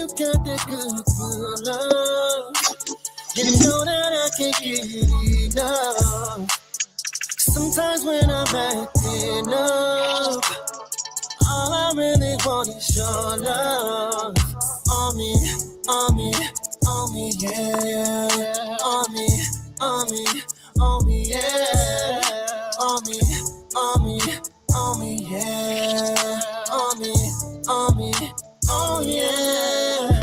you got that good love. You know that I can't get enough. Sometimes when I'm acting up, all I really want is your love. On me, on me, on me, yeah. On me, on me, on me, yeah. On me, on me, on me, yeah. On me, on me, oh yeah.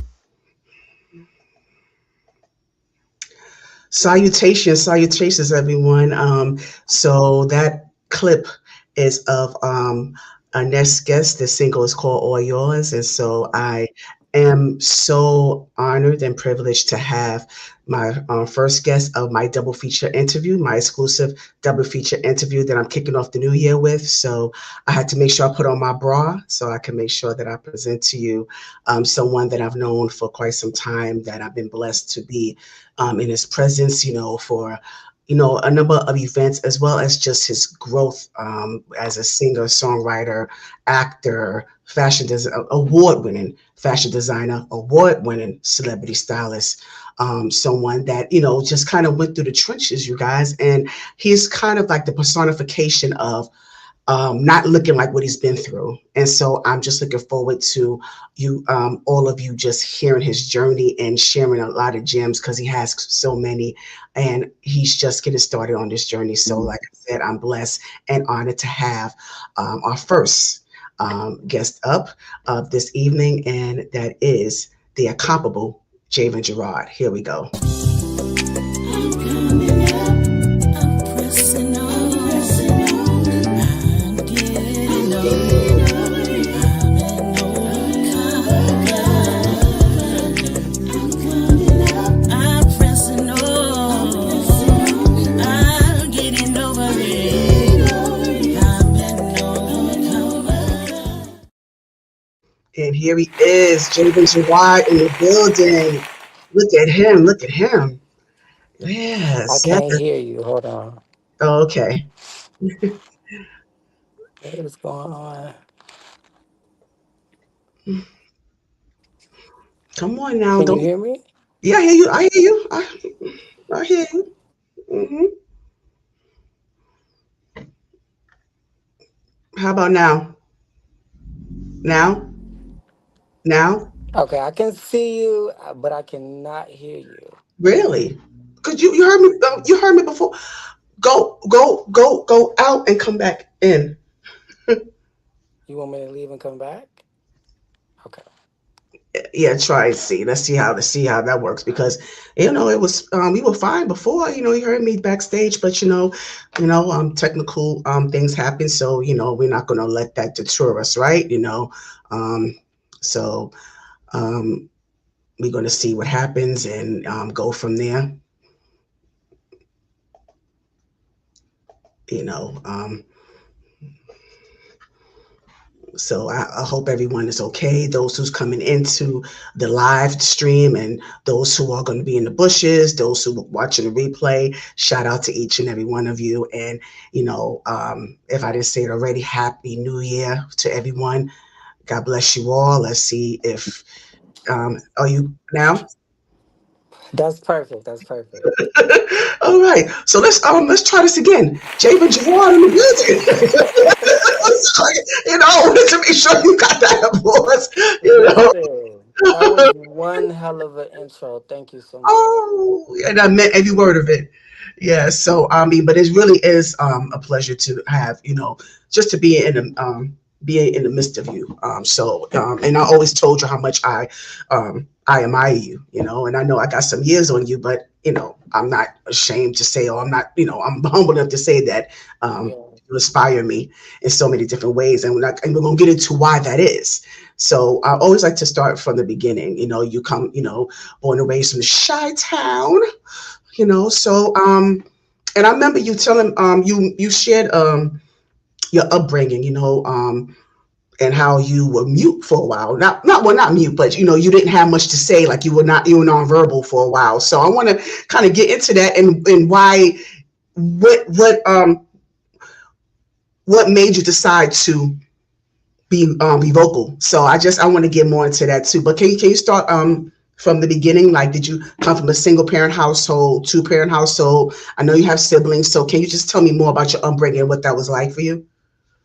Salutations, everyone. So that clip is of our next guest. The single is called All Yours, and so I am so honored and privileged to have my first guest of my double feature interview, my exclusive double feature interview that I'm kicking off the new year with. So I had to make sure I put on my bra so I can make sure that I present to you someone that I've known for quite some time, that I've been blessed to be in his presence, for a number of events, as well as just his growth as a singer, songwriter, actor, award-winning fashion designer, award-winning celebrity stylist, someone that, just kind of went through the trenches, you guys. And he's kind of like the personification of not looking like what he's been through. And so I'm just looking forward to you, all of you, just hearing his journey and sharing a lot of gems, because he has so many, and he's just getting started on this journey. So like I said, I'm blessed and honored to have our first guest up this evening, and that is the incomparable Ja'Van Jerrod. Here we go. And here he is, Ja'Van Jerrod in the building. Look at him, look at him. Yes. I can't hear you. Hold on. Oh, okay. What is going on? Come on now. Can Don't. you hear me? Yeah, I hear you. I hear you. I hear you. How about now? Now? Okay, I can see you, but I cannot hear you. Really? Cause you heard me. You heard me before. Go out and come back in. You want me to leave and come back? Okay. Yeah, try and see. Let's see how that works, because it was we were fine before. You heard me backstage, but technical things happen, so we're not gonna let that deter us, right? So we're gonna see what happens and go from there. So I hope everyone is okay. Those who's coming into the live stream, and those who are going to be in the bushes, those who are watching the replay, shout out to each and every one of you. And, if I didn't say it already, Happy New Year to everyone. God bless you all. Let's see if, are you now? That's perfect. That's perfect. All right. So let's try this again. Ja'Van Jerrod in the building. I wanted to make sure you got that voice. That was one hell of an intro. Thank you so much. Oh, and I meant every word of it. Yeah. So but it really is a pleasure to have just to be in the midst of you. And I always told you how much I admire you, and I know I got some years on you, but I'm not ashamed to say, or I'm not, I'm humble enough to say that you inspire me in so many different ways, and we're going to get into why that is. So I always like to start from the beginning. You come, born and raised from the Chi-Town, so and I remember you telling you shared your upbringing, and how you were mute for a while. Not mute, but you didn't have much to say. Like you were nonverbal for a while. So I want to kind of get into that and why, what made you decide to be vocal. So I want to get more into that too. But can you start from the beginning? Like, did you come from a single parent household, two parent household? I know you have siblings, so can you just tell me more about your upbringing and what that was like for you?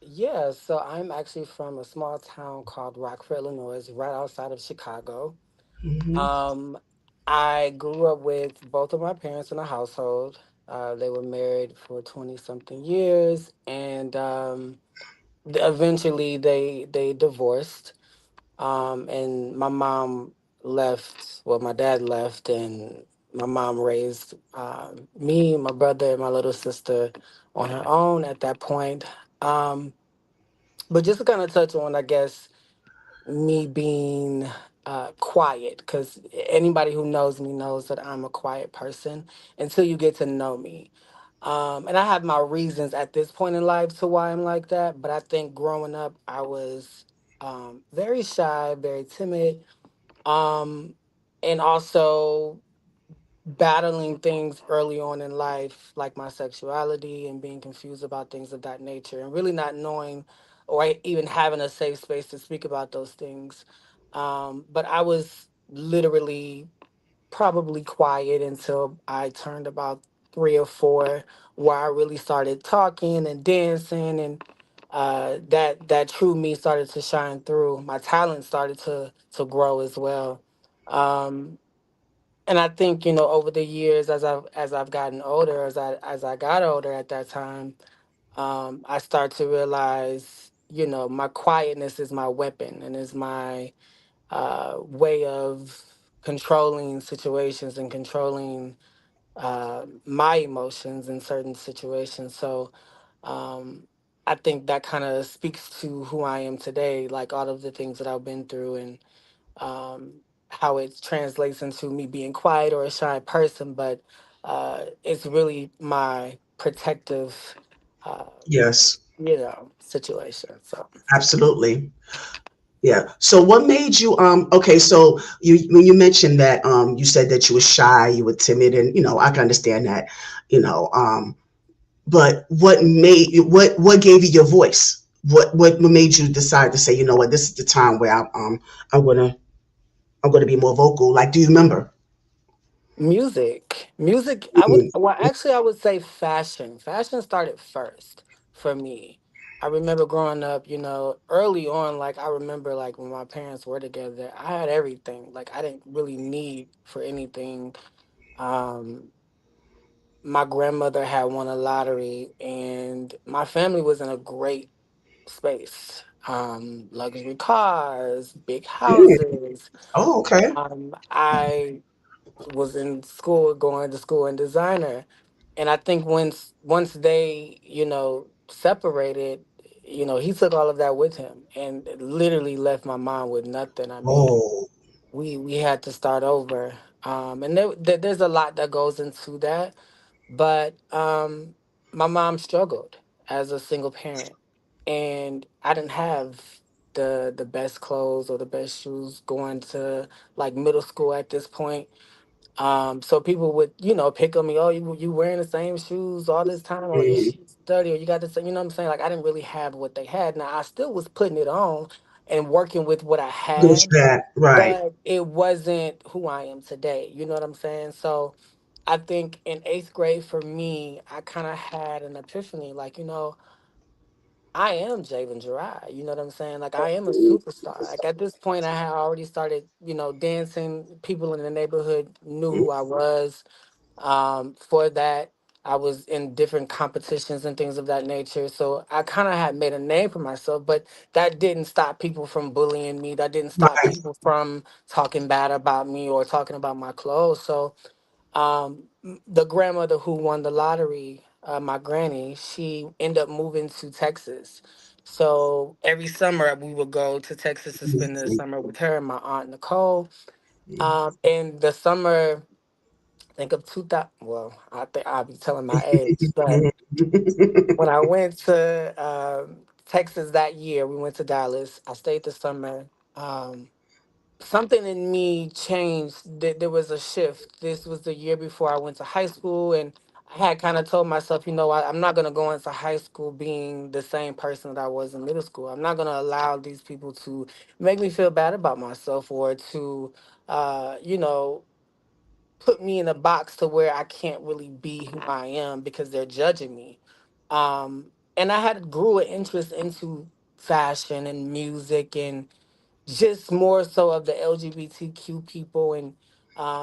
Yeah, so I'm actually from a small town called Rockford, Illinois, right outside of Chicago. Hmm. Um, I grew up with both of my parents in a household. They were married for 20 something years, and eventually they divorced. And my mom left, well, my dad left, and my mom raised me, my brother, and my little sister on her own at that point. Um, but just to kind of touch on, I guess, me being quiet, because anybody who knows me knows that I'm a quiet person until you get to know me. And I have my reasons at this point in life to why I'm like that. But I think growing up, I was very shy, very timid, um, and also battling things early on in life, like my sexuality and being confused about things of that nature, and really not knowing or even having a safe space to speak about those things. But I was literally probably quiet until I turned about 3 or 4, where I really started talking and dancing, and that true me started to shine through. My talent started to grow as well. Um, and I think, over the years, as I've gotten older, as I got older at that time, I start to realize, my quietness is my weapon and is my way of controlling situations and controlling my emotions in certain situations. So um, I think that kind of speaks to who I am today, like all of the things that I've been through, and how it translates into me being quiet or a shy person. But it's really my protective, uh, Yes, situation. So absolutely. Yeah. So what made you okay, so you when you mentioned that you said that you were shy, you were timid, and I can understand that, you know, but what gave you your voice? What made you decide to say, you know what, this is the time where I'm gonna I'm gonna be more vocal? Like, do you remember? music, Mhm. I would say fashion started first for me. I remember growing up, early on, like I remember like when my parents were together, I had everything. Like I didn't really need for anything. um my grandmother had won a lottery, and my family was in a great space. Luxury cars, big Mm. houses. Oh, okay. I was in school, going to school in designer, and I think once they, separated, he took all of that with him and literally left my mom with nothing. I mean, Oh, we had to start over. And there's a lot that goes into that, but my mom struggled as a single parent, and I didn't have the best clothes or the best shoes going to like middle school at this point. So people would, pick on me. Oh, you wearing the same shoes all this time, or your mm, shoes dirty, or you got the same. You know what I'm saying? Like I didn't really have what they had. Now I still was putting it on and working with what I good had, chat, right? but it wasn't who I am today. You know what I'm saying? So I think in 8th grade for me, I kind of had an epiphany. Like, I am Ja'Van Jerrod. You know what I'm saying? Like I am a superstar. Like at this point, I had already started, dancing. People in the neighborhood knew who I was. For that, I was in different competitions and things of that nature. So I kind of had made a name for myself, but that didn't stop people from bullying me. That didn't stop Right. people from talking bad about me or talking about my clothes. So the grandmother who won the lottery, my granny, she ended up moving to Texas. So every summer we would go to Texas to spend the summer with her and my aunt Nicole. And the summer, I think of 2000. Well, I think I'll be telling my age, but when I went to Texas that year, we went to Dallas. I stayed the summer. Something in me changed. There was a shift. This was the year before I went to high school, and I had kind of told myself, I'm not going to go into high school being the same person that I was in middle school. I'm not going to allow these people to make me feel bad about myself or to, uh, you know, put me in a box to where I can't really be who I am because they're judging me. And I had grew an interest into fashion and music and just more so of the LGBTQ people and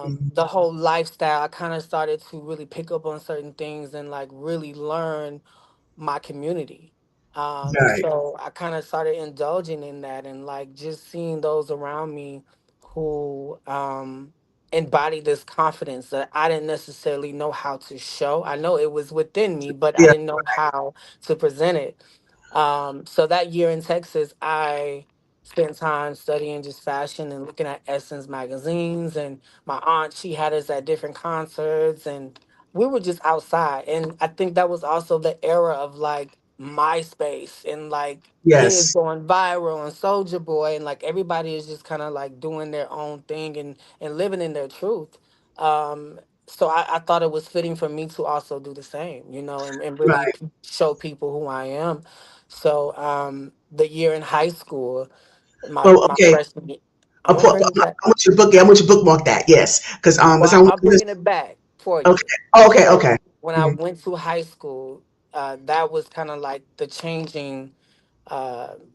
Mhm. the whole lifestyle. I kind of started to really pick up on certain things and like really learn my community. Right. So I kind of started indulging in that and like just seeing those around me who embody this confidence that I didn't necessarily know how to show. I know it was within me, but I Yeah. didn't know how to present it. So that year in Texas, I spent time studying just fashion and looking at Essence magazines. And my aunt, she had us at different concerts, and we were just outside. And I think that was also the era of like MySpace and like kids Yes. going viral and Soldier Boy, and like everybody is just kind of like doing their own thing and living in their truth. So I thought it was fitting for me to also do the same, and really Right. show people who I am. So the year in high school, my Well, my okay. freshman year, I'm gonna bring it back. I want you to book. Yeah, I want you to bookmark that. Yes, because as I Well, want I'm to. bringing it back for Okay. you. Oh, okay. So Okay. when I Mhm. went to high school, that was kind of like the changing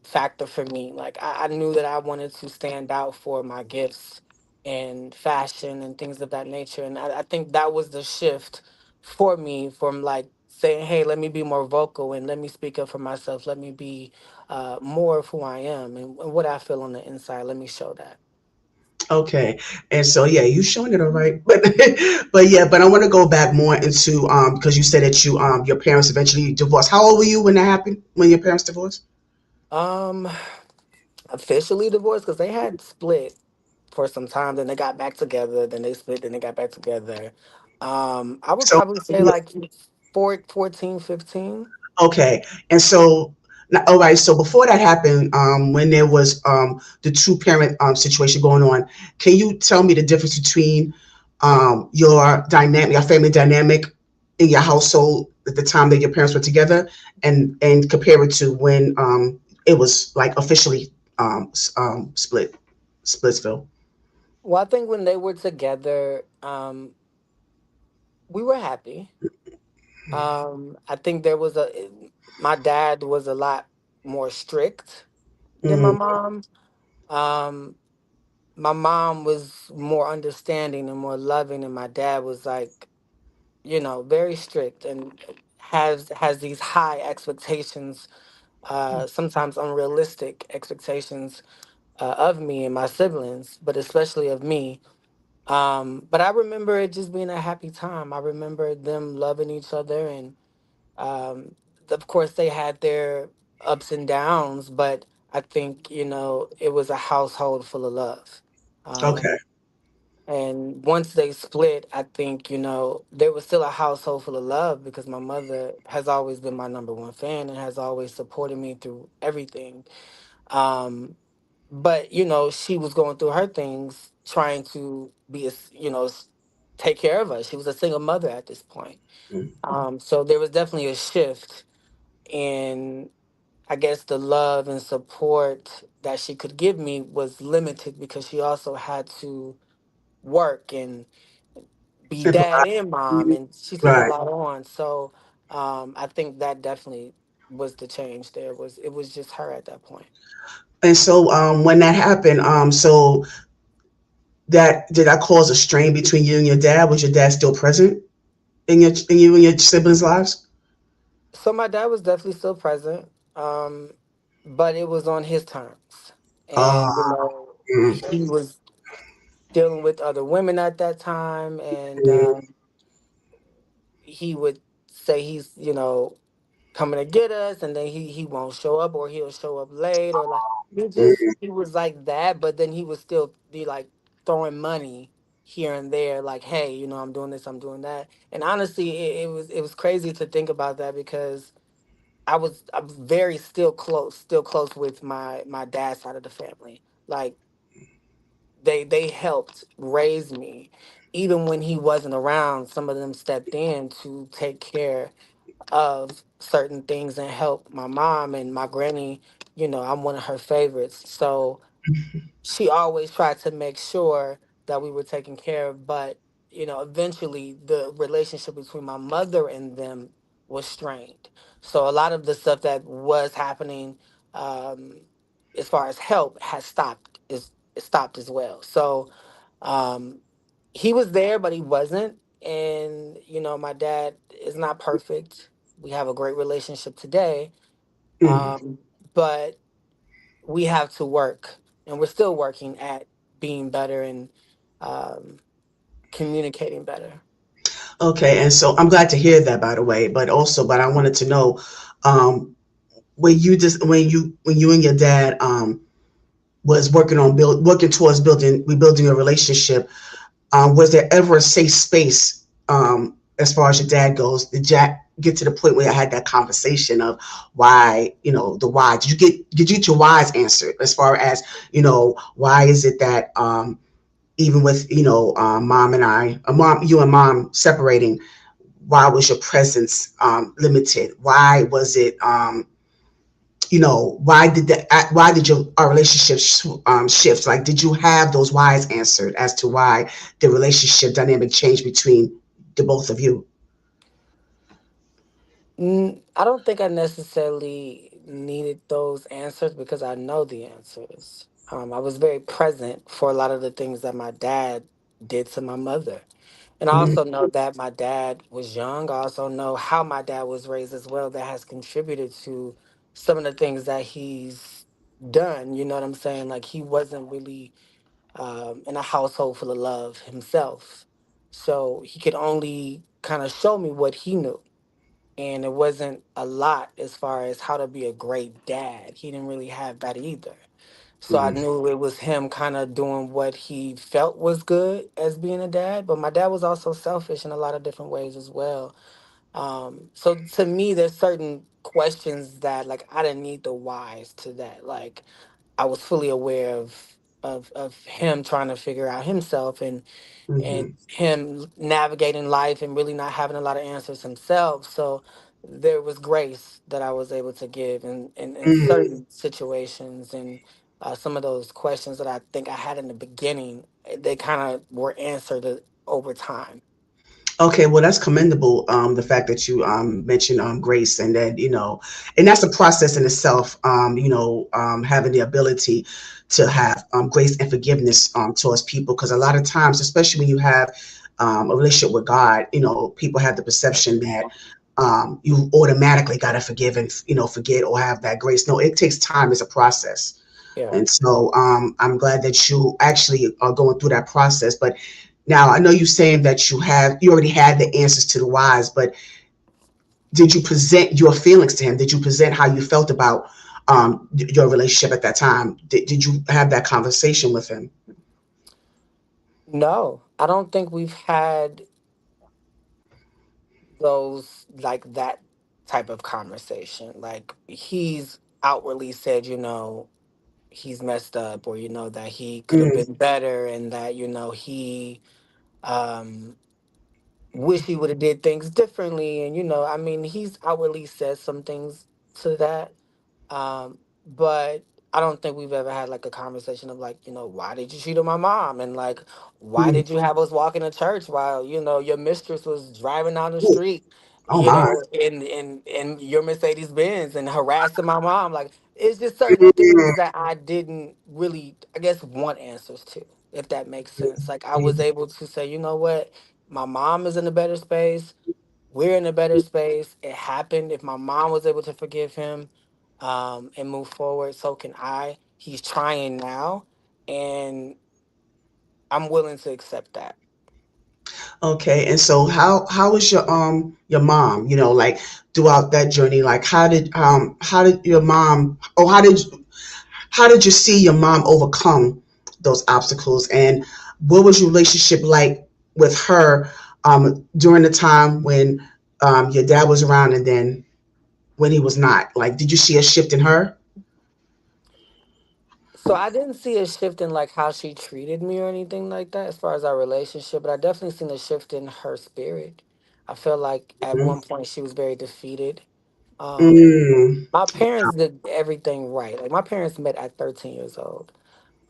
factor for me. Like I knew that I wanted to stand out for my gifts and fashion and things of that nature, and I think that was the shift for me from like saying, "Hey, let me be more vocal and let me speak up for myself. Let me be more of who I am and what I feel on the inside. Let me show that." Okay. And so yeah, you showing it all right, but but yeah, but I want to go back more into because you said that your parents eventually divorced. How old were you when that happened? When your parents divorced? Um, Officially divorced because they had split for some time. Then they got back together. Then they split. Then they got back together. I would So probably say like 14, 15. okay, and so now, all right. So before that happened, when there was the two parent situation going on, can you tell me the difference between your dynamic, your family dynamic in your household at the time that your parents were together, and compare it to when it was like officially split, Splitsville. Well, I think when they were together, we were happy. I think my dad was a lot more strict than my Mm-hmm. mom. Um, my mom was more understanding and more loving, and my dad was like, very strict and has these high expectations, sometimes unrealistic expectations of me and my siblings, but especially of me. But I remember it just being a happy time. I remember them loving each other, and um, of course they had their ups and downs, but I think it was a household full of love. Okay. Um, and once they split, I think, there was still a household full of love because my mother has always been my number one fan and has always supported me through everything. Um, but, she was going through her things, trying to take care of us. She was a single mother at this point. So there was definitely a shift in, I guess, the love and support that she could give me was limited because she also had to work and be And dad provide. and mom, Mhm. and she took a Right. lot on. So I think that definitely was the change. It was just her at that point. And so when that happened, so that did that cause a strain between you and your dad? Was your dad still present in you and your siblings' lives? So my dad was definitely still present, um, but it was on his terms, and Ah, mm, he was dealing with other women at that time, and mm, he would say he's coming to get us, and then he won't show up, or he'll show up late, or like mm. he was like that, but then he would still be like throwing money here and there, like, hey, I'm doing this, I'm doing that. And honestly, it was crazy to think about that because I was very still close with my dad's side of the family. Like they helped raise me, even when he wasn't around, some of them stepped in to take care of certain things and help my mom and my granny. I'm one of her favorites. So she always tried to make sure that we were taken care of. But, eventually the relationship between my mother and them was strained. So a lot of the stuff that was happening, um, as far as help, has stopped. Is it stopped as well. So um, he was there, but he wasn't. And my dad is not perfect. We have a great relationship today, Mhm. but we have to work, and we're still working at being better and um, communicating better. Okay, and so I'm glad to hear that, by the way. But I wanted to know, um, when you and your dad was working towards rebuilding a relationship. Was there ever a safe space, as far as your dad goes? Did Jack get to the point where I had that conversation of why, the why? Did you get your whys answered, as far as, why is it that, even with, mom and you and mom separating, why was your presence limited? Why was it, why did your our relationship shift? Like, did you have those whys answered as to why the relationship dynamic changed between the both of you? I don't think I necessarily needed those answers because I know the answers. I was very present for a lot of the things that my dad did to my mother. And I Mm-hmm. also know that my dad was young. I also know how my dad was raised as well, that has contributed to some of the things that he's done. You know what I'm saying? Like, he wasn't really in a household full of love himself. So he could only kind of show me what he knew. And it wasn't a lot as far as how to be a great dad. He didn't really have that either. So I Mm-hmm. knew it was him kind of doing what he felt was good as being a dad. But my dad was also selfish in a lot of different ways as well. So to me, there's certain questions that, like, I didn't need the whys to that. Like, I was fully aware of him trying to figure out himself, and Mm-hmm. him navigating life and really not having a lot of answers himself. So there was grace that I was able to give in Mm-hmm. certain situations. And some of those questions that I think I had in the beginning, they kind of were answered over time. Okay, well, that's commendable. The fact that you mentioned grace, and that, and that's a process in itself. Having the ability to have grace and forgiveness towards people, because a lot of times, especially when you have a relationship with God, people have the perception that you automatically got to forgive and, forget or have that grace. No, it takes time. It's a process. Yeah. And so I'm glad that you actually are going through that process. But now I know you're saying that you already had the answers to the whys, but did you present your feelings to him? Did you present how you felt about your relationship at that time? Did you have that conversation with him? No, I don't think we've had those, like, that type of conversation. Like, he's outwardly said, he's messed up, or that he could have Mm, been better, and that he um wish he would have did things differently. And I mean, he's outwardly said some things to that. But I don't think we've ever had, like, a conversation of, like, why did you cheat on my mom? And, like, why mm. did you have us walking to church while, your mistress was driving down the Ooh, street, oh my. in your Mercedes Benz, and harassing my mom? Like, it's just certain Mm, things that I didn't really, I guess, want answers to, if that makes sense. Like, I was able to say, you know what? My mom is in a better space. We're in a better space. It happened. If my mom was able to forgive him, and move forward, so can I. He's trying now, and I'm willing to accept that. okay, and so how was your mom? Like, throughout that journey, like, how did your mom, or how did you see your mom overcome those obstacles? And what was your relationship like with her during the time when your dad was around, and then when he was not? Like, did you see a shift in her? So I didn't see a shift in like how she treated me or anything like that as far as our relationship, but I definitely seen a shift in her spirit. I felt like at Mhm. one point she was very defeated. Um, Mm. my parents did everything right. Like my parents met at 13 years old.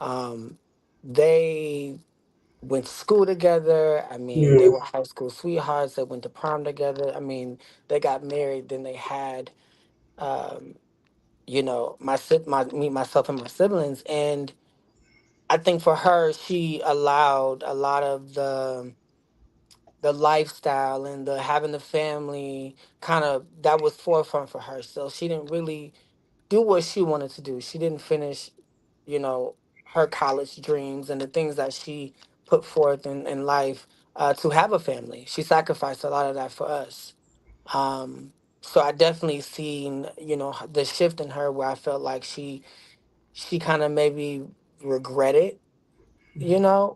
Um, they went to school together. I mean, they Mm. were high school sweethearts. They went to prom together. I mean, they got married. Then they had, um, my me, myself, and my siblings. And I think for her, she allowed a lot of the lifestyle and the having the family kind of that was forefront for her. So she didn't really do what she wanted to do. She didn't finish, you know, her college dreams and the things that she put forth in life to have a family. She sacrificed a lot of that for us. So I definitely seen, the shift in her where I felt like she kind of maybe regretted,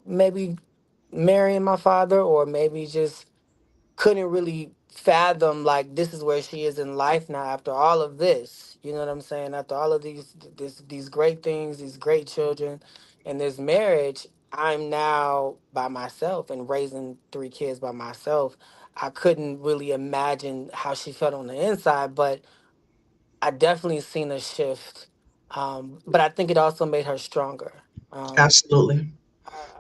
maybe marrying my father, or maybe just couldn't really fathom like this is where she is in life now after all of this. You know what I'm saying? After all of these great things, these great children, and this marriage, I'm now by myself and raising three kids by myself. I couldn't really imagine how she felt on the inside, but I definitely seen a shift. But I think it also made her stronger. Um, Absolutely.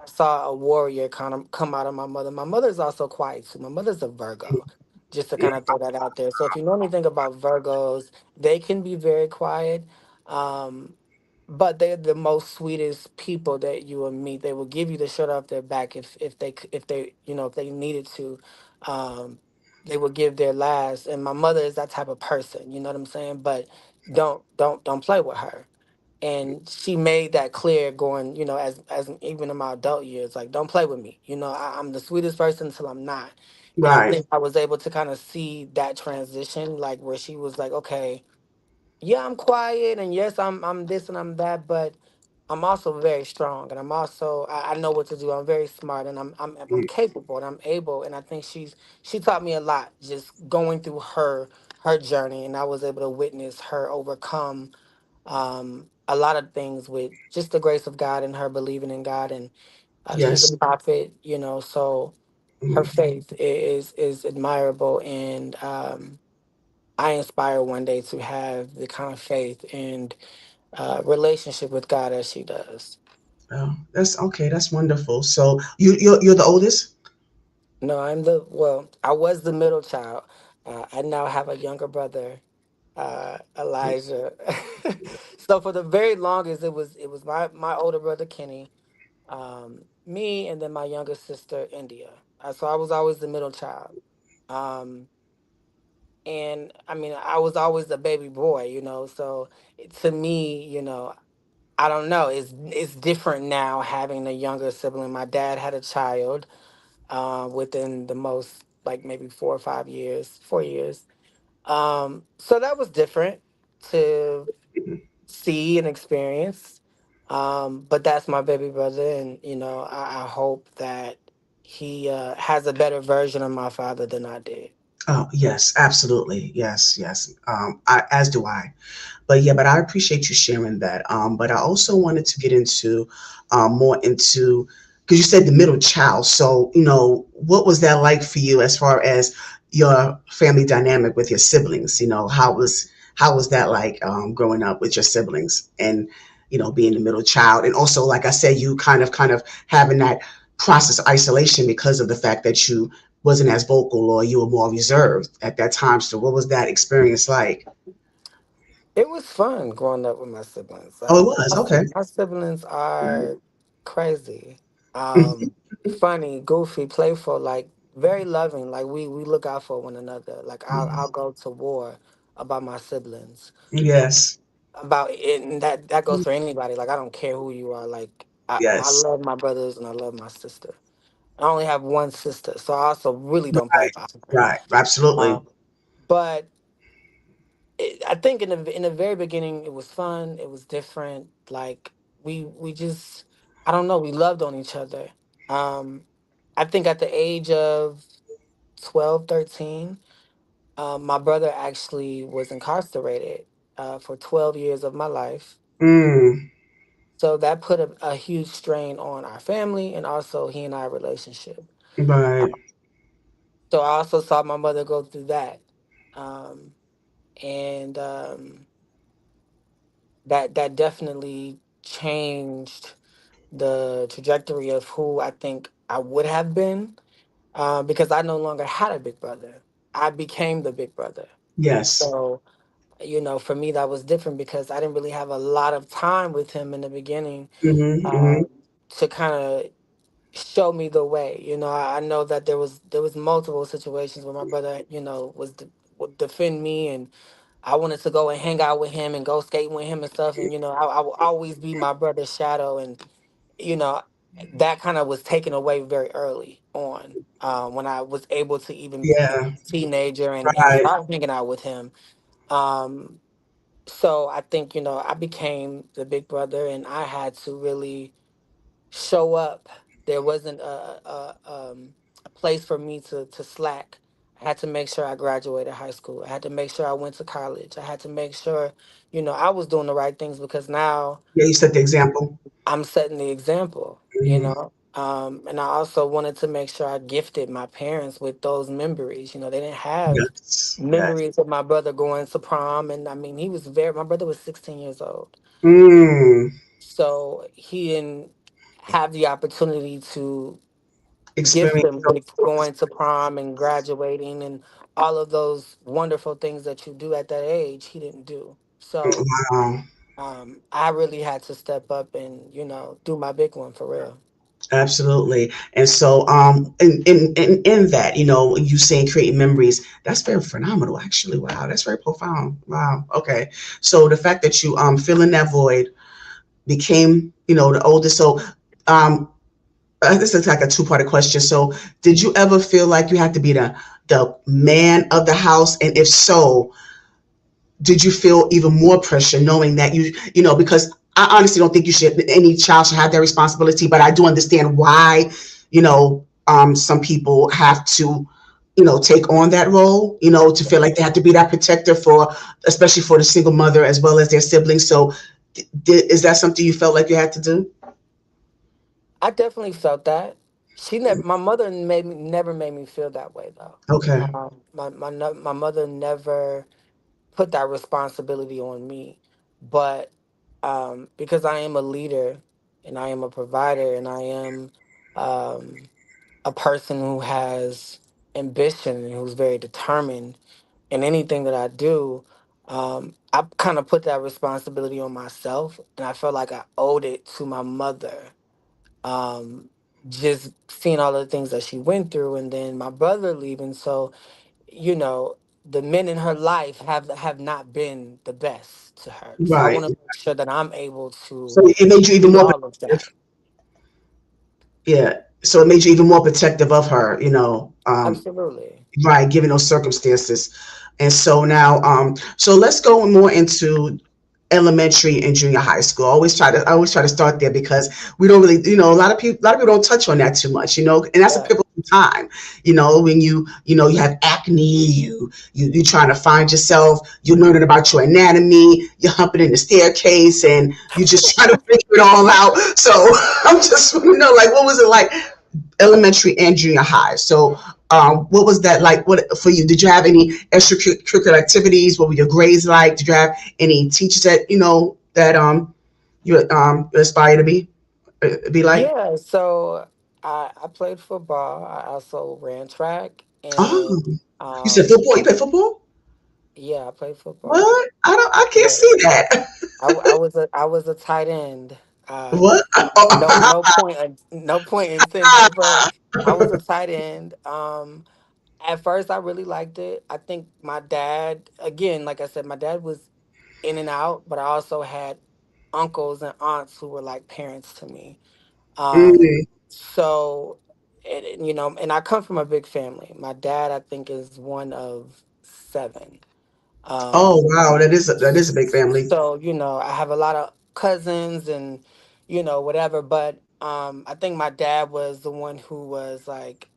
I saw a warrior kind of come out of my mother. My mother's also quiet too. My mother's a Virgo, just to kind of throw that out there. So if you know anything about Virgos, they can be very quiet, um, but they're the most sweetest people that you will meet. They will give you the shirt off their back if they needed to. Um, they will give their last. And my mother is that type of person. You know what I'm saying? But don't play with her, and she made that clear going, as even in my adult years, like don't play with me. I'm the sweetest person until I'm not. And I Right. think I was able to kind of see that transition, like where she was like, okay, yeah, I'm quiet, and yes, I'm this and I'm that, but I'm also very strong, and I know what to do. I'm very smart, and I'm Mm. capable, and I'm able. And I think she taught me a lot just going through her journey, and I was able to witness her overcome a lot of things with just the grace of God and her believing in God. And she's Yes. a prophet, so her Mm. faith is admirable. And I inspire one day to have the kind of faith and relationship with God as she does. Oh, that's okay. That's wonderful. So you're the oldest? No, I was the middle child. I now have a younger brother, Elijah. So for the very longest, it was my older brother Kenny, me, and then my younger sister India. So I was always the middle child, um, and I mean I was always the baby boy, So to me, I don't know. It's different now having a younger sibling. My dad had a child within the most like maybe 4 or 5 years, 4 years. So that was different to see and experience. But that's my baby brother, and I hope that he has a better version of my father than I did. Oh, yes, absolutely. Yes, yes. As do I. But yeah, but I appreciate you sharing that. But I also wanted to get into more into because you said the middle child. So, what was that like for you as far as your family dynamic with your siblings? How was that like growing up with your siblings and being the middle child, and also like I said, you kind of having that process of isolation because of the fact that you wasn't as vocal or you were more reserved at that time. So, what was that experience like? It was fun growing up with my siblings. Oh, it was okay. My siblings are crazy, funny, goofy, playful, like very loving. Like we look out for one another. Like I'll go to war about my siblings, and Yes. about it, and that goes for anybody. Like I don't care who you are. Like I Yes. love my brothers and I love my sister. I only have one sister, so I also really don't play Right. about her. Right. Absolutely. But I think in the very beginning it was fun. It was different. Like we just I don't know. We loved on each other. Um, I think at the age of 12, 13, my brother actually was incarcerated for 12 years of my life. Mm. So that put a huge strain on our family and also he and I relationship. Right. So I also saw my mother go through that. Um, and that definitely changed the trajectory of who I think I would have been, because I no longer had a big brother. I became the big brother. Yes. So, for me, that was different because I didn't really have a lot of time with him in the beginning, Mm-hmm. Mm-hmm. um, to kind of show me the way. I know that there was multiple situations where my brother, would defend me, and I wanted to go and hang out with him and go skating with him and stuff. And I would always be my brother's shadow, and you know that kind of was taken away very early on, when I was able to even be Yeah. a teenager and Right. start hanging out with him. Um, so I think I became the big brother, and I had to really show up. There wasn't a place for me to slack. I had to make sure I graduated high school. I had to make sure I went to college. I had to make sure, I was doing the right things because now Yeah, you set the example. I'm setting the example, Hmm. And I also wanted to make sure I gifted my parents with those memories. They didn't have Yes. Yes. memories of my brother going to prom. And I mean, my brother was 16 years old. Mm. So he didn't have the opportunity to gift Experience them with those. going to prom and graduating and all of those wonderful things that you do at that age. He didn't do. So Wow. I really had to step up and, do my big one for real. Absolutely. And so, in that, you saying creating memories, that's very phenomenal, actually. Wow, that's very profound. Wow. Okay. So the fact that you filling that void became, the oldest. So, um, this is like a two-part question. So, did you ever feel like you had to be the man of the house? And if so, did you feel even more pressure knowing that because I honestly don't think any child should have that responsibility, but I do understand why, some people have to, take on that role, to feel like they have to be that protector especially for the single mother as well as their siblings. So is that something you felt like you had to do? I definitely felt that. My mother never made me feel that way though. Okay. My mother never put that responsibility on me, but because I am a leader and I am a provider and I am um, a person who has ambition and who's very determined in anything that I do, I kind of put that responsibility on myself, and I felt like I owed it to my mother. Um, just seeing all the things that she went through, and then my brother leaving. So, you know, the men in her life have not been the best to her. So I Right. want to make sure that I'm able So to it made you even do more all of protective. that. Yeah. So it made you even more protective of her, Absolutely. right, given those circumstances. And so now, so let's go more into elementary and junior high school. I always try to start there because we don't really, a lot of people don't touch on that too much, and that's a Right. pivotal time, when you have acne, you're trying to find yourself, you're learning about your anatomy, you're humping in the staircase, and you're just trying to figure it all out. So I'm just want to know, like, what was it like elementary and junior high? So, what was that like? What for you? Did you have any extracurricular activities? What were your grades like? Did you have any teachers that you aspire to be like? Yeah. So I played football. I also ran track, Oh, and you said football. You play football? yeah, I played football. What? I can't Yeah. see that. I was a tight end. What? No point intended, but I was a tight end. At first, I really liked it. I think my dad, again, like I said, my dad was in and out, but I also had uncles and aunts who were like parents to me. Mm. So, and I come from a big family. My dad, I think, is one of seven. Oh Um, wow, that is a big family. so, I have a lot of cousins and, whatever. But I think my dad was the one who was like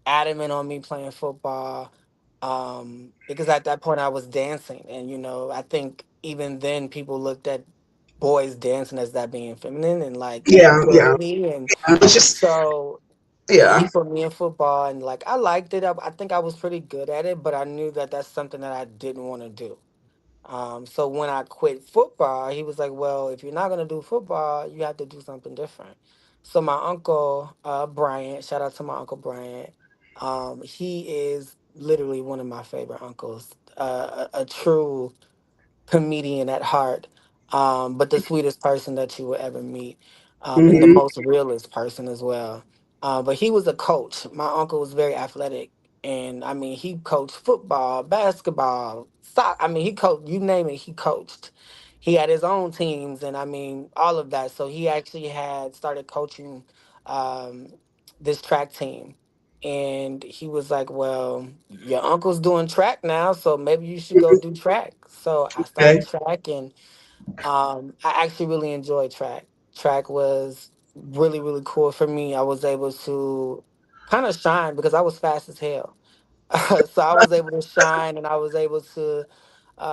adamant on me playing football, because at that point I was dancing. And, I think even then people looked at boys dancing as that being feminine and like Yeah, yeah. girly, and It's just so he yeah. put me in football, and like I liked it. I think I was pretty good at it, but I knew that that's something that I didn't want to do. So when I quit football, he was like, "Well, if you're not gonna do football, you have to do something different." So my uncle Bryant, shout out to my uncle Bryant. He is literally one of my favorite uncles. A true comedian at heart, but the sweetest person that you will ever meet, and the Hmm. most realist person as well. But he was a coach. My uncle was very athletic, and I mean, he coached football, basketball, soccer. I mean, he coached, you name it, he coached. He had his own teams, and I mean, all of that. So he actually had started coaching um, this track team. And he was like, "Well, your uncle's doing track now, so maybe you should go do track." So I started Okay. track, and I actually really enjoyed track. Track was really, really cool for me. I was able to kind of shine because I was fast as hell. So I was able to shine, and I was able to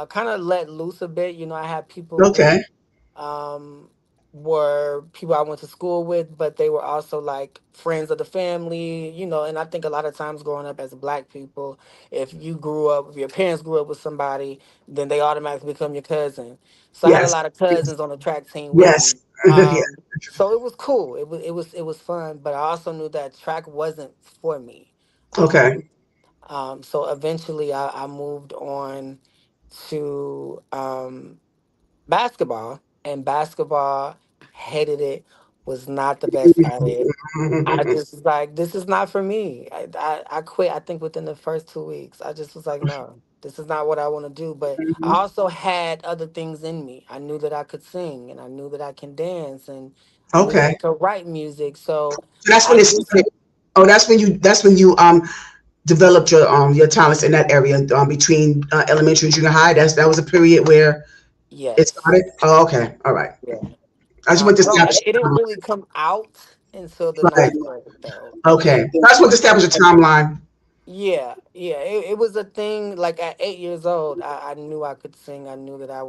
kind of let loose a bit. You know, I had people Okay. who um, were people I went to school with, but they were also like friends of the family, you know. And I think a lot of times growing up as black people, if you grew up, if your parents grew up with somebody, then they automatically become your cousin. So I had a Yes. lot of cousins on the track team with Yes. me. Yeah. So it was cool. It was fun, but I also knew that track wasn't for me. Okay. Um, so eventually I moved on to basketball, and basketball, hated it, was not the best at it. I just was like, this is not for me. I quit, I think, within the first 2 weeks. I just was like, no, this is not what I want to do. But I also had other things in me. I knew that I could sing, and I knew that I can dance, and I knew that Okay. I could write music. So So that's I when it just, started. Oh, that's when you developed your talents in that area between elementary and junior high. That was a period where it yes. started. Oh, okay. All right. Yeah. I just want to No, establish it a didn't timeline. really come out until the Right. ninth grade, though. Okay. I just want to establish a timeline. Yeah, yeah. It was a thing. Like at 8 years old, I knew I could sing. I knew that I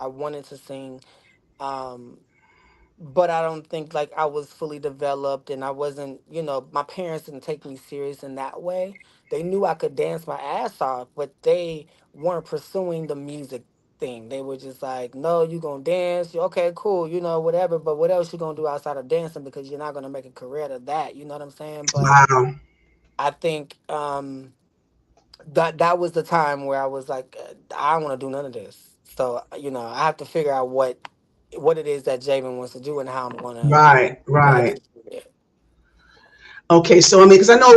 wanted to sing. Um, but I don't think like I was fully developed, and I wasn't, my parents didn't take me serious in that way. They knew I could dance my ass off, but they weren't pursuing the music thing. They were just like, no, you gonna dance. Okay, cool, whatever. But what else you gonna do outside of dancing? Because you're not gonna make a career out of that. You know what I'm saying? But Wow. I think that was the time where I was like, I don't want to do none of this. So I have to figure out what it is that Javen wants to do and how I'm gonna Right. Right. execute it. Okay. So I mean, because I know,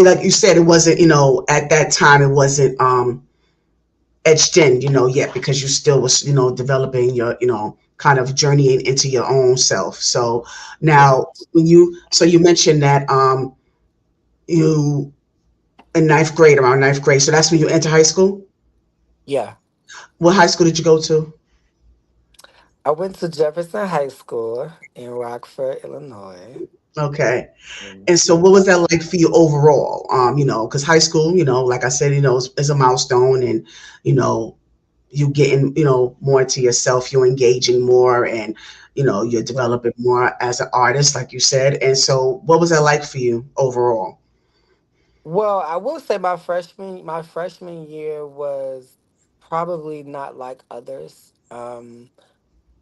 like you said, it wasn't, at that time, it wasn't etched in, yet because you still was, developing your, kind of journeying into your own self. So Yeah, now, so you mentioned that you in ninth grade, around ninth grade. So that's when you enter high school. yeah. What high school did you go to? I went to Jefferson High School in Rockford, Illinois. Okay. And And so, what was that like for you overall? Because high school, like I said, is a milestone, and you know, you getting, more to yourself, you're engaging more, and you're yeah. developing more as an artist, like you said. And so, what was that like for you overall? Well, I will say my freshman year was probably not like others.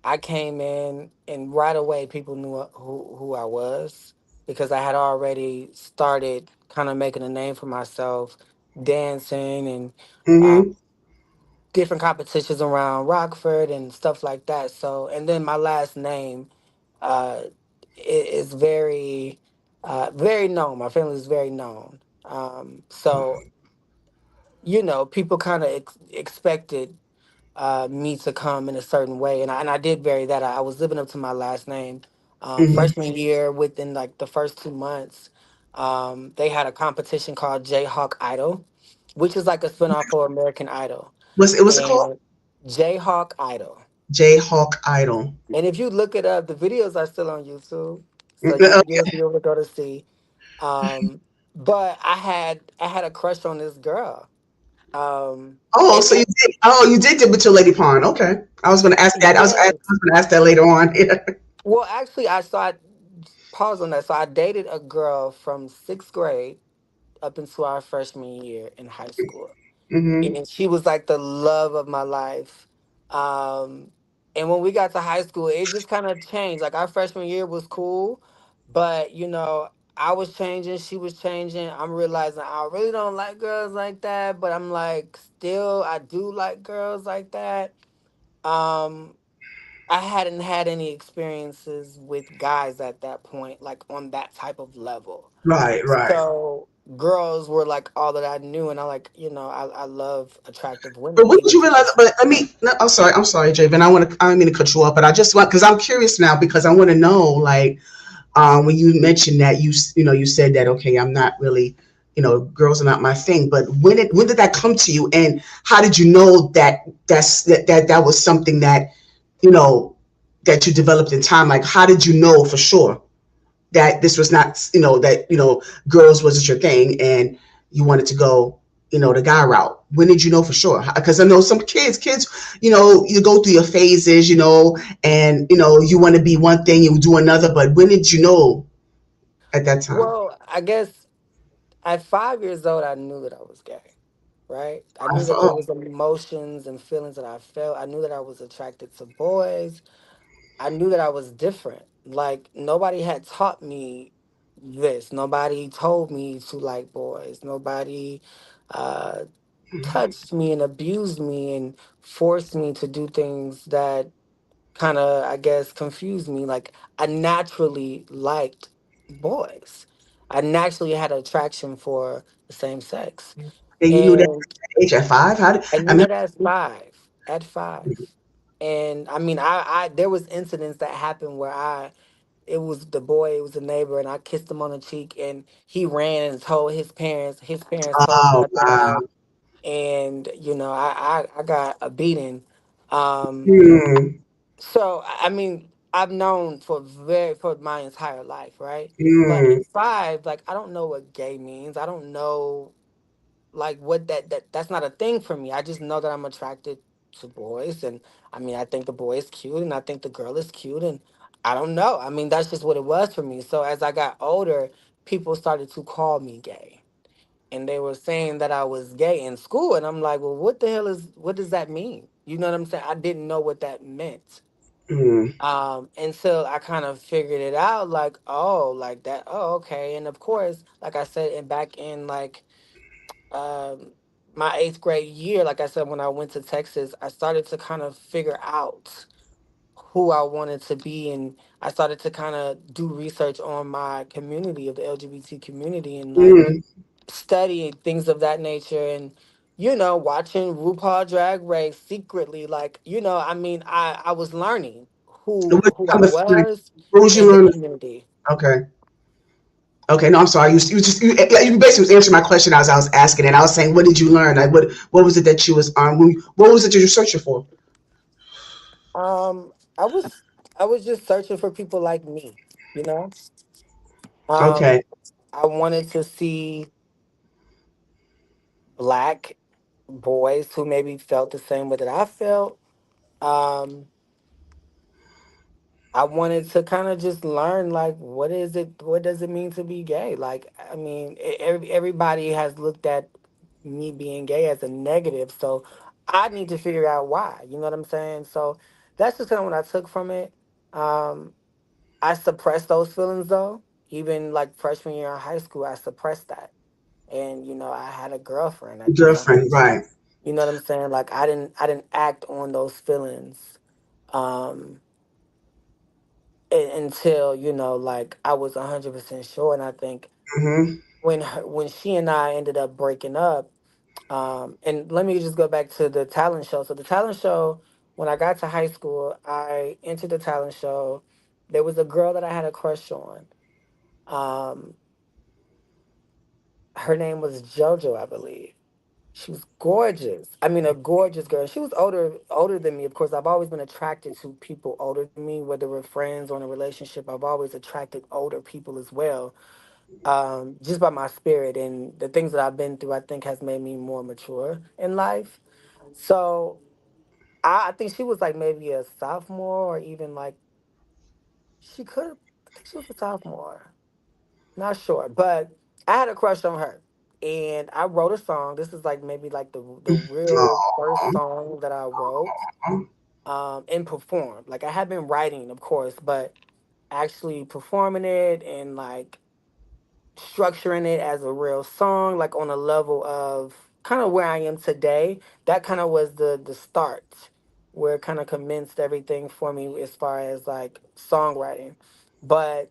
I came in and right away people knew who I was because I had already started kind of making a name for myself, dancing and uh, Mm-hmm. different competitions around Rockford and stuff like that. So, and then my last name uh, is very, very known. My family is very known. So, people kind of expected me to come in a certain way, and I did vary that. I was living up to my last name. Mm-hmm. Freshman year, within like the first 2 months, they had a competition called Jayhawk Idol, which is like a spinoff for American Idol, What's it called? and Jayhawk Idol. Jayhawk Idol. And if you look it up, the videos are still on YouTube, so Mm, you'll be able to go to see. Um, but I had a crush on this girl, Oh, And so you did. Oh, you did dip into Lady Pond. Okay, I was going to ask that. I yes, was going to ask that later on. well, actually, I saw. Pause on that. So I dated a girl from sixth grade up into our freshman year in high school, Hmm. and she was like the love of my life. Um, and when we got to high school, it just kind of changed. Like our freshman year was cool, but I was changing, she was changing. I'm realizing I really don't like girls like that, but I'm like, still, I do like girls like that. Um, I hadn't had any experiences with guys at that point, like on that type of level. Right, right. So girls were like all that I knew, and I love attractive But women, when did even you if realize? it's But I mean, no, I'm sorry, Javen. I don't mean to cut you off, but I just want because I'm curious now because I want to know, like, when you mentioned that you said that okay, I'm not really, girls are not my thing. But when did that come to you, and how did you know that that was something that you know that you developed in time? Like, how did you know for sure that this was not, that, girls wasn't your thing and you wanted to go, the guy route? When did you know for sure? Because I know some kids, you go through your phases, and, you want to be one thing, you do another. But when did you know at that time? well, I guess at 5 years old, I knew that I was gay. Right? I I knew that there thought, was emotions and feelings that I felt. I knew that I was attracted to boys. I knew that I was different. Like nobody had taught me this. Nobody told me to like boys. Nobody uh, touched me and abused me and forced me to do things that kind of, I guess, confused me. Like I naturally liked boys. I naturally had attraction for the same sex. and you knew that And at age at 5. How did I I knew mean? that at five. At five. And I mean I there was incidents that happened where it was the boy, it was a neighbor, and I kissed him on the cheek and he ran and told his parents told Oh my wow. dad, and I got a beating. Um Hmm. so I mean I've known for my entire life, right? But Hmm. at five, like I don't know what gay means. I don't know like what that's not a thing for me. I just know that I'm attracted to boys, and I mean I think the boy is cute and I think the girl is cute, and I don't know. I mean that's just what it was for me. So as I got older, people started to call me gay. And they were saying that I was gay in school, and I'm like, well, what does that mean? You know what I'm saying? I didn't know what that meant. Hmm. Until I kind of figured it out, like, oh, like that, oh, okay. And of course, like I said, and back in like um, my eighth grade year, like I said, when I went to Texas, I started to kind of figure out who I wanted to be. And I started to kind of do research on my community of the LGBT community and like Hmm. studying things of that nature and, watching RuPaul Drag Race secretly. Like, I mean, I was learning who I was What was you in the learning? community. Okay. Okay, no, I'm sorry. You basically was answering my question as I was asking it. I was saying, what did you learn? Like, what was it that you was what was it that you were searching for? Um, I was I was just searching for people like me, you know? Um, Okay. I wanted to see black boys who maybe felt the same way that I felt. Um, I wanted to kind of just learn like what does it mean to be gay? Like I mean, everybody has looked at me being gay as a negative, so I need to figure out why. You know what I'm saying? So that's just kind of what I took from it. Um, I suppressed those feelings though. Even like freshman year in high school, I suppressed that. And I had a girlfriend at the time. Girlfriend, right. You know what I'm saying? Like I didn't act on those feelings um until, like I was 100% sure. And I think Mm-hmm. when she and I ended up breaking up, and let me just go back to the talent show. So the talent show, when I got to high school, I entered the talent show. There was a girl that I had a crush on. Um, Her name was JoJo, I believe. She was gorgeous. I mean, a gorgeous girl. She was older than me. Of course, I've always been attracted to people older than me, whether we're friends or in a relationship. I've always attracted older people as well. just by my spirit and the things that I've been through. I think has made me more mature in life. So I think she was like maybe a sophomore or even like she could have. I think she was a sophomore. Not sure, but I had a crush on her, and I wrote a song. This is like maybe like the real first song that I wrote and performed. Like I had been writing, of course, but actually performing it and like structuring it as a real song, like on a level of kind of where I am today. That kind of was the start, where it kind of commenced everything for me as far as like songwriting. But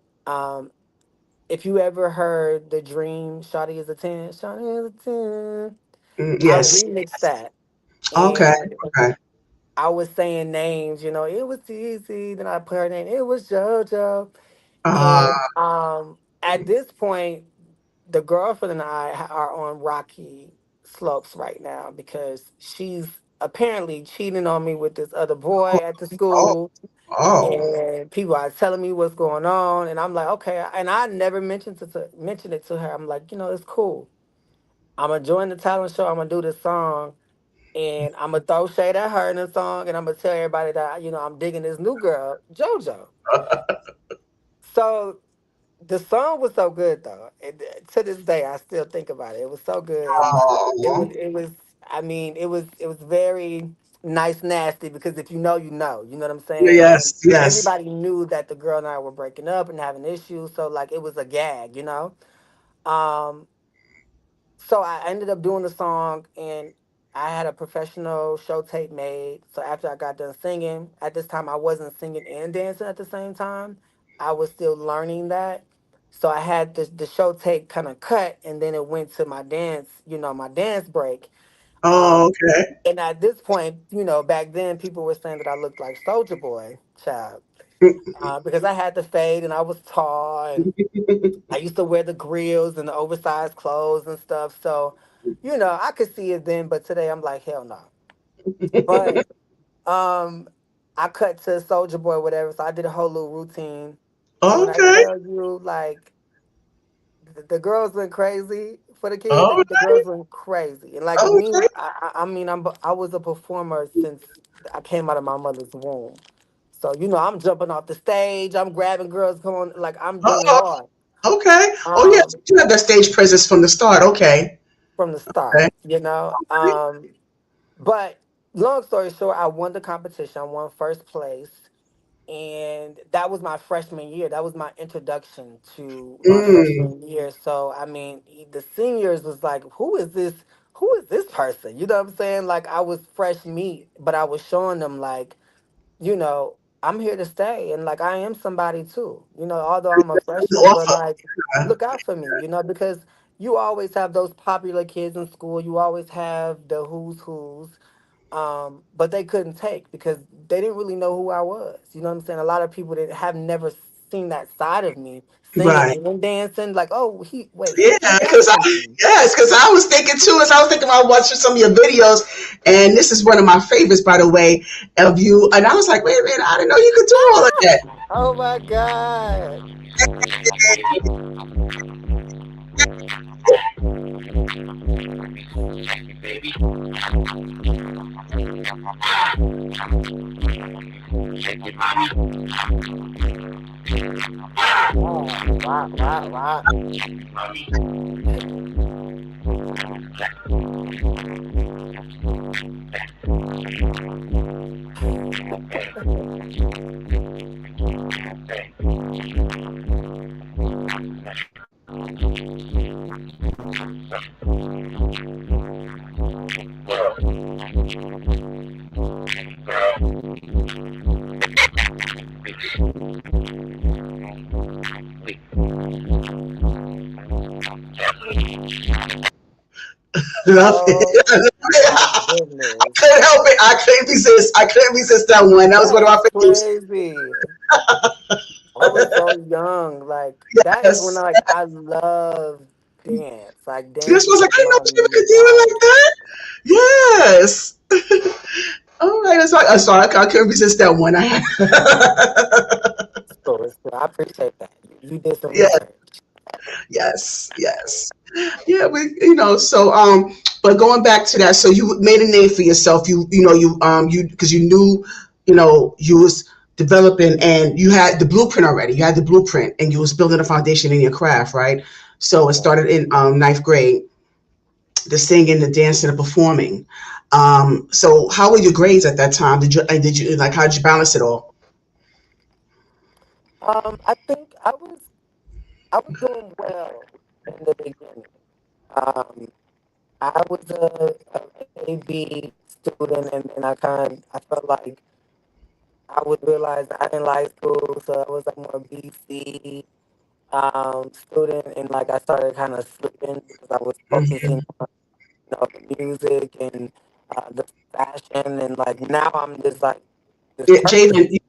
if you ever heard the Dream, Shawty is a 10, Shawty is a 10, I Yes. remixed that. Okay. And Okay. I was saying names, it was easy. Then I put her name, it was JoJo. Uh, And at this point, the girlfriend and I are on rocky slopes right now because she's apparently cheating on me with this other boy at the oh. school. Oh. And people are telling me what's going on, and I'm like, okay. And I never mentioned it to her. I'm like, it's cool. I'm gonna join the talent show. I'm gonna do this song, and I'm gonna throw shade at her in the song, and I'm gonna tell everybody that I'm digging this new girl, JoJo. So the song was so good though. And to this day, I still think about it. It was so good, and it was Oh. it was. I mean, it was very nice, nasty because if you know, you know. You know what I'm saying? And Yes. Yes. everybody knew that the girl and I were breaking up and having issues. So like, it was a gag. Um, so I ended up doing the song, and I had a professional show tape made. So after I got done singing, at this time I wasn't singing and dancing at the same time. I was still learning that. So I had the show tape kind of cut, and then it went to my dance, my dance break. Oh, Um, okay. and at this point, back then people were saying that I looked like Soldier Boy, child, because I had the fade and I was tall, and I used to wear the grills and the oversized clothes and stuff. So, I could see it then, but today I'm like, hell no. But um, I cut to Soldier Boy, whatever. So I did a whole little routine, and when I Okay. tell you, like, the girls went crazy for the kid. The, Oh, the girls went crazy, and like me, okay. I mean, I was a performer since I came out of my mother's womb. So I'm jumping off the stage, I'm grabbing girls, going like I'm doing it Oh, all. okay. Oh, yes. Um, You had that stage presence from the start. Okay. from the Okay. start, But long story short, I won the competition. I won first place. And that was my freshman year. That was my introduction to my Mm, freshman year. So I mean, the seniors was like, "Who is this? Who is this person?" You know what I'm saying? Like I was fresh meat, but I was showing them like, I'm here to stay, and like I am somebody too. Although I'm a freshman, but awesome. like, look out for me. Because you always have those popular kids in school. You always have the who's who's but they couldn't take because they didn't really know who I was. You know what I'm saying? A lot of people that have never seen that side of me, singing Right. and dancing. Like, oh, Yeah, he because dancing. I was thinking too, as I was thinking about watching some of your videos, and this is one of my favorites, by the way, of you. And I was like, wait a minute, I didn't know you could do all of that. Oh my God. Wow, wow, wow, wow. Love Oh it. my I goodness. couldn't help it. I couldn't resist. I couldn't resist that one. That was That one of my is favorites. crazy. I was so young. Like that is when Yes. I love dance. Like This dance is was like, like I didn't know my people could do it life. like that. Yes. All right. I'm sorry. I couldn't resist that one. So I appreciate that. You did some Yeah. research. Yes, yes. Yeah, so but going back to that, so you made a name for yourself. You because you knew, you was developing and you had the blueprint already. You had the blueprint and you was building a foundation in your craft, right? So it started in ninth grade, the singing, the dancing, the performing. So how were your grades at that time? Did you like how did you balance it all? I think I was doing well in the beginning. Um, I was a AB student, and I I felt like I would realize I didn't like school, so I was like more BC student, and like I started kind of slipping because I was focusing Mhm. on the music and the fashion, and like now I'm just like this Yeah, person. Javen,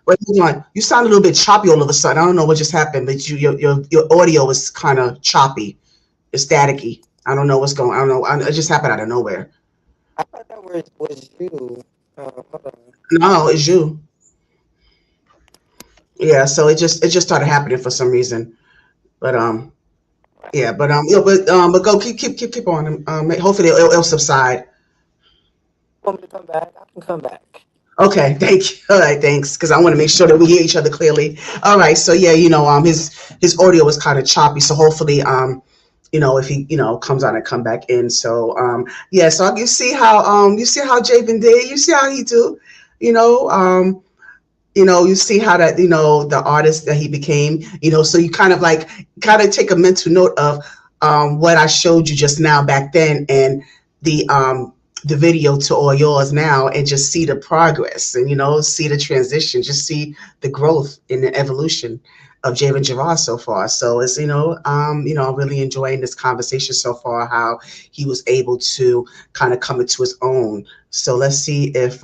wait, hold on. You sound a little bit choppy all of a sudden. I don't know what just happened, but your audio is kind of choppy. It's staticky. I don't know what's going. I don't know. It just happened out of nowhere. I thought that was you. Hold on. No, it's you. Yeah. So it just started happening for some reason. But yeah. But go keep on. Hopefully it'll subside. Want me to come back? I can come back. Okay, thank you. All right, thanks. Because I want to make sure that we hear each other clearly. All right, so yeah, his audio was kind of choppy, so hopefully, if he, comes on and come back in. So yeah, so you see how Javen did. You see how he do. You know, um, you see how that, the artist that he became. So you kind of take a mental note of what I showed you just now back then, and the video to all yours now, and just see the progress, and see the transition, just see the growth and the evolution of Ja'Van Jerrod so far. So it's I'm really enjoying this conversation so far, how he was able to kind of come into his own. So let's see if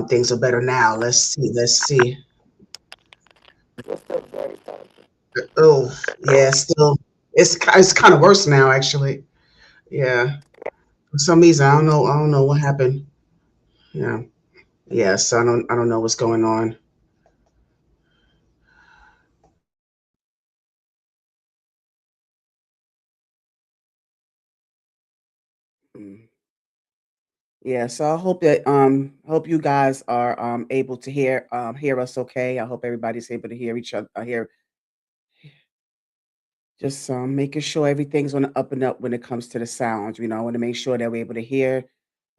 things are better now. Let's see. Let's see. You're still very talented. Oh, yeah. Still, it's kind of worse now, actually. Yeah. For some reason, I don't know. I don't know what happened. Yeah. Yeah. So I don't know what's going on. Mm. Yeah. So I hope you guys are able to hear us okay. I hope everybody's able to hear each other. Hear just making sure everything's on the up and up when it comes to the sounds. I want to make sure that we're able to hear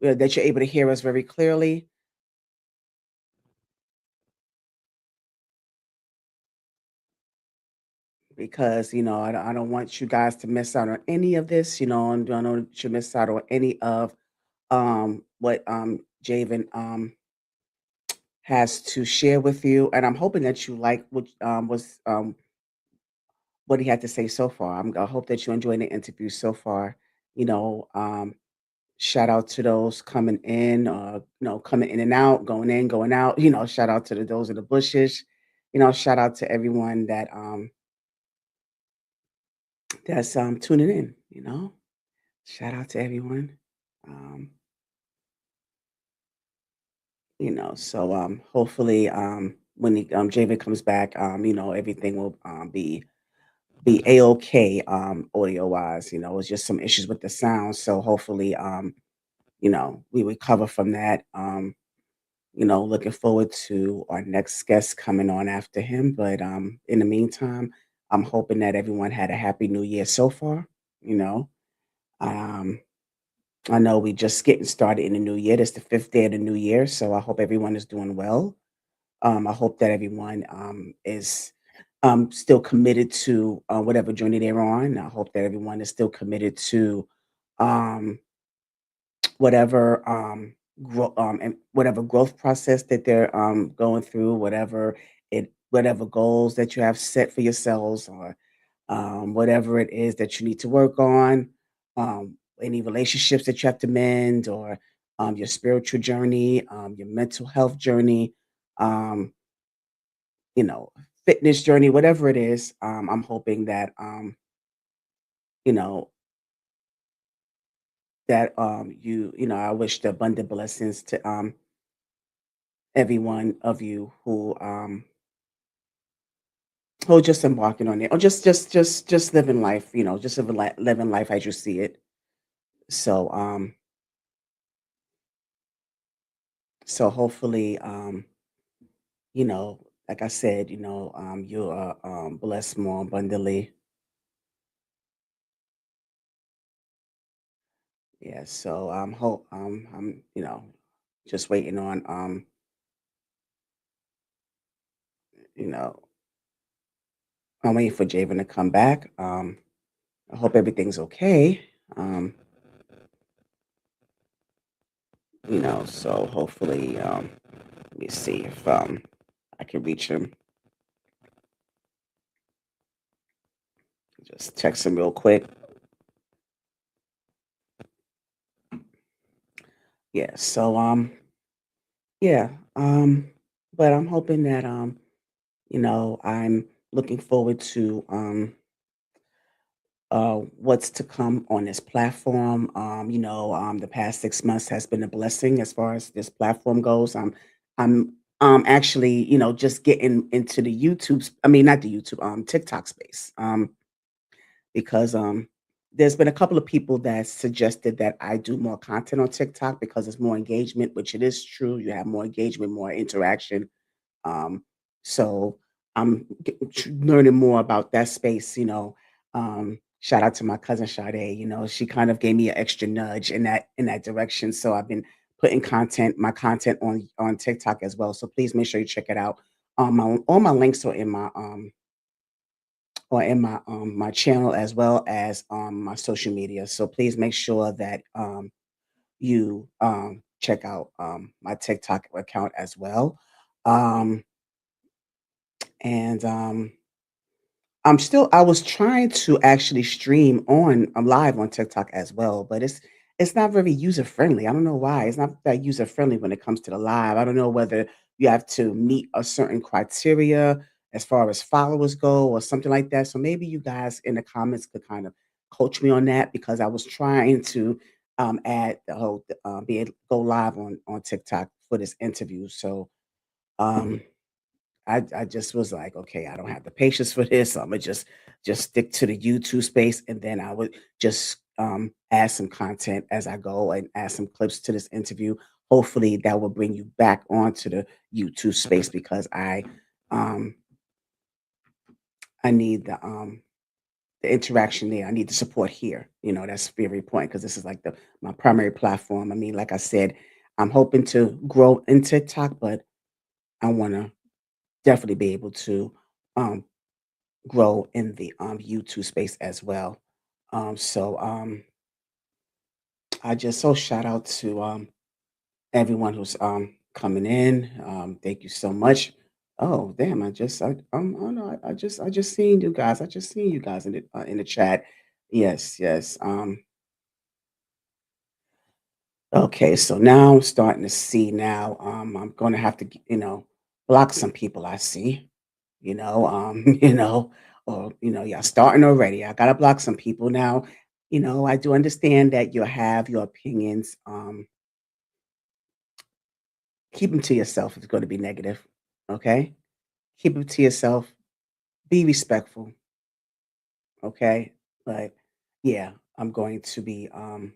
that you're able to hear us very clearly, because I don't want you guys to miss out on any of this, and I don't want you to miss out on any of what Javen has to share with you, and I'm hoping that you like what he had to say so far. I hope that you enjoyed the interview so far. You know, shout out to those coming in, coming in and out, going in, going out. Shout out to those in the bushes. Shout out to everyone that's tuning in. Shout out to everyone. Um, so hopefully when Javen comes back, everything will be a okay audio wise. It's just some issues with the sound. So hopefully we recover from that. Looking forward to our next guest coming on after him. But in the meantime, I'm hoping that everyone had a happy new year so far. You know. Um I know we just getting started in the new year. It's the fifth day of the new year, so I hope everyone is doing well. I hope that everyone is still committed to whatever journey they're on. I hope that everyone is still committed to um, whatever and whatever growth process that they're going through, whatever goals that you have set for yourselves, or whatever it is that you need to work on, any relationships that you have to mend, or your spiritual journey, your mental health journey, um, you know, fitness journey, whatever it is. I'm hoping that you know I wish the abundant blessings to every one of you who Oh, just embarking on it, or just living life, just living life as you see it. So, so hopefully, like I said, you are blessed more abundantly. Yeah. So, I'm, just waiting on, you know, I'm waiting for Javen to come back. I hope everything's okay. Um, so hopefully, let me see if I can reach him. Just text him real quick. Yeah. So, yeah. But I'm hoping that I'm looking forward to what's to come on this platform. The past 6 months has been a blessing as far as this platform goes. I'm actually, just getting into the I mean, not the YouTube, TikTok space. Because there's been a couple of people that suggested that I do more content on TikTok because it's more engagement, which it is true. You have more engagement, more interaction. um, so I'm learning more about that space. Shout out to my cousin Sade. She kind of gave me an extra nudge in that direction. So I've been putting my content on TikTok as well. So please make sure you check it out. All my links are in my channel as well as my social media. So please make sure that you check out my TikTok account as well. Um, and I was trying to actually stream on live on TikTok as well, but it's not very user friendly. I don't know why. It's not that user friendly when it comes to the live. I don't know whether you have to meet a certain criteria as far as followers go or something like that. So maybe you guys in the comments could kind of coach me on that because I was trying to add the whole be able to go live on TikTok for this interview. So um I just was like, okay, I don't have the patience for this. I'm gonna just stick to the YouTube space, and then I would just add some content as I go and add some clips to this interview. Hopefully, that will bring you back onto the YouTube space because um I need the interaction there. I need the support here. That's very important because this is like the my primary platform. I mean, like I said, I'm hoping to grow in TikTok, but I want to definitely be able to um grow in the YouTube space as well. So I just so shout out to everyone who's coming in. Thank you so much. Oh damn! Oh no! I just seen you guys. I just seen you guys in the chat. Yes, yes. Okay, so now I'm starting to see now. I'm going to have to block some people I see. Or y'all starting already. I gotta block some people now. I do understand that you have your opinions. Keep them to yourself if it's going to be negative. Okay, keep them to yourself. Be respectful. Okay, but yeah, I'm going to be I'm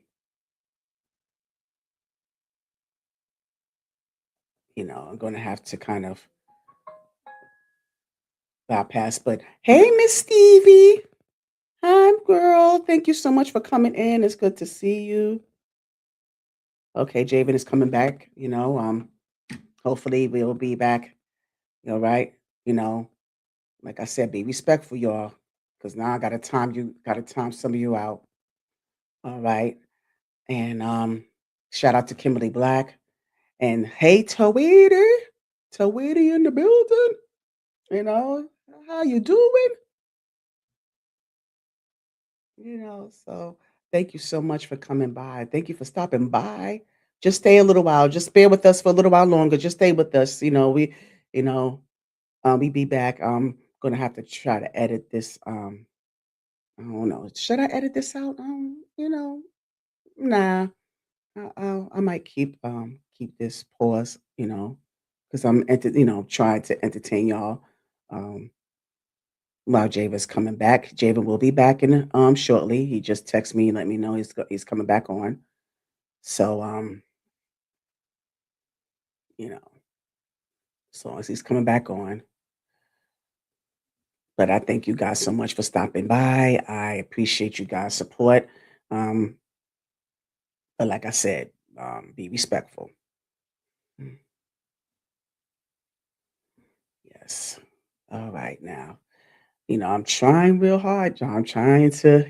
going to have to kind of bypass. But hey, Miss Stevie, hi, girl. Thank you so much for coming in. It's good to see you. Okay, Javen is coming back. Hopefully we'll be back. All right. You know, like I said, be respectful, y'all. Cause now I gotta time some of you out. All right. And shout out to Kimberly Black. And hey Tawita. Tawita in the building. You know, how you doing? So thank you so much for coming by. Thank you for stopping by. Just stay a little while. Just bear with us for a little while longer. Just stay with us. You know, we be back. I'm gonna have to try to edit this. I don't know. Should I edit this out? Nah. I might keep this pause. Because I'm trying to entertain y'all. Um, while Javen's coming back. Javen will be back in shortly. He just texted me and let me know he's coming back on. So you know, as long as he's coming back on. But I thank you guys so much for stopping by. I appreciate you guys' support. Um, but like I said, be respectful. Mm, yes. All right now. I'm trying real hard, John. I'm trying to,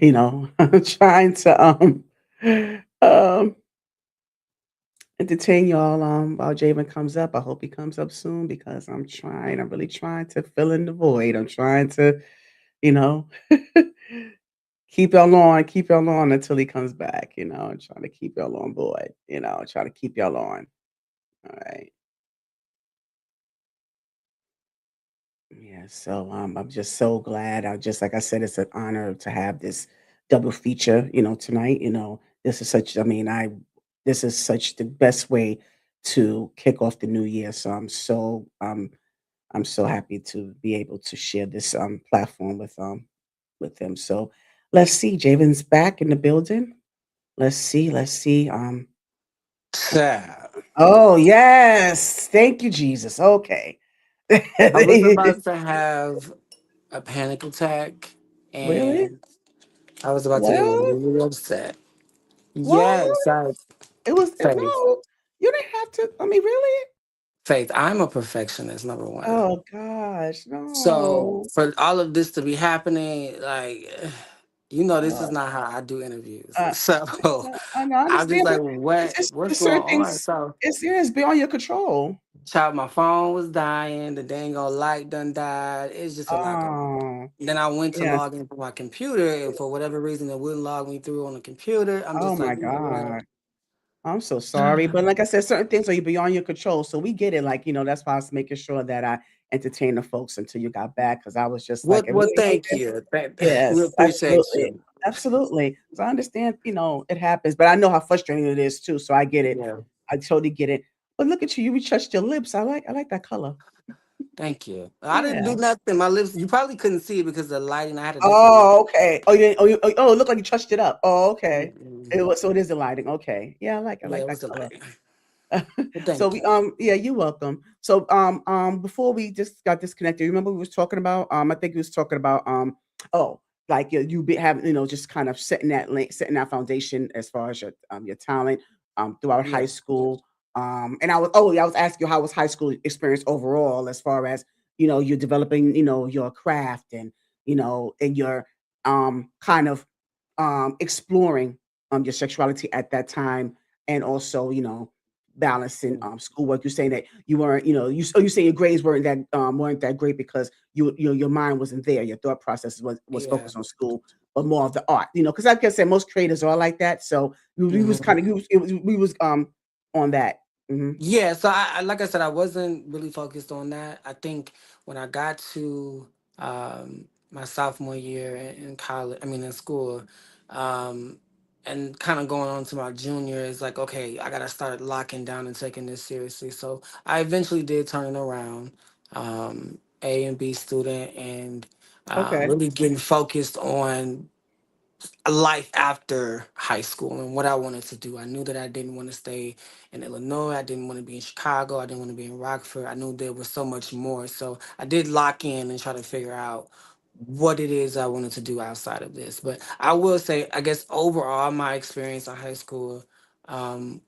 I'm trying to um entertain y'all while Javen comes up. I hope he comes up soon because I'm really trying to fill in the void. I'm trying to, you know, keep y'all on until he comes back, I'm trying to keep y'all on board, trying to keep y'all on. All right. Yeah, so I'm just so glad. Like I said, it's an honor to have this double feature, tonight. This is such the best way to kick off the new year. So I'm so happy to be able to share this platform with them. So let's see, Javen's back in the building. Let's see. Child. Oh yes, thank you, Jesus. Okay. I was about to have a panic attack Really? and I was about to get Well, really upset. what? Yes, I Faith. No, you didn't have to. I mean, really? Faith, I'm a perfectionist, number one. Oh gosh, So no. for all of this to be happening, like this Uh, is not how I do interviews. uh, So I know, I I'm just understand, like, but what's it's going certain on? things. So It's beyond your control. child, my phone was dying, the dang old light done died. It's just a lot going on. Oh, Then I went to yeah. log into my computer, and for whatever reason, it wouldn't log me through on the computer. I'm Oh just my like, you know what? God. I'm so sorry, but like I said, certain things are beyond your control. So we get it. Like, that's why I was making sure that I entertain the folks until you got back because I was just like, What? it Well, really thank wasn't. you. We Yes, appreciate absolutely. you. Absolutely. So I understand, it happens, but I know how frustrating it is too. So I get it. Yeah, I totally get it. But look at you. You touched your lips. I like that color. thank you. I didn't Yeah. do nothing. My lips, you probably couldn't see it because of the lighting. I had a different lip. Oh, okay. Oh, you didn't, oh, it looked like you touched it up. Oh, okay. Mm-mm. So it is the lighting. Okay. Yeah, I Yeah, like it that was the color. lighting. But So thank we you. yeah, you're welcome. So before we just got disconnected, remember we was talking about I think we was talking about oh like you be having just kind of setting that foundation as far as your talent throughout high Yeah. school. And I was asking you how was high school experience overall as far as you're developing your craft and you're kind of exploring your sexuality at that time and also balancing Mm. schoolwork. You're saying that you weren't, you say your grades weren't that great because your mind wasn't there. Your thought process was Yeah. focused on school, but more of the art. Because like I said, most creators are like that. So we was Mhm. kind of we was on that. Hmm. Yeah, so like I said, I wasn't really focused on that. I think when I got to my sophomore year in college, I mean in school, um, and kind of going on to my junior, it's like, okay, I gotta start locking down and taking this seriously. So I eventually did turn it around, A and B student, and Okay. really getting focused on life after high school and what I wanted to do. I knew that I didn't want to stay in Illinois. I didn't want to be in Chicago. I didn't want to be in Rockford. I knew there was so much more. So I did lock in and try to figure out what it is I wanted to do outside of this. But I will say, I guess overall, my experience in high school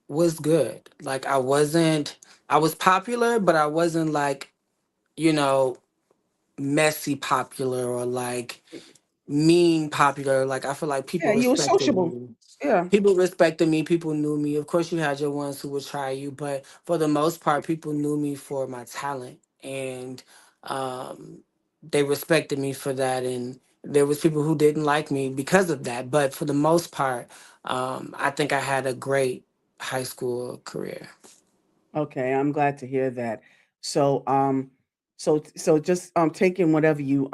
was good. Like I was popular, but I wasn't like, you know, messy popular or like mean popular. Like I feel like Yeah, people you were respected sociable. me. Yeah. People respected me. People knew me. Of course, you had your ones who would try you, but for the most part, people knew me for my talent, and um, they respected me for that. And there was people who didn't like me because of that. But for the most part, I think I had a great high school career. Okay, I'm glad to hear that. So, so just taking whatever you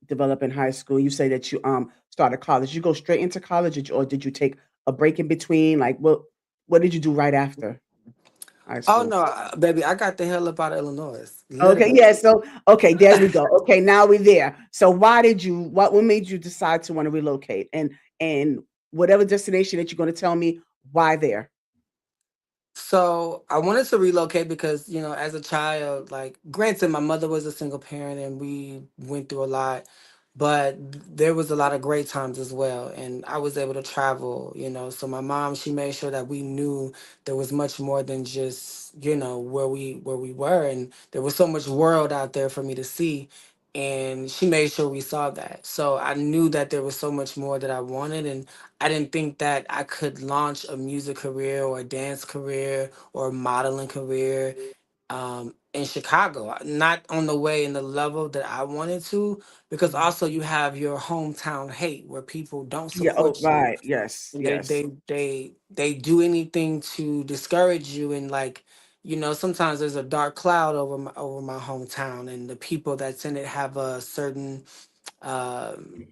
develop in high school, you say that you started college. You go straight into college, or did you take a break in between? Like, what did you do right after? high Oh school? no, baby, I got the hell up out of Illinois. Okay, Literally. yeah. So, okay, there we go. Okay, now we're there. So, why did you? What made you decide to want to relocate? And whatever destination that you're going to tell me, why there? So I wanted to relocate because, as a child, like, granted, my mother was a single parent and we went through a lot, but there was a lot of great times as well. And I was able to travel, So my mom, she made sure that we knew there was much more than just, where we were. And there was so much world out there for me to see. And she made sure we saw that. So I knew that there was so much more that I wanted. And I didn't think that I could launch a music career or a dance career or a modeling career in Chicago. Not on the way and the level that I wanted to, because Mhm. also you have your hometown hate where people don't Yeah. Oh, support you. right. Yes. They Yes. they they they do anything to discourage you, and like, sometimes there's a dark cloud over my hometown, and the people that's in it have a certain um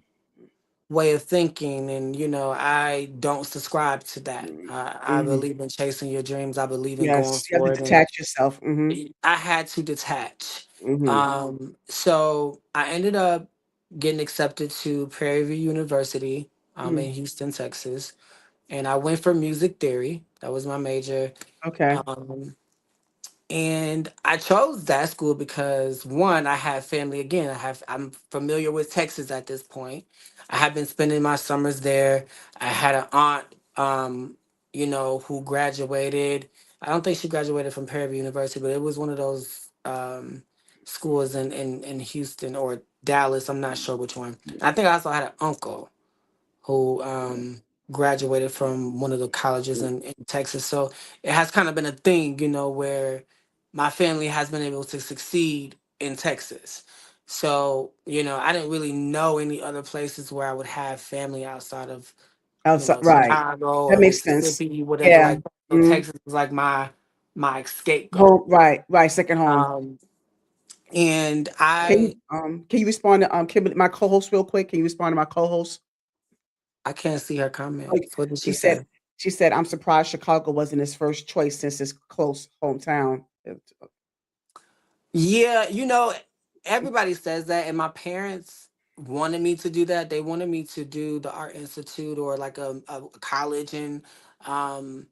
way of thinking, and I don't subscribe to that. I Hmm. believe in chasing your dreams. I believe in going Yes. You have to for it, and detach yourself. Hmm. I had to detach. Hmm. So I ended up getting accepted to Prairie View University Hmm. in Houston, Texas, and I went for music theory. That was my major. Okay. um, and I chose that school because, one, I have family. Again, I'm familiar with Texas at this point. I have been spending my summers there. I had an aunt, who graduated. I don't think she graduated from Prairie View University, but it was one of those schools in Houston or Dallas. I'm not sure which one. I think I also had an uncle who graduated from one of the colleges in Texas. So it has kind of been a thing, where my family has been able to succeed in Texas. So, I didn't really know any other places where I would have family outside of, Outside. Right. Chicago That or makes sense. Mississippi, whatever Yeah. like that. So Mm. Texas was like my scapegoat. Home. Right. Right. Second home. Um, and Can you I can you respond to Kimberly, my co-host, real quick? Can you respond to my co-host? I can't see her Like, comments. What did she she said say? she said, "I'm surprised Chicago wasn't his first choice since his close hometown." Yeah, everybody says that, and my parents wanted me to do that. They wanted me to do the Art Institute or like a college um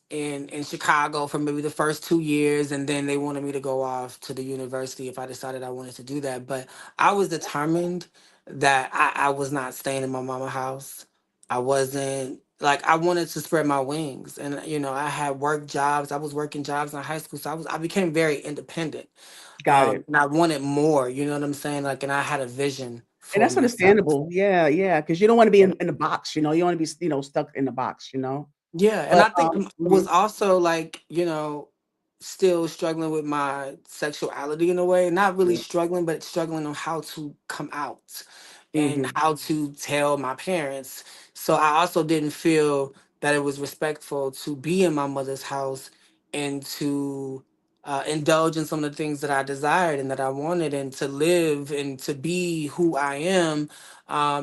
in Chicago for maybe the first 2 years, and then they wanted me to go off to the university if I decided I wanted to do that. But I was determined that I was not staying in my mama house. I wasn't like I wanted to spread my wings, and I had work jobs. I was working jobs in high school, so I became very independent, Got it. and I wanted more. You know what I'm saying? Like, and I had a vision And for that's myself. understandable. Yeah, yeah, because you don't want to be in the box, you know? You don't wanna be, stuck in the box, you know? Yeah, and But, I think I was mhm, also like, still struggling with my sexuality in a way. Not really mm, struggling, but struggling on how to come out and mhm, how to tell my parents. So I also didn't feel that it was respectful to be in my mother's house and to indulge in some of the things that I desired and that I wanted, and to live and to be who I am,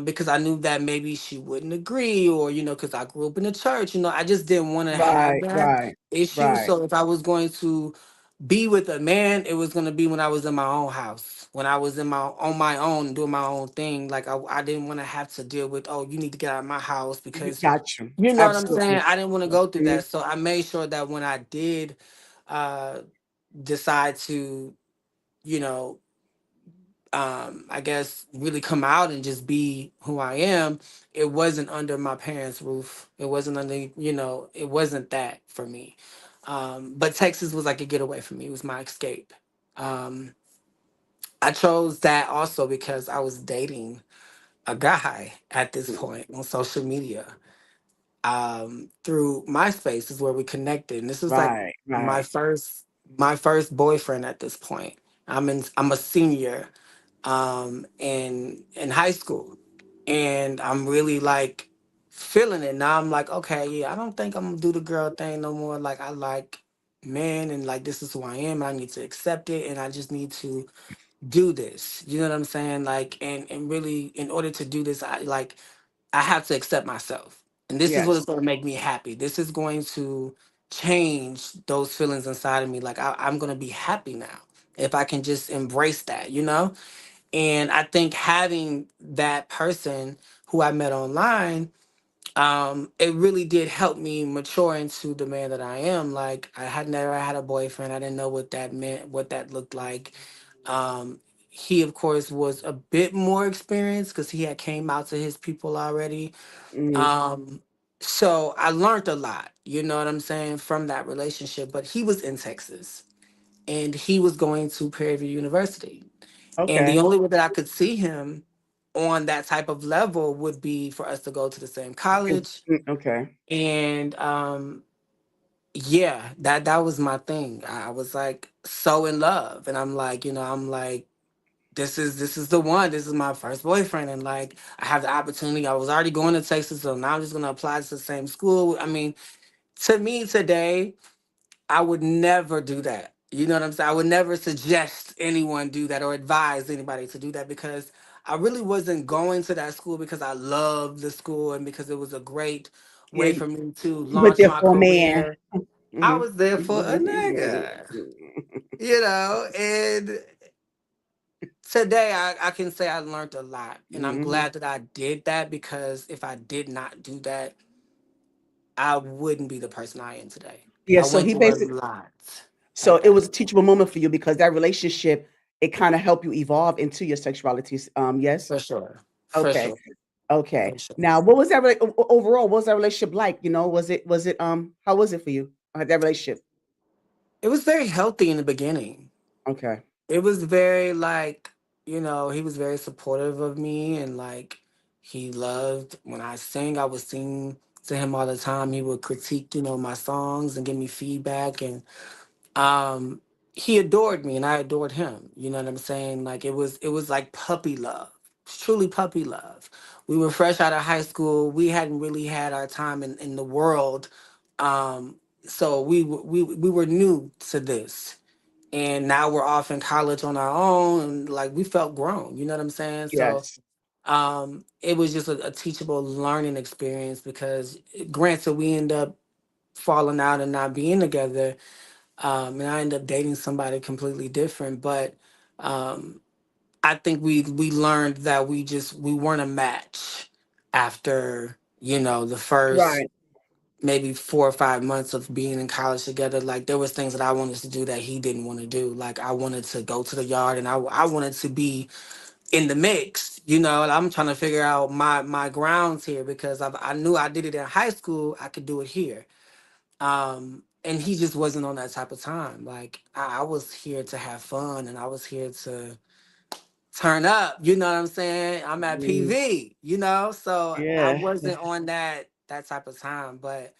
because I knew that maybe she wouldn't agree, or because I grew up in the church. I just didn't want to have right, that right, issue. right. So if I was going to be with a man, it was going to be when I was in my own house, when I was on my own, doing my own thing. Like I didn't want to have to deal with, oh, you need to get out of my house because, Got you. you know what I'm saying? Absolutely. I didn't want to go through Mhm, that. So I made sure that when I did uh, decide to, you know, I guess really come out and just be who I am, it wasn't under my parents' roof. It wasn't under, it wasn't that for me. But Texas was like a getaway for me. It was my escape. Um, I chose that also because I was dating a guy at this mhm. point on social media. Through MySpace is where we connected, and this was like Right, my right. first my first boyfriend at this point. I'm a senior in high school, and I'm really like feeling it now. I'm like, okay, yeah, I don't think I'm gonna do the girl thing no more. Like, I like men, and like this is who I am. I need to accept it, and I just need to do this. You know what I'm saying? Like, and really, in order to do this, I have to accept myself, and this is what Yes. is going to make me happy. This is going to change those feelings inside of me. Like I'm gonna be happy now if I can just embrace that, you know. And I think having that person who I met online, it really did help me mature into the man that I am. Like I had never had a boyfriend. I didn't know what that meant, what that looked like. He of course was a bit more experienced because he had came out to his people already. Mm, Um, so I learned a lot, you know what I'm saying, from that relationship. But he was in Texas and he was going to Prairie View University. And the okay. only way that I could see him on that type of level would be for us to go to the same college. Okay. And yeah, that was my thing. I was like so in love. And I'm like, you know, I'm like, this is the one. This is my first boyfriend. And like I have the opportunity. I was already going to Texas, so now I'm just gonna apply to the same school. I mean, to me today, I would never do that. You know what I'm saying? I would never suggest anyone do that or advise anybody to do that because I really wasn't going to that school because I loved the school and because it was a great Yeah, way for me to you went launch there my for a man. career. I Hmm. was there for a Yeah. nigga, you know, and today I can say I learned a lot. And I'm Hmm. glad that I did that because if I did not do that, I wouldn't be the person I am today. Yeah. I So went he through a basically, lot so at it that. was a teachable moment for you because that relationship, it kind of helped you evolve into your sexuality. Yes. For sure. For Okay. sure. Okay. For sure. Now, what was that overall? What was that relationship like? Was it how was it for you? That relationship. It was very healthy in the beginning. Okay. It was very like, you know, he was very supportive of me and like he loved when I sing, I would sing to him all the time. He would critique, you know, my songs and give me feedback and um he adored me and I adored him. You know what I'm saying? Like it was like puppy love. Truly puppy love. We were fresh out of high school. We hadn't really had our time in the world. Um so we were new to this. And now we're off in college on our own and like we felt grown, you know what I'm saying? So Yes. it was just a teachable learning experience because granted we end up falling out and not being together, and I ended up dating somebody completely different. But um, I think we learned that we weren't a match after the first Right. maybe 4 or 5 months of being in college together. Like there was things that I wanted to do that he didn't want to do. Like I wanted to go to the yard and I wanted to be in the mix. And I'm trying to figure out my grounds here because I knew I did it in high school. I could do it here. And he just wasn't on that type of time. Like I was here to have fun and I was here to turn up, you know what I'm saying? I'm at Mm, PV. So I yeah. wasn't on that type of time. But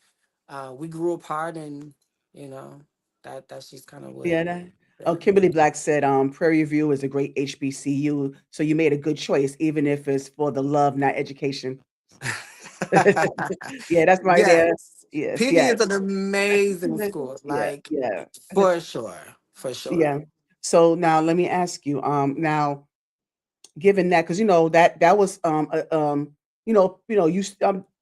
we grew apart and you know, that's just kind of what Yeah. Oh, yeah. Kimberly Black said, Prairie View is a great HBCU, so you made a good choice, even if it's for the love, not education. Yeah, that's right there. Yes. Yes, PV yes. is an amazing school. Yeah, Like yeah, for sure. For sure. yeah. So now let me ask you, now given that, because that was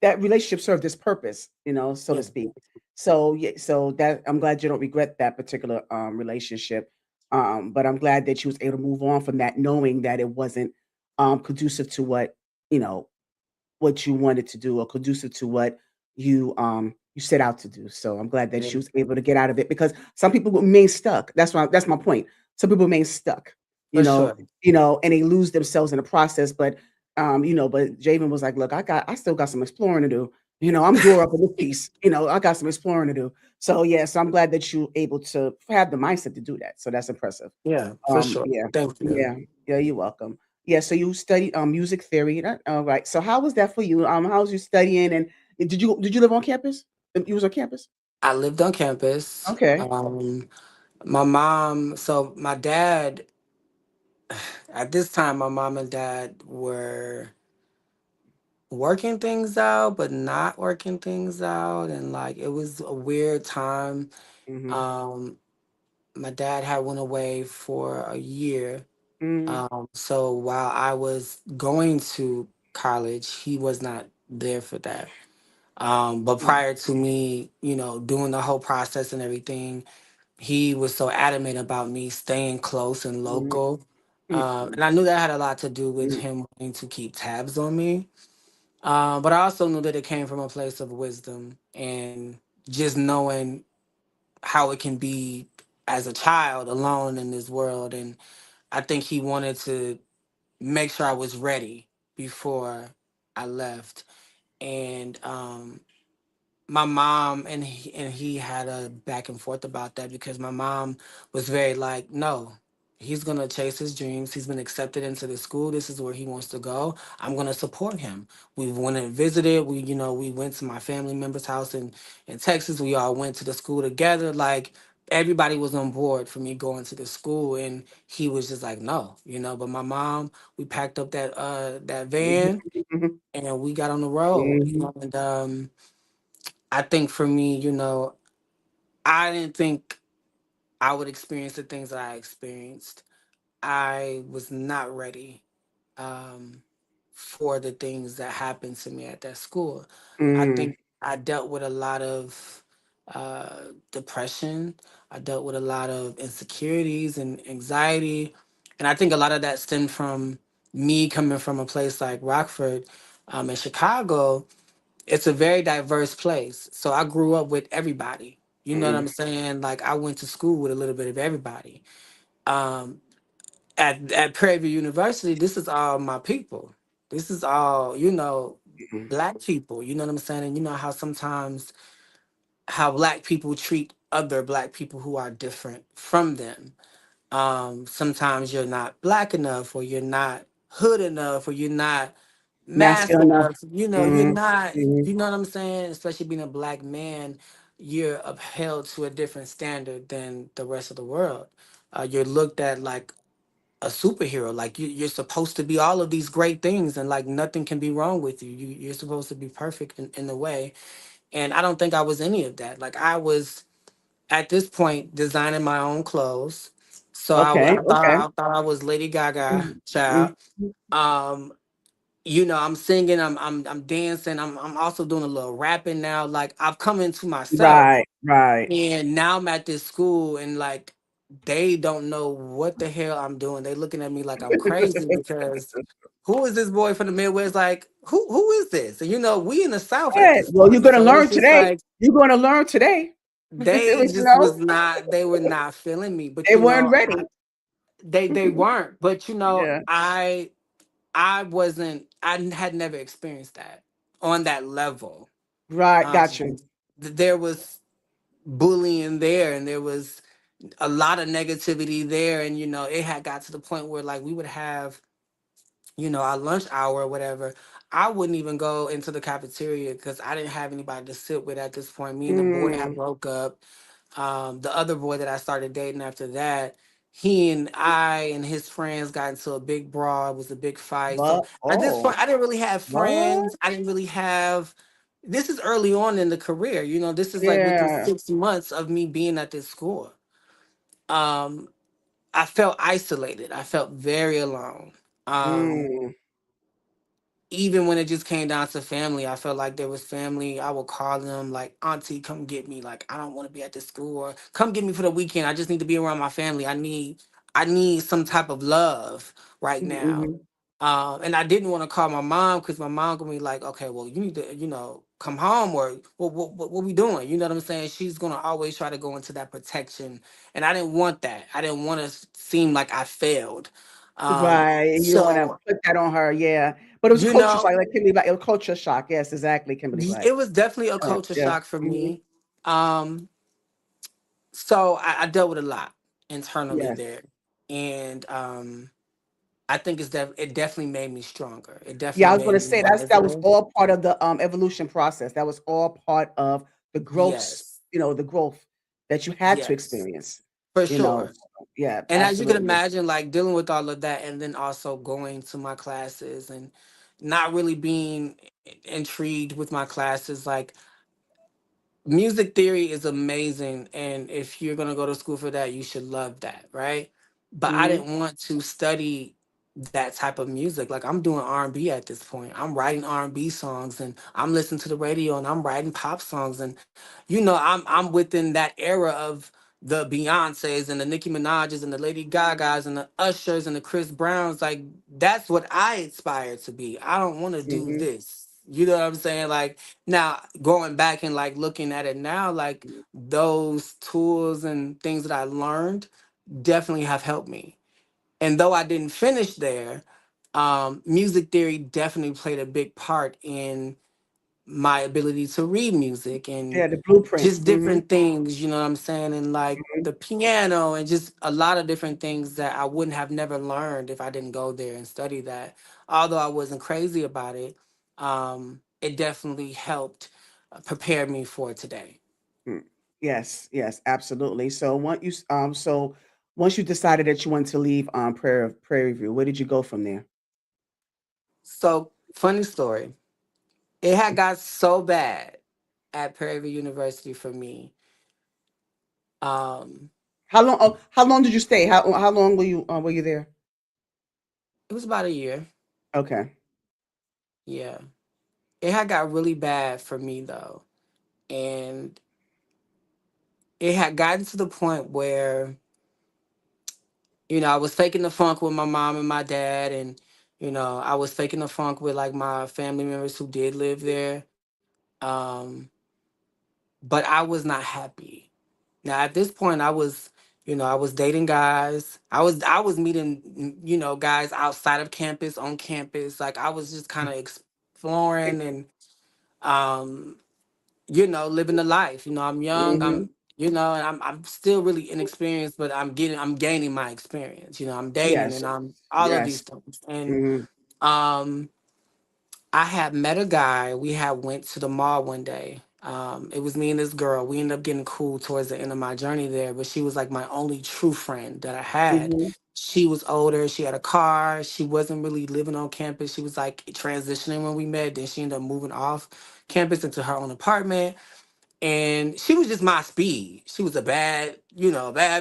that relationship served its purpose, so to Yeah. speak. So yeah, so that I'm glad you don't regret that particular relationship. But I'm glad that you was able to move on from that, knowing that it wasn't conducive to you know what you wanted to do or conducive to what you set out to do. So I'm glad that Yeah. she was able to get out of it because some people remain stuck. That's my point. Some people remain stuck, you For know, sure. and they lose themselves in the process. But Javen was like, look, I still got some exploring to do. I'm grew up in this piece. I got some exploring to do. So yes, I'm glad that you're able to have the mindset to do that. So that's impressive. Yeah, for sure. Yeah, Thank you. yeah, yeah. You're welcome. Yeah, so you studied music theory. All right. So how was that for you? How was you studying? And did you live on campus? You was on campus? I lived on campus. Okay. My mom, so my dad, at this time, my mom and dad were working things out, but not working things out. And like, it was a weird time. Mm-hmm. Um, my dad had went away for a year. Mm, So while I was going to college, he was not there for that. But prior to me, doing the whole process and everything, he was so adamant about me staying close and Mm-hmm. local. And I knew that had a lot to do with him wanting to keep tabs on me. But I also knew that it came from a place of wisdom and just knowing how it can be as a child alone in this world. And I think he wanted to make sure I was ready before I left. And my mom and he had a back and forth about that because my mom was very like, no, he's gonna chase his dreams. He's been accepted into the school. This is where he wants to go. I'm gonna support him. We went and visited. We went to my family member's house in Texas. We all went to the school together. Like everybody was on board for me going to the school, and he was just like, no, But my mom, we packed up that van and we got on the road. And I think for me, I didn't think I would experience the things that I experienced. I was not ready um, for the things that happened to me at that school. I Mm-hmm. think I dealt with a lot of depression. I dealt with a lot of insecurities and anxiety. And I think a lot of that stemmed from me coming from a place like Rockford in Chicago. It's a very diverse place. So I grew up with everybody. You know what I'm saying? Like I went to school with a little bit of everybody. Um, at Prairie View University, this is all my people. This is all, black people. You know what I'm saying? And you know how sometimes how black people treat other black people who are different from them. Sometimes you're not black enough, or you're not hood enough, or you're not mask Masculine enough. enough. You're not, Mm-hmm. you know what I'm saying? Especially being a black man, you're upheld to a different standard than the rest of the world. You're looked at like a superhero. Like you're supposed to be all of these great things, and like nothing can be wrong with you. You're supposed to be perfect in a way. And I don't think I was any of that. Like I was at this point designing my own clothes. So Okay. Okay. I thought I was Lady Gaga child. Mm-hmm. Um, I'm singing, I'm dancing, I'm also doing a little rapping now. Like I've come into myself, Right. Right. and now I'm at this school, and like they don't know what the hell I'm doing. They looking at me like I'm crazy because who is this boy from the Midwest? Like who is this? And we in the South at Yeah. this Well, you're point, gonna so it's learn just today. like You're gonna learn today. they You just know, was not. They were not feeling me, but they weren't ready. they weren't. But Yeah. I wasn't. I had never experienced that on that level. Right. Um, Got you. there was bullying there, and there was a lot of negativity there, and it had got to the point where like we would have our lunch hour or whatever. I wouldn't even go into the cafeteria because I didn't have anybody to sit with at this point. Me and the boy had Mm. broke up. The other boy that I started dating after that, he and I and his friends got into a big brawl. It was a big fight. So What? at this Oh. point, I didn't really have What? friends. I didn't really have. This is early on in the career. This is like within Yeah. 6 months of me being at this school. Um, I felt isolated. I felt very alone. Um, Mm. Even when it just came down to family, I felt like there was family. I would call them like, Auntie, come get me. Like, I don't want to be at this school, or come get me for the weekend. I just need to be around my family. I need some type of love right now. Mm-hmm. And I didn't want to call my mom because my mom gonna be like, okay, well, you need to, come home, or what we doing? You know what I'm saying? She's gonna always try to go into that protection, and I didn't want that. I didn't want to seem like I failed. Right. You don't want to So put that on her. Yeah. But it was a you culture know. shock, like Kimberly Black. It was a culture shock. Yes, exactly, Kimberly Black. It was definitely a Yeah. culture Yeah. shock for Hmm. me. Um, so I dealt with a lot internally Yes. there, and I think it definitely made me stronger. It Yeah, I definitely was going to made me say that was wiser. all part of the evolution process. That was all part of the growth. Yes, The growth that you had to yes, experience. for You know. sure. So, yeah, And as you can absolutely. imagine, like dealing with all of that, and then also going to my classes and not really being intrigued with my classes, like music theory is amazing, and if you're going to go to school for that, you should love that, right? But I Hmm. didn't want to study that type of music. Like I'm doing R&B at this point. I'm writing R&B songs and I'm listening to the radio and I'm writing pop songs and I'm within that era of the Beyoncés and the Nicki Minaj's and the Lady Gaga's and the Ushers and the Chris Browns. Like that's what I aspire to be. I don't want to do Mm-hmm. this. You know what I'm saying? Like now going back and like looking at it now, like those tools and things that I learned definitely have helped me. And though I didn't finish there, music theory definitely played a big part in my ability to read music and Yeah, the blueprint. just Mm-hmm. different things, you know what I'm saying? And like the piano and just a lot of different things that I wouldn't have never learned if I didn't go there and study that. Although I wasn't crazy about it, it definitely helped prepare me for today. Mm. Yes, yes, absolutely. So once you decided that you wanted to leave Prairie View, where did you go from there? So, funny story. It had got so bad at Prairie View University for me. Um, How long did you stay? How long were you there? it was about a year. Okay. Yeah. It had got really bad for me though. And it had gotten to the point where, I was faking the funk with my mom and my dad and I was faking the funk with like my family members who did live there. Um, but I was not happy. Now at this point I was dating guys. I was meeting guys outside of campus, on campus. Like I was just kind of exploring and um living the life. I'm young. Mm-hmm. And I'm still really inexperienced, but I'm gaining my experience. I'm dating Yes. and I'm all of these Yes. things. And Mm-hmm. um I had met a guy. We had went to the mall one day. It was me and this girl. We ended up getting cool towards the end of my journey there, but she was like my only true friend that I had. Mm-hmm. She was older. She had a car. She wasn't really living on campus. She was like transitioning when we met. Then she ended up moving off campus into her own apartment. And she was just my speed. She was a bad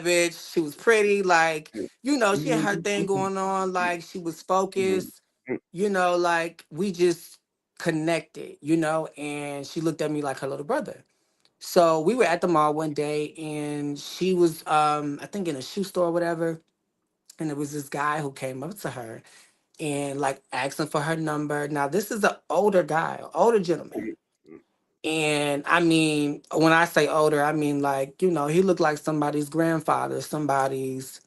bitch. She was pretty. Like, she had her thing Mm-hmm. going on. Like, she was Mm-hmm. focused, like we just connected, and she looked at me like her little brother. So we were at the mall one day and she was I think in a shoe store or whatever. And there was this guy who came up to her and like asking for her number. Now this is an older guy, older gentleman. And I mean, when I say older, I mean like, he looked like somebody's grandfather, somebody's,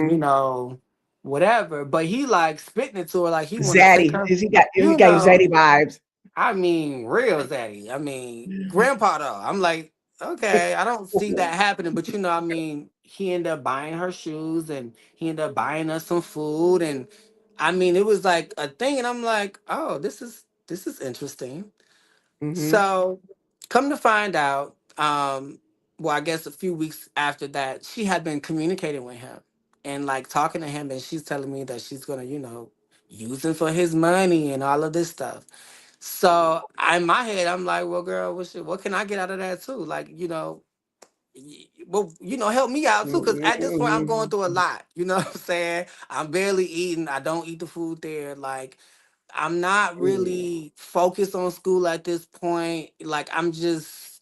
you Mm-hmm. know, whatever. But he like spitting it to her like he want to take Zaddy. her, He you got you know. Zaddy vibes. I mean, real zaddy. I mean, grandpa though. I'm like, okay, I don't see that happening, but I mean, he ended up buying her shoes and he ended up buying us some food, and I mean, it was like a thing, and I'm like, oh, this is interesting. Mm-hmm. So, come to find out, well, I guess a few weeks after that, she had been communicating with him and like talking to him, and she's telling me that she's gonna, use him for his money and all of this stuff. So in my head, I'm like, well, girl, what can I get out of that too? Like, well, help me out too, because at this point, I'm going through a lot. You know what I'm saying? I'm barely eating. I don't eat the food there. Like, I'm not Mm-hmm. really focused on school at this point. Like, I'm just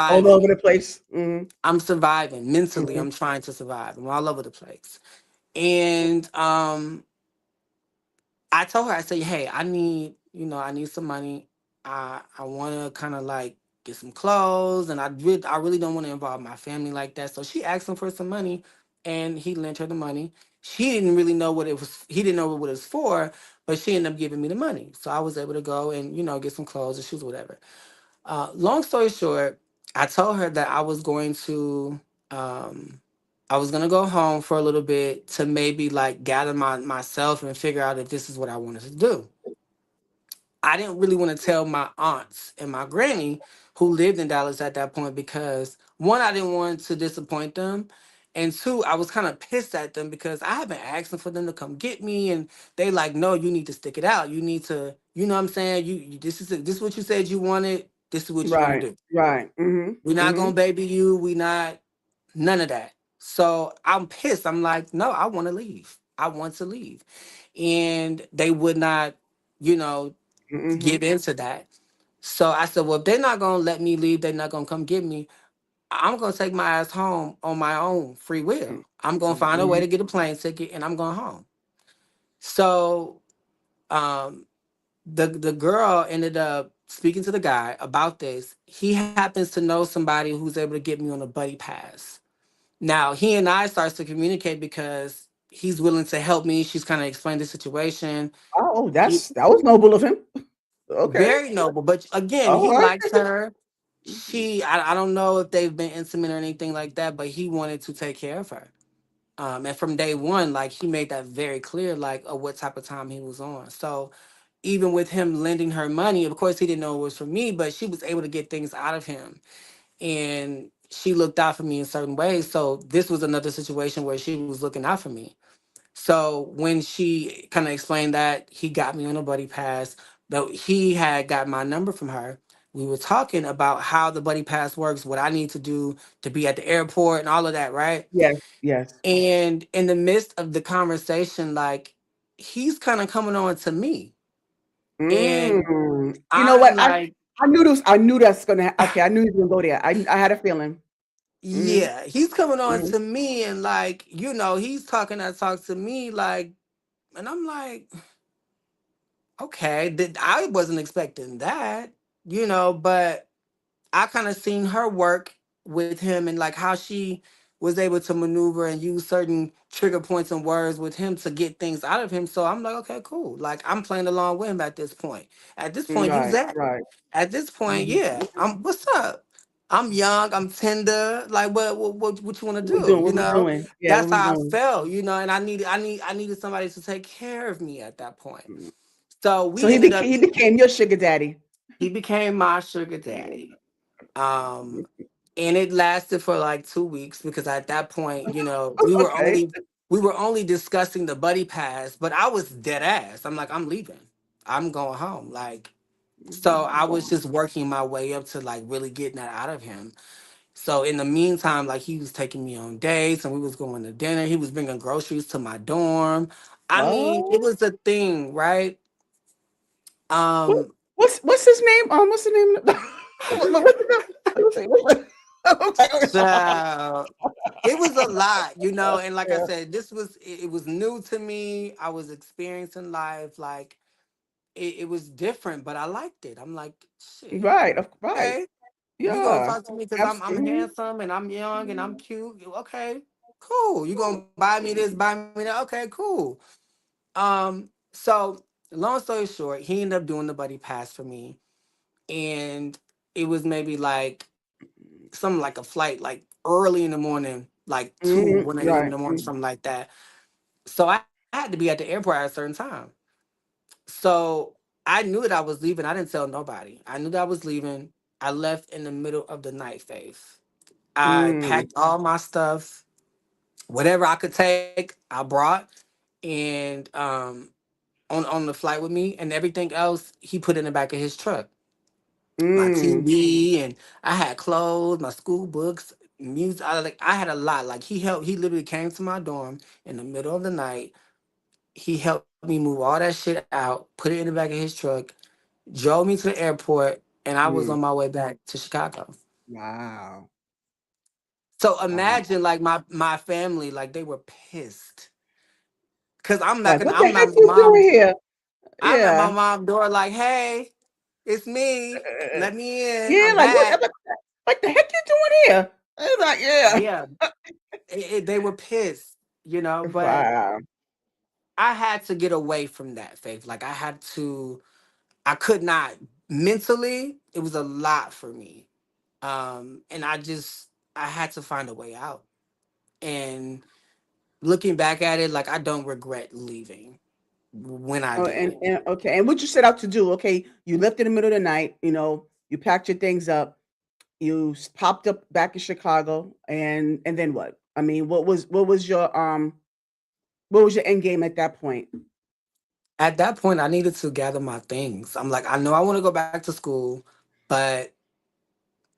All over surviving. the place. Mm-hmm. I'm surviving mentally. Mm-hmm. I'm trying to survive. I'm all over the place. And I told her, I said, hey, I need some money. I want to kind of like get some clothes, and I really don't want to involve my family like that. So she asked him for some money, and he lent her the money. She didn't really know what it was. He didn't know what it was for, but she ended up giving me the money. So I was able to go and get some clothes and shoes, whatever. Long story short, I told her that Um, I was gonna go home for a little bit to maybe like gather myself and figure out if this is what I wanted to do. I didn't really want to tell my aunts and my granny who lived in Dallas at that point because one, I didn't want to disappoint them. And two, I was kind of pissed at them because I had been asking for them to come get me, and they like, no, you need to stick it out. You need to, you know what I'm saying? This is what you said you wanted. This is what you're gonna Right. do. Right. We're Mm-hmm. not Mm-hmm. gonna baby you. We not none of that. So I'm pissed. I'm like, no, I want to leave. I want to leave. And they would not, you know, Mm-hmm. give into that. So I said, well, if they're not gonna let me leave, they're not gonna come get me. I'm gonna take my ass home on my own free will. I'm gonna find a way Mm-hmm. to get a plane ticket and I'm going home. So um the girl ended up speaking to the guy about this. He happens to know somebody who's able to get me on a buddy pass. Now he and I starts to communicate because he's willing to help me. She's kind of explained the situation. Oh, He that was noble of him. Okay. very noble, but again, All he right. likes her. I don't know if they've been intimate or anything like that, but he wanted to take care of her. And from day one, like he made that very clear, like of what type of time he was on. So even with him lending her money, of course he didn't know it was for me, but she was able to get things out of him. And she looked out for me in certain ways. So this was another situation where she was looking out for me. So when she kind of explained that, he got me on a buddy pass. Though he had got my number from her. We were talking about how the buddy pass works, what I need to do to be at the airport and all of that, right? Yes. Yes. And in the midst of the conversation, like he's kind of coming on to me. And You know I'm what? like, I knew this. I knew that's gonna. Okay, I knew he was gonna go there. I had a feeling. Mm-hmm. yeah, he's coming on Mm-hmm. to me and like, he's talking that talk to me like, and I'm like, okay, I wasn't expecting that, but I kind of seen her work with him and like how she was able to maneuver and use certain trigger points and words with him to get things out of him. So I'm like, okay, cool. Like I'm playing along with him at this point. At this point, use Right. that. Right. At this point, Mm-hmm. yeah. What's up? I'm young, I'm tender. Like what you want to What we do? doing? What we doing? Yeah. What That's we how I doing? felt, and I needed somebody to take care of me at that point. Mm. So So we ended up he became your sugar daddy. he became my sugar daddy. Um, and it lasted for like 2 weeks because at that point, Okay. we were only discussing the buddy pass, but I was dead ass. I'm like, I'm leaving. I'm going home. Like, so I'm I was going. just working my way up to like really getting that out of him. So in the meantime, like he was taking me on dates and we was going to dinner. He was bringing groceries to my dorm. I mean, it Oh. was a thing, right? What, Um, what's his name? What's the name? What's the name? so it was a lot, and like I Yeah. said, it was new to me. I was experiencing life, like it was different, but I liked it. I'm like, shit, Right. Right. okay, you gonna Yeah. talk to me because I'm Absolutely. handsome and I'm young and I'm cute. Okay, cool. You gonna buy me this, buy me that? Okay, cool. So long story short, he ended up doing the buddy pass for me, and it was maybe like something like a flight like early in the morning, like 2, Mhm, 1 a.m. in right, the morning, something like that. So I had to be at the airport at a certain time. So I knew that I was leaving. I didn't tell nobody. I knew that I was leaving. I left in the middle of the night phase. I mm, packed all my stuff, whatever I could take, I brought, and on the flight with me, and everything else he put in the back of his truck. My mm, TV and I had clothes, my school books, music. I had a lot. Like he helped. He literally came to my dorm in the middle of the night. He helped me move all that shit out, put it in the back of his truck, drove me to the airport, and I was on mm. my way back to Chicago. Wow, So wow. imagine like my family, like they were pissed because Like, what the I'm heck at my you doing mom's. here? I'm at my Yeah. mom's door, like, hey, it's me. Uh, Let me in. yeah, I'm like, back. what the heck you doing here? I was like, yeah. Yeah, they were pissed, but Wow. I had to get away from that faith. Like I could not mentally, it was a lot for me. And I had to find a way out. And looking back at it, like I don't regret leaving when I Oh, did. and okay, and what you set out to do? Okay, you left in the middle of the night. You packed your things up. You popped up back in Chicago, and then what? I mean, what was your end game at that point? At that point, I needed to gather my things. I'm like, I know I want to go back to school, but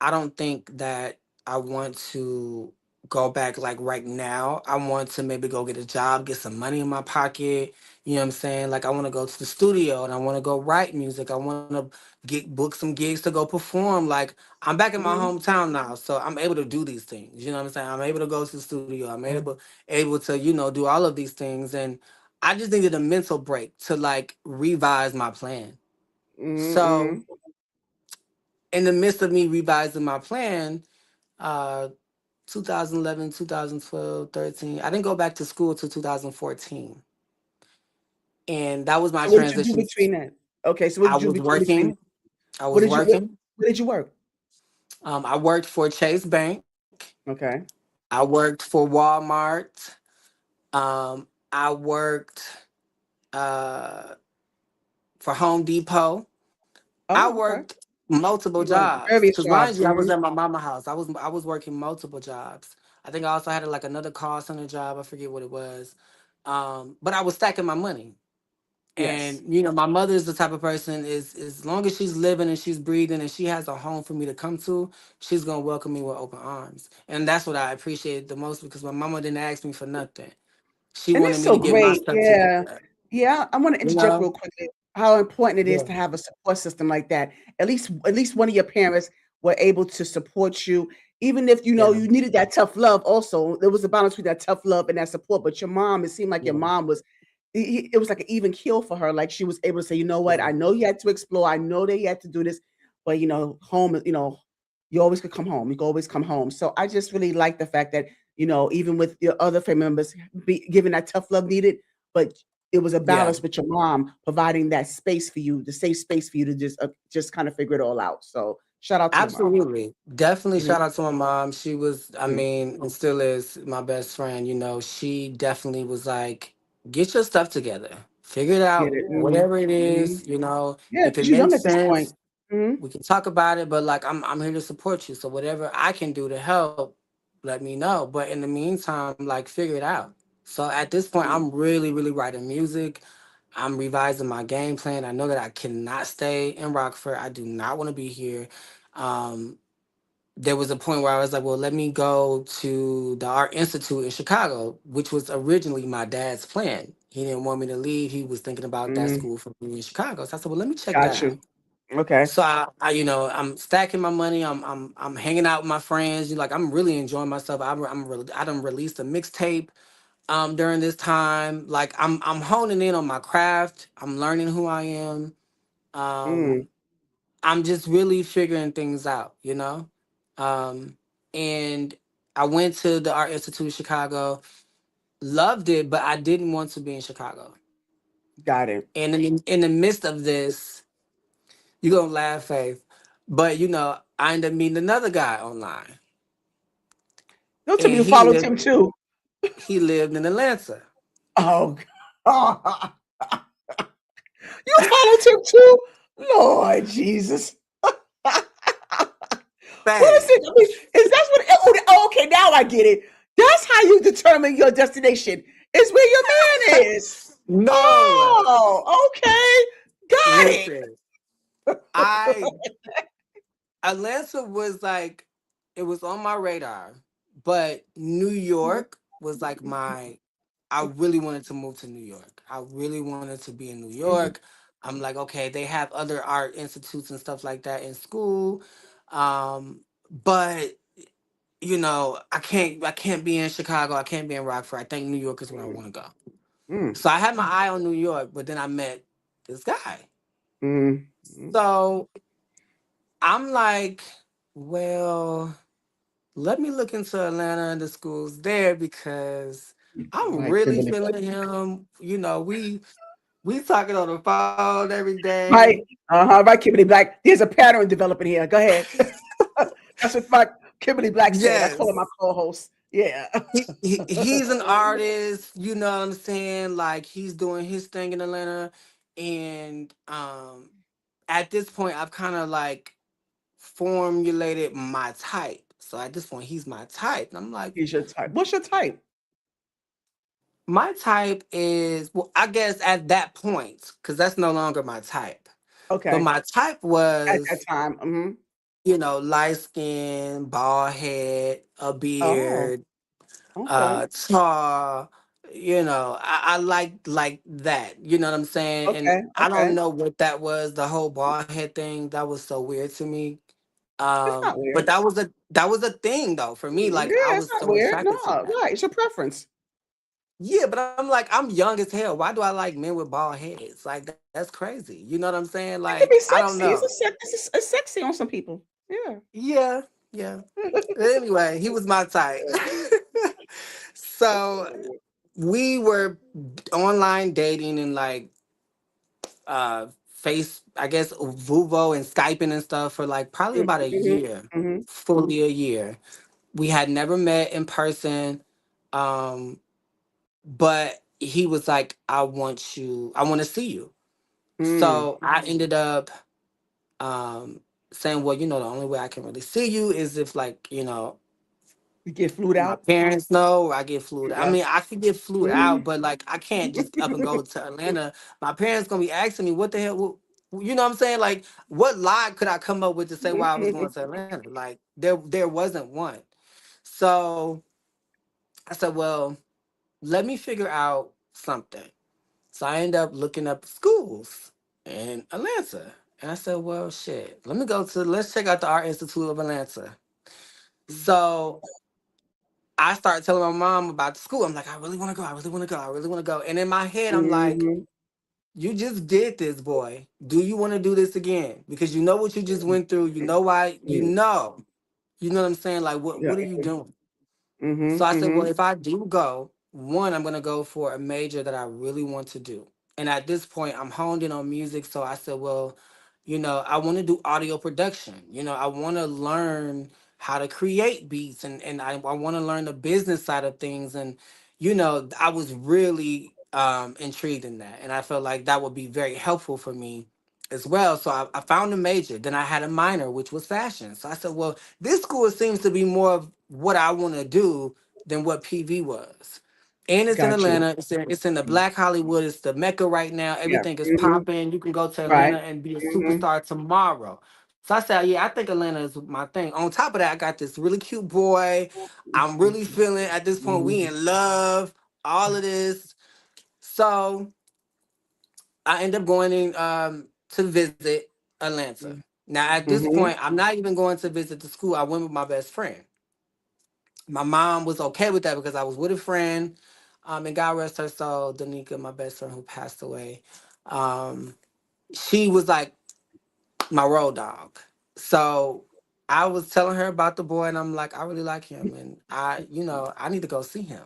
I don't think that I want to go back like right now. I want to maybe go get a job, get some money in my pocket. You know what I'm saying? Like I want to go to the studio and I want to go write music. I want to get book some gigs to go perform. Like I'm back in my Mm-hmm. hometown now, so I'm able to do these things. You know what I'm saying? I'm able to go to the studio. I'm able to, you know, do all of these things, and I just needed a mental break to like revise my plan. So Mm-hmm. in the midst of me revising my plan, uh 2011, 2012, 13. I didn't go back to school till 2014. And that was my So what did you do transition. between that? Okay, so what I did you was do between? working. I What was did you what? working. Where did you work? I worked for Chase Bank. Okay. I worked for Walmart. I worked uh, for Home Depot. I Oh, okay. worked multiple You went jobs various because mind jobs. you, I was Mm-hmm. at my mama house. I was working multiple jobs. I think I also had like another call center job. I forget what it was, but I was stacking my money. Yes. And you know, my mother is the type of person is as long as she's living and she's breathing and she has a home for me to come to, she's gonna welcome me with open arms. And that's what I appreciate the most because my mama didn't ask me for nothing. She And wanted it's me so to get my great. stuff Yeah. together. Yeah. I want to You interject know? real quickly how important it is Yeah. to have a support system like that. At least one of your parents were able to support you. Even if you know Yeah. you needed that tough love, also there was a balance between that tough love and that support. But your mom, it seemed like your Yeah. mom was it was like an even kill for her. Like she was able to say, you know what, Yeah. I know you had to explore, I know that you had to do this, but home, you always could come home. You could always come home. So I just really like the fact that, even with your other family members giving that tough love needed, but it was a Yeah. balance with your mom providing that space for you, the safe space for you to just kind of figure it all out. So shout out to your mom. Absolutely. Definitely Mhm. shout out to my mom. She was, I Mhm. mean, and still is my best friend. You know, she definitely was like, get your stuff together, figure it Get out, it. Mhm. whatever it Mhm. is, you know, Yeah, if it because you're young makes at this point. sense, Mhm. we can talk about it, but like I'm here to support you. So whatever I can do to help, let me know. But in the meantime, like figure it out. So at this point, I'm really, really writing music. I'm revising my game plan. I know that I cannot stay in Rockford. I do not want to be here. Um, there was a point where I was like, well, let me go to the Art Institute in Chicago, which was originally my dad's plan. He didn't want me to leave. He was thinking about that Mhm. school for me in Chicago. So I said, well, let me check that Got out. you. Okay. So I'm stacking my money. I'm hanging out with my friends. Like I'm really enjoying myself. I done released a mixtape during this time. Like I'm honing in on my craft. I'm learning who I am. Um, Mm. I'm just really figuring things out, you know. Um, and I went to the Art Institute of Chicago, loved it, but I didn't want to be in Chicago. Got it. And in the midst of this, you're gonna laugh, Faith, but you know, I ended up meeting another guy online, Don't tell me and you followed him too. he lived in Atlanta. Oh, God. You followed him too? Lord Jesus. What is Faith, it? I mean, is that what? Okay, now I get it. That's how you determine your destination. Is where your man is. no, Oh, okay, got it. listen, I Atlanta was like, it was on my radar, but New York was like I really wanted to move to New York. I really wanted to be in New Mhm. York. I'm like, okay, they have other art institutes and stuff like that in school. But you know, I can't be in Chicago. I can't be in Rockford. I think New York is where I want to go. Mm, So I had my eye on New York, but then I met this guy. mm, mm. So I'm like, well, let me look into Atlanta and the schools there because I'm Like really Kimberly Black. feeling him. You know, we talking on the phone every day. Right. Right, Kimberly Black. There's a pattern developing here. Go ahead. That's what my Kimberly Black said. I call her my Yes. co-host. Yeah. He's an artist, you know what I'm saying? Like he's doing his thing in Atlanta. And at this point I've kind of like formulated my type. So at this point he's my type. And I'm like, Here's your type. What's your type? my type is, well, I guess at that point, because that's no longer my type. But Okay. my type At that was, time. you know, light skin, bald head, a Oh, beard. Okay. tall. I like that. You know what I'm saying? And Okay. I don't Okay. know what that was. The whole bald head thing that was so weird to me. It's not But weird. that was a thing though for me. Like I Yeah, it's was not so weird. No, attracted to that. right. It's your preference. Yeah, but I'm like I'm young as hell. Why do I like men with bald heads? Like that's crazy. You know what I'm saying? It Like can be I don't sexy. know. It's sexy on some people. Yeah. Yeah, yeah. Anyway, he was my type. So we were online dating and like face I guess Vuvo and Skyping and stuff for like probably about a Mm-hmm. year. Hmm. Fully a year. We had never met in person. Um, but he was like, I want to see you. Mm. So I ended up saying, well, the only way I can really see you is if like, You get flued my out. parents know or I get flued. I Yes. mean, I could get flued Hmm. out, but like I can't just up and go to Atlanta. My parents gonna be asking me what the hell. You know what I'm saying? Like, what lie could I come up with to say why I was going to Atlanta? Like, there wasn't one. So I said, well, let me figure out something. So I ended up looking up schools in Atlanta. And I said, well, shit, let's check out the Art Institute of Atlanta. So I started telling my mom about the school. I'm like, I really want to go. I really want to go. I really want to go. And in my head, I'm like, Hmm. you just did this, boy. Do you want to do this again? Because you know what you just went through. You know why. You know what I'm saying? Like, Yeah. what are you doing? Hmm. So I said, Hmm. well, if I do go, one, I'm gonna go for a major that I really want to do. And at this point, I'm honed in on music. So I said, well, I want to do audio production. I want to learn how to create beats and I want to learn the business side of things. And, I was really intrigued in that. And I felt like that would be very helpful for me as well. So I found a major. Then I had a minor, which was fashion. So I said, well, this school seems to be more of what I want to do than what PV was. And it's in Got you. Atlanta. It's in the Black Hollywood. It's the Mecca right now. Yeah. Everything is Hmm. popping. You can go to Right. Atlanta and be a Hmm. superstar tomorrow. So I said, yeah, I think Atlanta is my thing. On top of that, I got this really cute boy. I'm really feeling at this point we in love. All of this. So I end up going in to visit Atlanta. Now at this Hmm. point, I'm not even going to visit the school. I went with my best friend. My mom was okay with that because I was with a friend. And God rest her soul, Danica, my best friend who passed away. Um, she was like my road dog. So I was telling her about the boy, and I'm like, I really like him, and I need to go see him.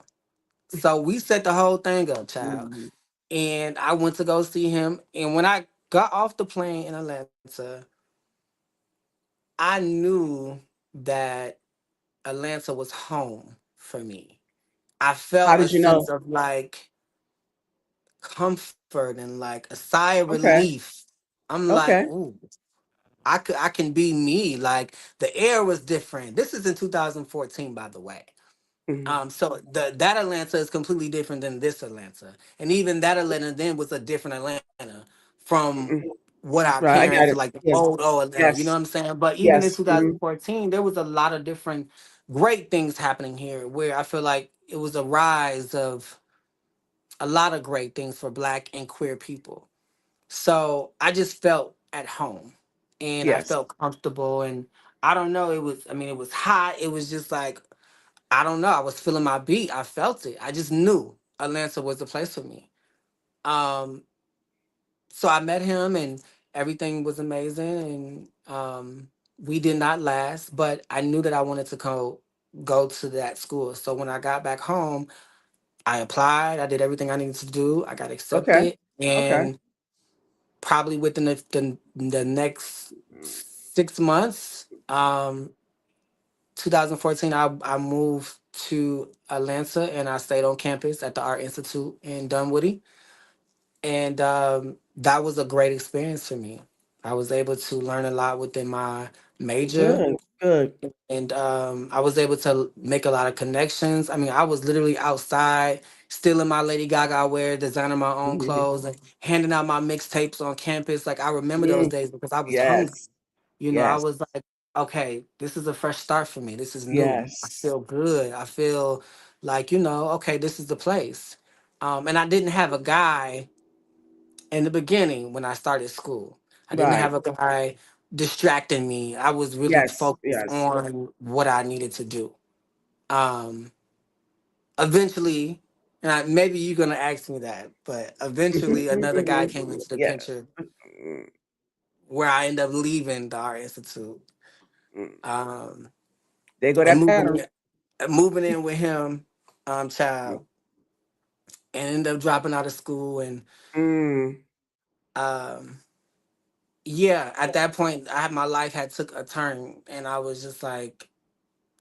So we set the whole thing up, child, Hmm. and I went to go see him. And when I got off the plane in Atlanta, I knew that Atlanta was home for me. I How felt a did you sense know? of like comfort and like a sigh of Okay. relief. I'm like, Okay. ooh, I can be me. Like the air was different. This is in 2014, by the way. Hmm. So that Atlanta is completely different than this Atlanta, and even that Atlanta then was a different Atlanta from what our Right. I parents got it. like the Yeah. old Atlanta. You know what Yes. I'm saying? But even in Yes. Hmm. 2014, there was a lot of different great things happening here, where I feel like it was a rise of a lot of great things for Black and queer people. So I just felt at home and I Yes. felt comfortable. And I don't know, I mean, it was hot. It was just like, I don't know. I was feeling my beat. I felt it. I just knew Atlanta was the place for me. Um, so I met him and everything was amazing. And we did not last, but I knew that I wanted to go to that school. So when I got back home, I applied. I did everything I needed to do. I got Okay. accepted. Okay. And probably within the next 6 months, 2014, I moved to Atlanta and I stayed on campus at the Art Institute in Dunwoody. And that was a great experience for me. I was able to learn a lot within my major. Good. Good. And I was able to make a lot of connections. I mean, I was literally outside, still in my Lady Gaga wear, designing my own clothes, and handing out my mixtapes on campus. Like I remember those Mm. days because I was hungry. Yes. I Yes. was like, okay, this is a fresh start for me. This is new. I Yes. feel good. I feel like, okay, this is the place. And I didn't have a guy in the beginning when I started school. I didn't Right. have a guy distracting me. I was really Yes. focused Yes. on what I needed to do. Um, Eventually, and maybe you're gonna ask me that, but eventually another guy came into the Yeah. picture Mm, where I ended up leaving the Art Institute, mm. um, There go and that pattern. moving in with him, Mm. child, and ended up dropping out of school. And Mm. um, yeah, at that point, my life had took a turn, and I was just like,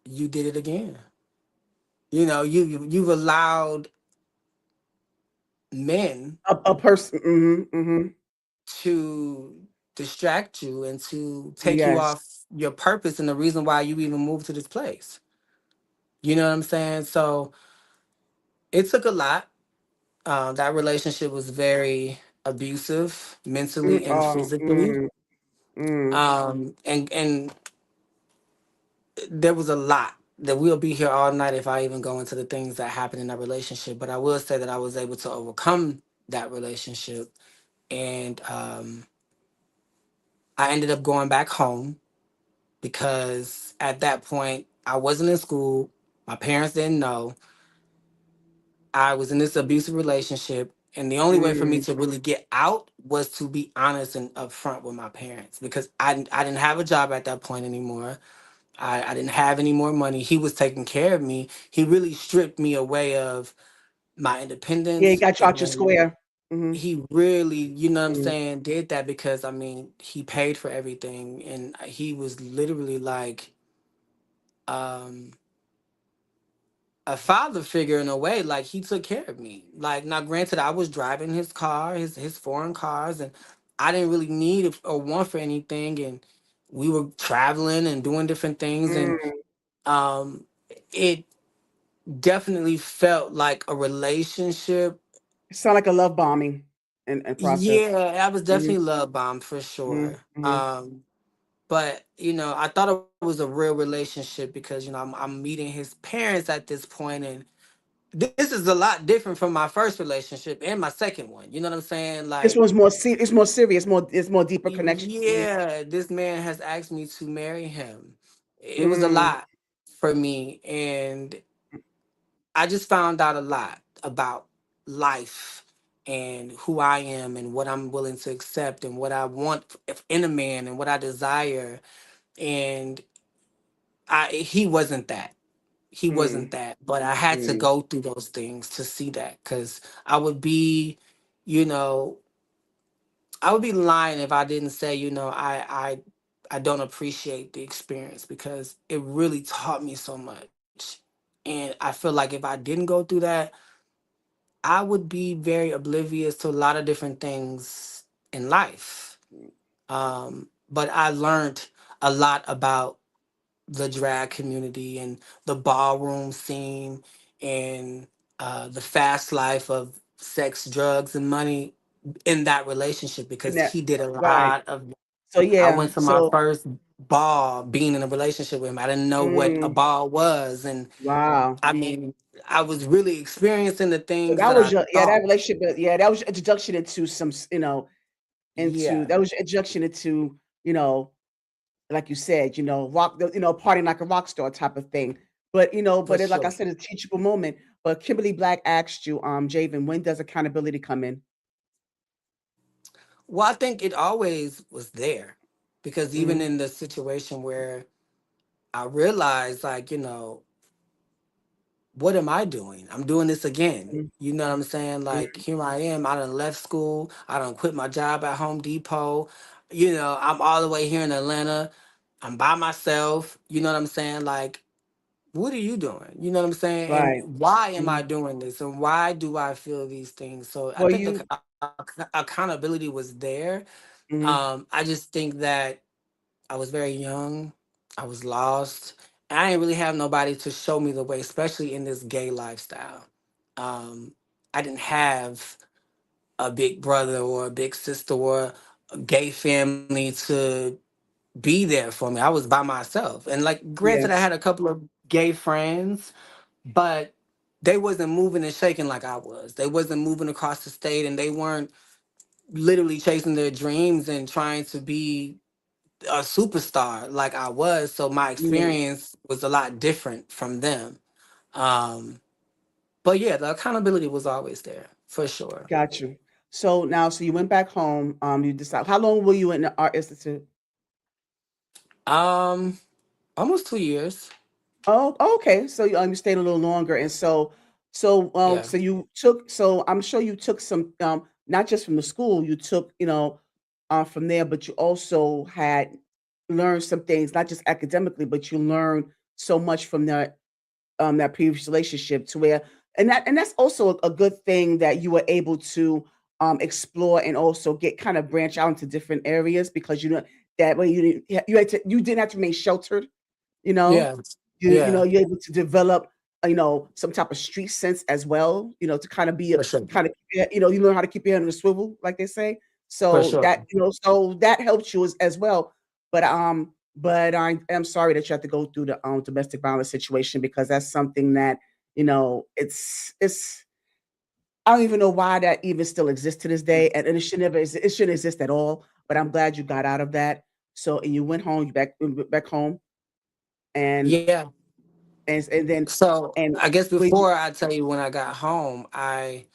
"You did it again." You've allowed men A person. to distract you and to take you Yes. off your purpose and the reason why you even moved to this place. You know what I'm saying? So it took a lot. That relationship was very abusive, mentally and physically. Mm, mm. And there was a lot that we'll be here all night if I even go into the things that happened in that relationship. But I will say that I was able to overcome that relationship, and I ended up going back home because at that point I wasn't in school. My parents didn't know. I was in this abusive relationship. And the only way for me Mm. to really get out was to be honest and upfront with my parents because I didn't have a job at that point anymore. I didn't have any more money. He was taking care of me. He really stripped me away of my Yeah, you independence. got you out your And square. Mm, he really, what I'm mm. saying, did that because, I mean, he paid for everything. And he was literally like, um, a father figure in a way. Like he took care of me. Like now, granted, I was driving his car, his foreign cars, and I didn't really need or want for anything. And we were traveling and doing different things, and Mm. um, it definitely felt like a relationship. It sound like a love bombing and process. Yeah, I was Mm, definitely love bomb for mm, sure. mm. But I thought it was a real relationship because I'm meeting his parents at this point, and this is a lot different from my first relationship and my second one. You know what I'm saying? This Like, one's more it's more serious, more it's more deeper connection. Mm, yeah, this man has asked me to marry him. It was a mm, lot for me. And I just found out a lot about life and who I am and what I'm willing to accept and what I want in a man and what I desire. And he wasn't that. He mm, wasn't that. But I had to mm. go through those things to see that because I would be, you know, I would be lying if I didn't say, I don't appreciate the experience because it really taught me so much. And I feel like if I didn't go through that, I would be very oblivious to a lot of different things in life. But I learned a lot about the drag community and the ballroom scene and the fast life of sex, drugs, and money in that relationship And because that he did a right. lot of. So I yeah, went to my so first ball being in a relationship with him. I didn't know what a mm, ball was, and wow. I mean, I was really experiencing the So things that that was I your yeah, that thought. relationship, yeah, that was your introduction into some, into Yeah, that was your introduction into, you know, like you said, rock, partying like a rock star type of thing. But for but it, like I sure. said, it's a teachable moment. But Kimberly Black asked you, Javen, when does accountability come in? Well, I think it always was there because even Mm, in the situation where I realized, like, what am I doing? I'm doing this again. mm, You know what I'm saying? Like, mm, here I am. I done left school. I done quit my job at Home Depot. I'm all the way here in Atlanta. I'm by myself. You know what I'm saying? Like, what are you doing? You know what I'm saying? right. And why am Mm. I doing this? And why do I feel these things? So I Were think you? accountability was there. Mm, I just think that I was very young. I was lost. And I didn't really have nobody to show me the way, especially in this gay lifestyle. Um, I didn't have a big brother or a big sister or a gay family to be there for me. I was by myself. And like granted, I yes. had a couple of gay friends, but they wasn't moving and shaking like I was. They wasn't moving across the state, and they weren't literally chasing their dreams and trying to be a superstar like I was. So my Mm, experience was a lot different from them. Um, but yeah, the accountability was always there for sure. got you. So now, so you went back home. You decided. How long were you in the art institute? Um, Almost 2 years. Oh, okay. So you stayed a little longer, and Yeah, so you took. So I'm sure you took some, not just from the school. You took, from there, but you also had learned some things, not just academically, but you learned so much from that previous relationship to where, and that's also a good thing that you were able to explore and also get kind of branch out into different areas because that way you didn't have to remain sheltered, you know yeah, you yeah, you're able to develop, some type of street sense as well, to kind of be a for sure, kind of, you learn how to keep your head on the swivel, like they say. for So sure. so that helps you as well. But I am sorry that you have to go through the domestic violence situation because that's something that, it's I don't even know why that even still exists to this day, and it shouldn't exist at all. But I'm glad you got out of that. So and you went home, you back home, and Yeah. and then So and I guess when you, before I tell you when I got home, I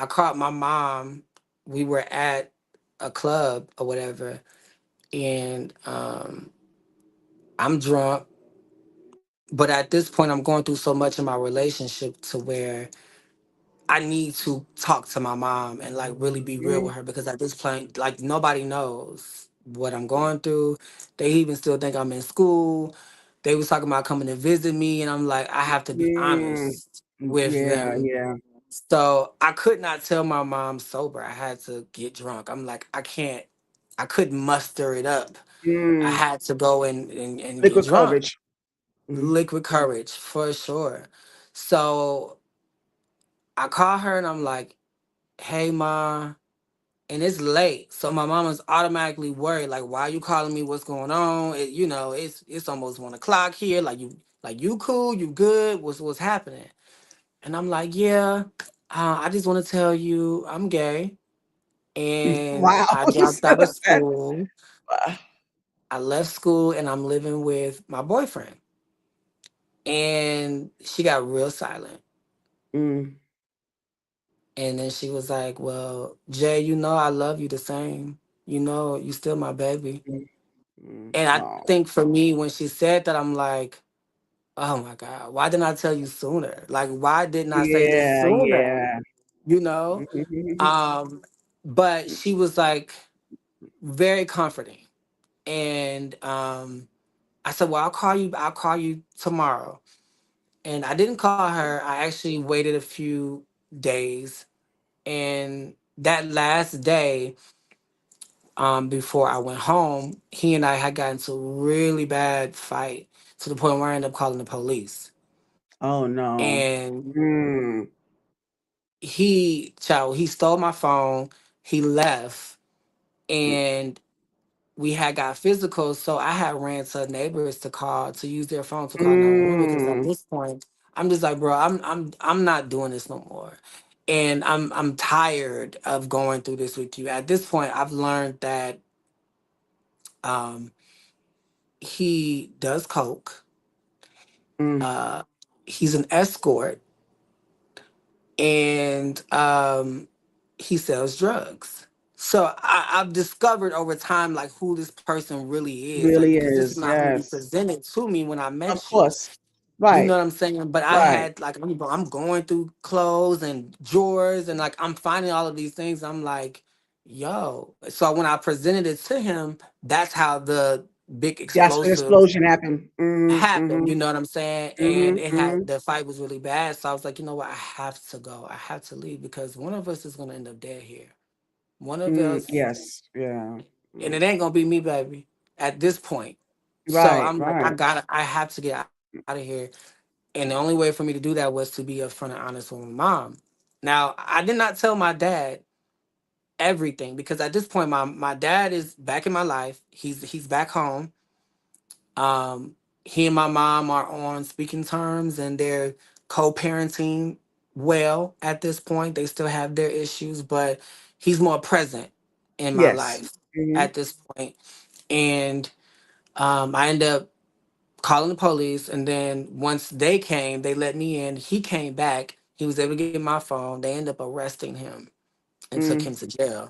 caught my mom. We were at a club or whatever, and I'm drunk. But at this point, I'm going through so much in my relationship to where I need to talk to my mom and like really be real mm, with her because at this point, like nobody knows what I'm going through. They even still think I'm in school. They was talking about coming to visit me, and I'm like, I have to be mm, honest with yeah, them. yeah, So I could not tell my mom sober. I had to get drunk. I'm like, I can't. I couldn't muster it up. I mm, had to go and get liquid drunk. courage. Mhm, Liquid courage for sure. So I call her and I'm like, hey ma, and it's late. So my mama's automatically worried, like, why are you calling me? What's going on? It's almost 1 o'clock here. Like you cool, you good, what's happening? And I'm like, yeah, I just want to tell you I'm gay. And wow, I you dropped said out of that. school. Uh, I left school and I'm living with my boyfriend. And she got real silent. mm, And then she was like, well, Jay, I love you the same. You still my baby. mm, mm, And I oh, think for me, when she said that, I'm like, oh my God, why didn't I tell you sooner? Like, why didn't I say this yeah, sooner? yeah. You know? Mhm, Um, but she was like very comforting. And I said, well, I'll call you tomorrow. And I didn't call her. I actually waited a few days. And that last day, before I went home, he and I had gotten into a really bad fight to the point where I ended up calling the police. oh, no. And Mm, he stole my phone, he left, mm, and we had got physical. So I had ran to neighbors to use their phone to call 911 because at mm, this point, I'm just like, bro, I'm not doing this no more. And I'm tired of going through this with you. At this point, I've learned that um he does coke. mm, Uh, he's an escort, and he sells drugs. So I've discovered over time like who this person really is, like really because this is is, not who you yes. presented to me when I Of met you. course. You know Right, what I'm saying? But I right. had like I'm going through clothes and drawers and like I'm finding all of these things. I'm like, yo. So when I presented it to him, that's how the big That's when explosive explosion happened. Mhm, happened, mhm, you know what I'm saying? And mhm, it had mhm, the fight was really bad. So I was like, you know what, I have to go. I have to leave because one of us is gonna end up dead here. One of us, yes, yeah. and Mm. it ain't gonna be me, baby, at this point. So Right, I'm like, right. I have to get out of here. And the only way for me to do that was to be upfront and honest with my mom. Now, I did not tell my dad everything because at this point my dad is back in my life. He's back home. Um, he and my mom are on speaking terms and they're co-parenting well at this point. They still have their issues, but he's more present in my Yes. life Hmm. at this point. And I end up calling the police. And then once they came, they let me in. He came back. He was able to get my phone. They ended up arresting him and took him Mm. to jail.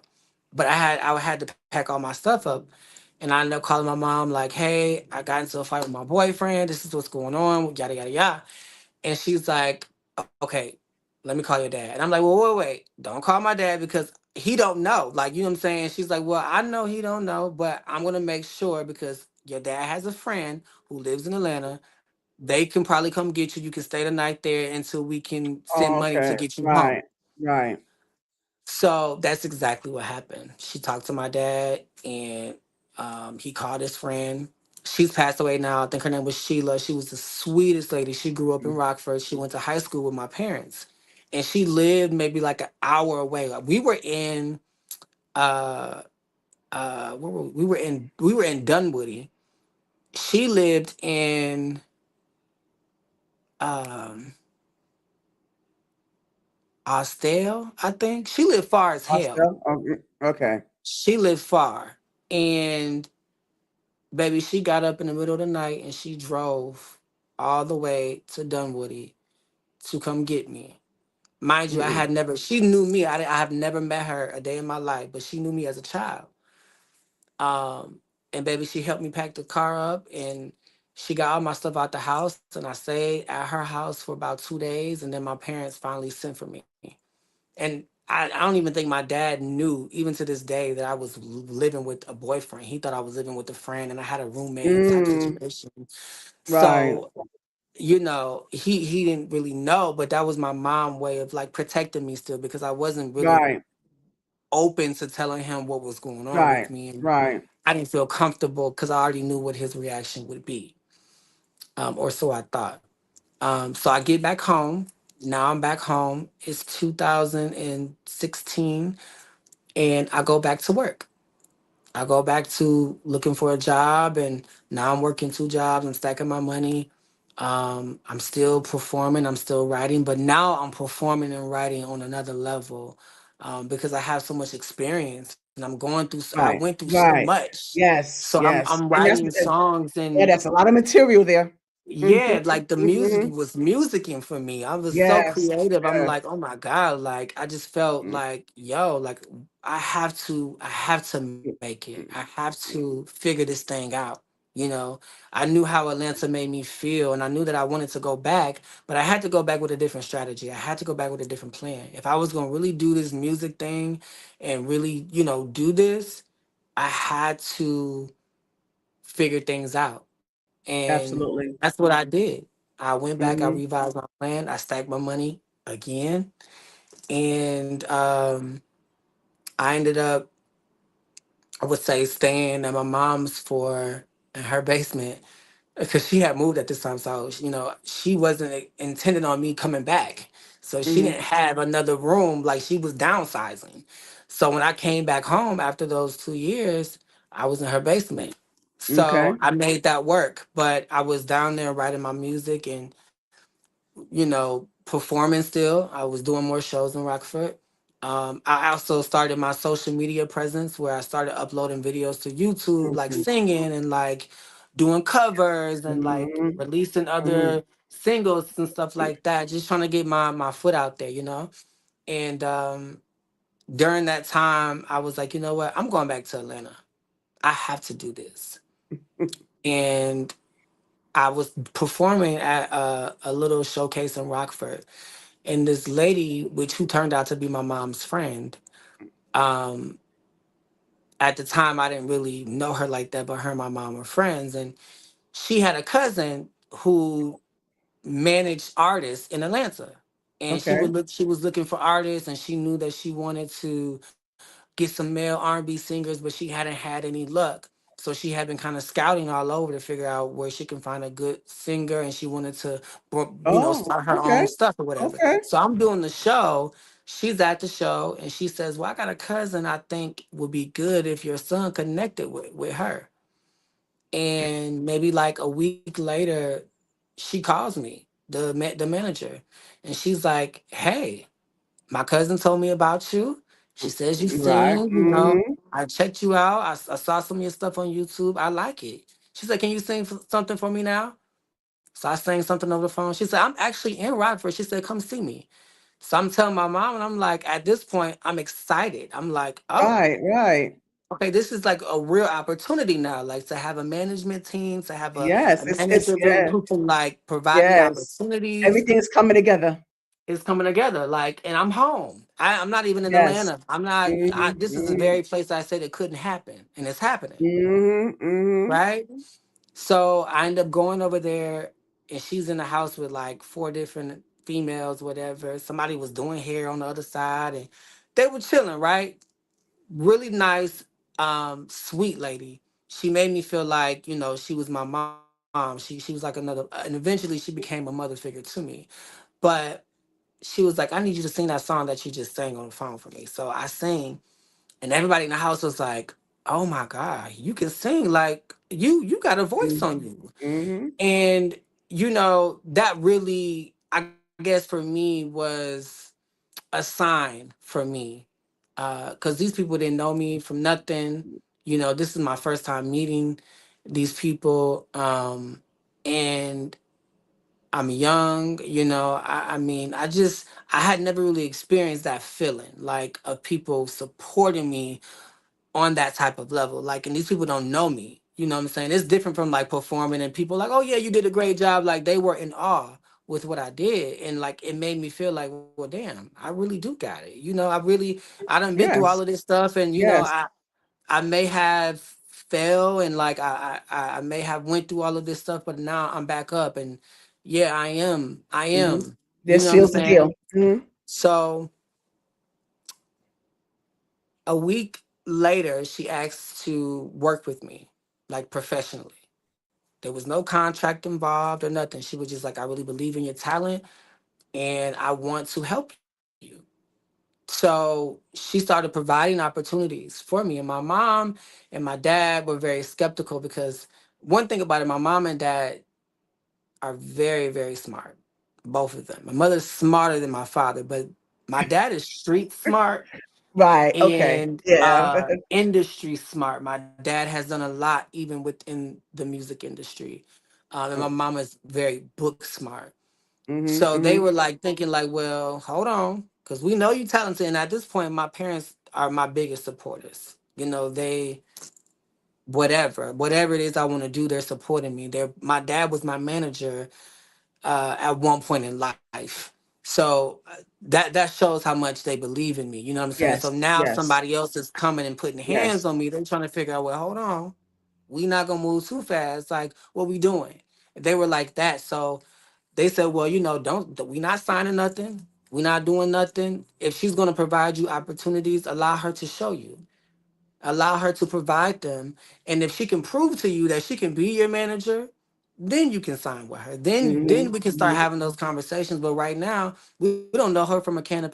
But I had to pack all my stuff up. And I ended up calling my mom, like, hey, I got into a fight with my boyfriend. This is what's going on, yada, yada, yada. And she's like, okay, let me call your dad. And I'm like, well, wait. Don't call my dad because he don't know. Like, you know what I'm saying? She's like, well, I know he don't know, but I'm going to make sure because your dad has a friend who lives in Atlanta. They can probably come get you. You can stay the night there until we can send Oh, money to okay. get you home. Right. Right. So that's exactly what happened. She talked to my dad and he called his friend. She's passed away now. I think her name was Sheila. She was the sweetest lady. She grew up in Rockford. She went to high school with my parents. And she lived maybe like an hour away. Like we were in uh we were in Dunwoody. She lived in um Austell, I think. She lived far as hell. Hostel? Oh, okay. She lived far. And baby, she got up in the middle of the night and she drove all the way to Dunwoody to come get me. Mind you, Mm-mm. she knew me. I have never met her a day in my life, but she knew me as a child. Um, and baby, she helped me pack the car up and she got all my stuff out the house. And I stayed at her house for about 2 days. And then my parents finally sent for me. And I don't even think my dad knew, even to this day, that I was living with a boyfriend. He thought I was living with a friend and I had a roommate type Mm. situation. Right. So, he didn't really know, but that was my mom way of like protecting me still because I wasn't really Right. open to telling him what was going on with Right. me. And Right. I didn't feel comfortable because I already knew what his reaction would be. Or so I thought. So I get back home. Now I'm back home. It's 2016 and I go back to work. I go back to looking for a job, and now I'm working two jobs. I'm stacking my money. I'm still performing. I'm still writing, but now I'm performing and writing on another level because I have so much experience, and I'm going through. I went Right. through so Right. much, so Yes. I'm Yes. I'm And that's writing songs yeah, and that's a lot of material there. Hmm. yeah, like the music Hmm. was musicking for me. I was so Yes. creative. I'm Yes. like, oh my God, like I just felt Mm, like, yo, like I have to mm, make it. I mm, have to figure this thing out. You know, I knew how Atlanta made me feel and I knew that I wanted to go back, but I had to go back with a different strategy. I had to go back with a different plan. If I was gonna really do this music thing and really, do this, I had to figure things out. And absolutely. that's what I did. I went back, I Hmm. revised my plan, I stacked my money again, and I ended up, I would say, staying at my mom's for in her basement because she had moved at this time. So, she wasn't intended on me coming back. So she Hmm. didn't have another room, like she was downsizing. So when I came back home after those 2 years, I was in her basement. Okay. So I made that work, but I was down there writing my music and performing still. I was doing more shows in Rockford. I also started my social media presence where I started uploading videos to YouTube, like Hmm. singing and like doing covers and like Hmm. releasing Hmm. other singles and stuff like that. Just trying to get my foot out there. And during that time, I was like, you know what? I'm going back to Atlanta. I have to do this. And I was performing at a little showcase in Rockford and this lady, which who turned out to be my mom's friend, um, at the time I didn't really know her like that, but her and my mom were friends, and she had a cousin who managed artists in Atlanta, and Okay. she was looking for artists, and she knew that she wanted to get some male R&B singers, but she hadn't had any luck. So she had been kind of scouting all over to figure out where she can find a good singer, and she wanted to, Oh, start her own okay. stuff or whatever. Okay. So I'm doing the show. She's at the show, and she says, "Well, I got a cousin I think would be good if your son connected with her." And maybe like a week later, she calls me. the manager, and she's like, "Hey, my cousin told me about you. She says you Right. sing. You know, Mm-hmm. I checked you out. I saw some of your stuff on YouTube. I like it." She said, "Can you sing something for me now?" So I sang something over the phone. She said, "I'm actually in Rockford." She said, "Come see me." So I'm telling my mom, and I'm like, at this point, I'm excited. I'm like, oh, Right. Right. okay, this is like a real opportunity now, like to have a management team, to have Yes. a It's manager yeah. who can like provide me Yes. opportunities. Everything is coming together. It's coming together. Like, and I'm home. I'm not even in Yes. Atlanta. I'm not, this is the Mm-hmm. very place I said it couldn't happen. And it's happening. Mm-hmm. Mm-hmm. Right. So I end up going over there, and she's in the house with like four different females, whatever. Somebody was doing hair on the other side, and they were chilling, right? Really nice, sweet lady. She made me feel like, she was my mom. She was like another, and eventually she became a mother figure to me. But she was like, "I need you to sing that song that you just sang on the phone for me." So I sang, and everybody in the house was like, "Oh my God, you can sing, like you got a voice on you." Mm-hmm. And that really, I guess for me, was a sign for me, because these people didn't know me from nothing. This is my first time meeting these people, and I'm young. I mean, I had never really experienced that feeling, like, of people supporting me on that type of level. Like, and these people don't know me. You know what I'm saying? It's different from like performing and people like, "Oh yeah, you did a great job." Like, they were in awe with what I did. And like, it made me feel like, well, damn, I really do got it. I done been through all of Yes. this stuff, and Yes. I may have fell, and like I may have went through all of this stuff, but now I'm back up, and yeah, I Mm-hmm. am. You That know what I'm seals the deal. saying? Mm-hmm. So a week later, she asked to work with me, like, professionally. There was no contract involved or nothing. She was just like, "I really believe in your talent, and I want to help you." So she started providing opportunities for me. And my mom and my dad were very skeptical, because one thing about it, my mom and dad are very, very smart. Both of them. My mother's smarter than my father, but my dad is street smart Right. Okay. and Yeah. industry smart. My dad has done a lot even within the music industry. And my mom is very book smart. Mm-hmm. So they Mm-hmm. were like thinking like, "Well, hold on, because we know you talented." And at this point, my parents are my biggest supporters. They, whatever it is I want to do, they're supporting me. My dad was my manager at one point in life. So that shows how much they believe in me. You know what I'm saying? So Yes. now Yes. somebody else is coming and putting hands Yes. on me. They're trying to figure out, well, hold on, we not gonna move too fast. Like, what we doing? They were like that. So they said, "Well, don't we not signing nothing. We not doing nothing. If she's gonna provide you opportunities, allow her to show you." Allow her to provide them. And if she can prove to you that she can be your manager, then you can sign with her. Then Mm-hmm. we can start Mm-hmm. having those conversations. But right now, we don't know her from a can of paint.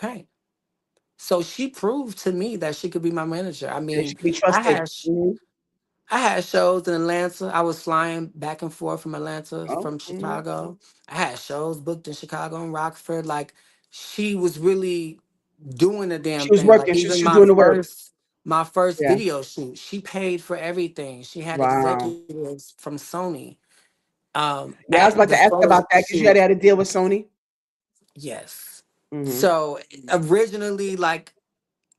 So she proved to me that she could be my manager. I And mean, she can be I trusted. had Mm-hmm. I had shows in Atlanta. I was flying back and forth from Atlanta, Oh. from Mm-hmm. Chicago. I had shows booked in Chicago and Rockford. Like, she was really doing the damn She was thing. Like, working. even She's doing the work. my first Yeah. video shoot, she paid for everything. She had Wow. executives from Sony. Yeah, I was At about the to ask photo about that because you had shoot, to have to deal with Sony. yes. Mm-hmm. So originally, like,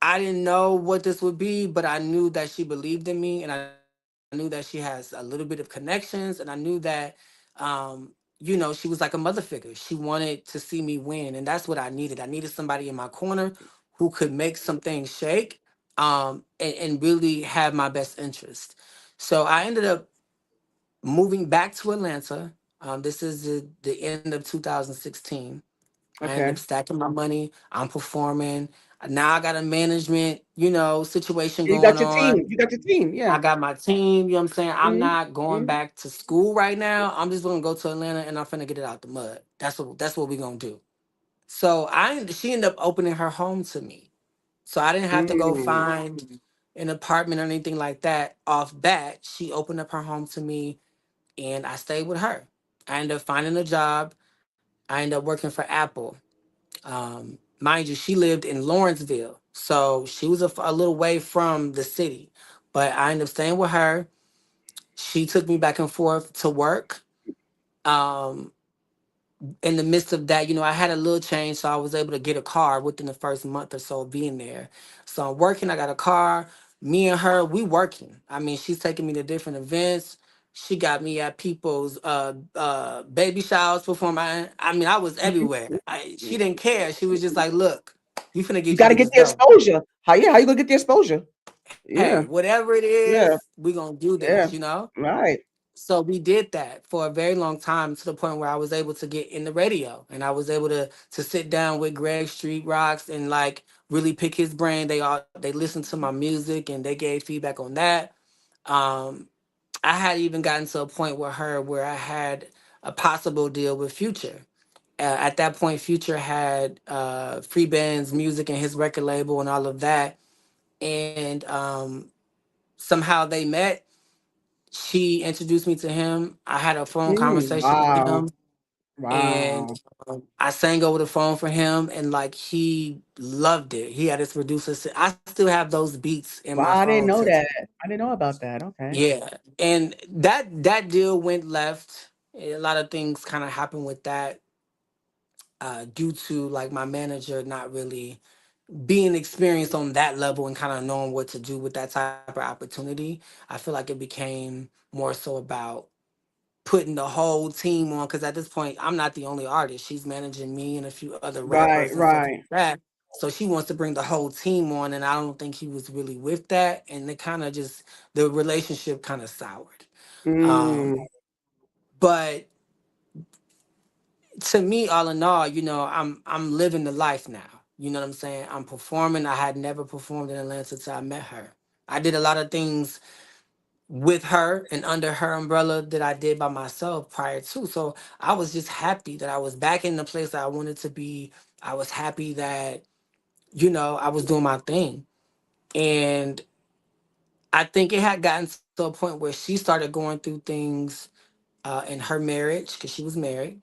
I didn't know what this would be, but I knew that she believed in me, and I knew that she has a little bit of connections, and I knew that, she was like a mother figure. She wanted to see me win, and that's what I needed. I needed somebody in my corner who could make some things shake, and really have my best interest. So I ended up moving back to Atlanta. This is the end of 2016. I ended up Okay. stacking my money. I'm performing. Now I got a management, situation You going got your team. on. You got your team. I Yeah. got my team, you know what I'm saying? I'm Mm-hmm. not going Mm-hmm. back to school right now. I'm just gonna go to Atlanta, and I'm finna get it out the mud. That's what we're gonna do. So she ended up opening her home to me. So I didn't have to go Mm-hmm. find an apartment or anything like that off bat. She opened up her home to me, and I stayed with her. I ended up finding a job. I ended up working for Apple. Mind you, she lived in Lawrenceville, so she was a little way from the city. But I ended up staying with her. She took me back and forth to work. Um, in the midst of that, I had a little change, so I was able to get a car within the first month or so of being there. So I'm working, I got a car. Me and her, we working. I mean, she's taking me to different events. She got me at people's baby showers performing. I mean, I was everywhere. She didn't care. She was just like, "Look, we finna You get you got to to get this the dough. exposure. How you gonna get the exposure? Hey, Yeah, whatever it yeah, is, we gonna do yeah. this." Right, So we did that for a very long time to the point where I was able to get in the radio and I was able to sit down with Greg Street Rocks and like really pick his brain. They listened to my music and they gave feedback on that. Um, I had even gotten to a point with her where I had a possible deal with Future. At that point, Future had Free Band's music and his record label and all of that. And somehow they met. She introduced me to him. I had a phone conversation with wow, him, and wow. I sang over the phone for him, and like he loved it. He had his producer. I still have those beats in my Wow, I phone didn't to know that. I didn't know about that. Okay. yeah. And that deal went left. A lot of things kind of happened with that due to like my manager not really being experienced on that level and kind of knowing what to do with that type of opportunity. I feel like it became more so about putting the whole team on because at this point I'm not the only artist. She's managing me and a few other Right, rappers and stuff like right. that. So she wants to bring the whole team on, and I don't think he was really with that. And it kind of just the relationship kind of soured. Um, Mm, but to me, all in all, I'm living the life now. You know what I'm saying? I'm performing. I had never performed in Atlanta till I met her. I did a lot of things with her and under her umbrella that I did by myself prior to. So I was just happy that I was back in the place that I wanted to be. I was happy that, I was doing my thing. And I think it had gotten to a point where she started going through things in her marriage because she was married.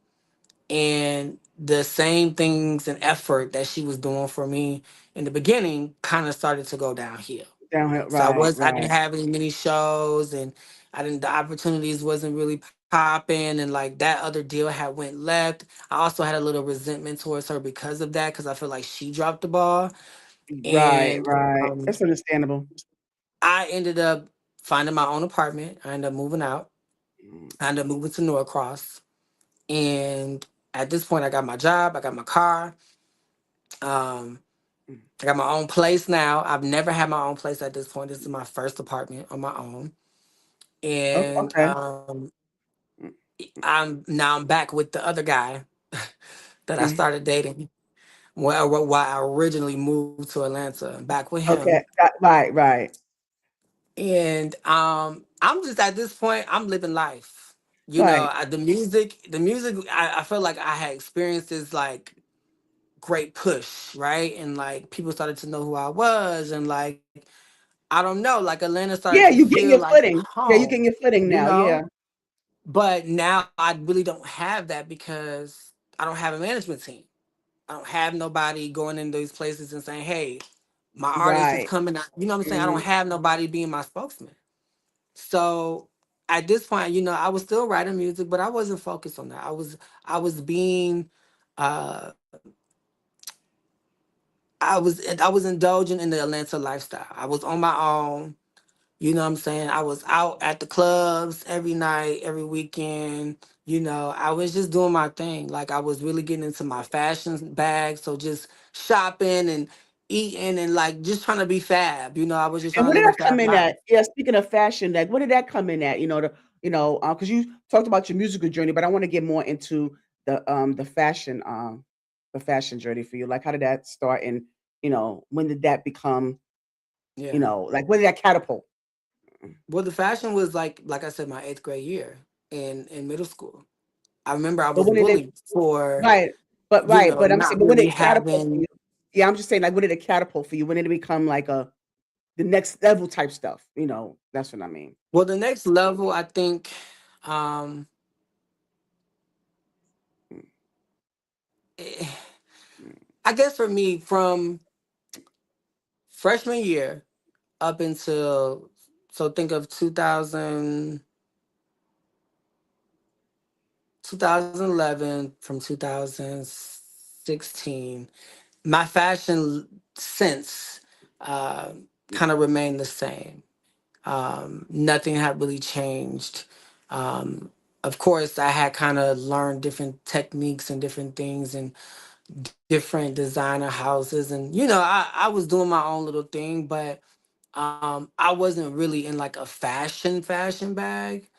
And the same things and effort that she was doing for me in the beginning kind of started to go downhill. downhill. So Right, I didn't right. have any many shows and the opportunities wasn't really popping and like that other deal had went left. I also had a little resentment towards her because of that because I feel like she dropped the ball. Right, And right. That's understandable. I ended up finding my own apartment. I ended up moving out. Mm, I ended up moving to Norcross. And at this point I got my job, I got my car. Um, mm. I got my own place now. I've never had my own place at this point. This is my first apartment on my own. Oh, And okay. Mm, I'm back with the other guy that I mm. started dating while I originally moved to Atlanta. I'm back with him, Okay. Right, right, and I'm just at this point I'm living life. right. The music. I feel like I had experienced this like great push, right? And like people started to know who I was, and like I don't know, like Atlanta started to Yeah, you feel getting like your footing. Yeah, you home, getting your footing you now. know. Yeah. But now I really don't have that because I don't have a management team. I don't have nobody going in those places and saying, "Hey, my artist is Right. coming out." You know what I'm saying? I don't Mhm. have nobody being my spokesman. So at this point, I was still writing music, but I wasn't focused on that. I was being uh I was indulging in the Atlanta lifestyle. I was on my own. You know what I'm saying? I was out at the clubs every night, every weekend. I was just doing my thing. Like I was really getting into my fashion bag. So just shopping and eating and like just trying to be fab. I was just And trying to what did live a that come fab in life. at? Yeah, speaking of fashion, like what did that come in at? Because you talked about your musical journey, but I want to get more into the fashion journey for you. Like how did that start and when did that become, Yeah. like when did that catapult? Well, the fashion was like I said, my eighth grade year in middle school. I remember I But was when did it bullied for, right, but I'm saying, not but when did really it catapult for having. you? Yeah, I'm just saying, like, when did it catapult for you? When did it become like the next level type stuff? That's what I mean. Well, the next level, I think, um, eh, I guess for me, from freshman year up until, so think of 2011, from 2016, my fashion sense uh, kind of remained the same. Nothing had really changed. Um, of course, I had kind of learned different techniques and different things and different designer houses, and I was doing my own little thing, but I wasn't really in like a fashion bag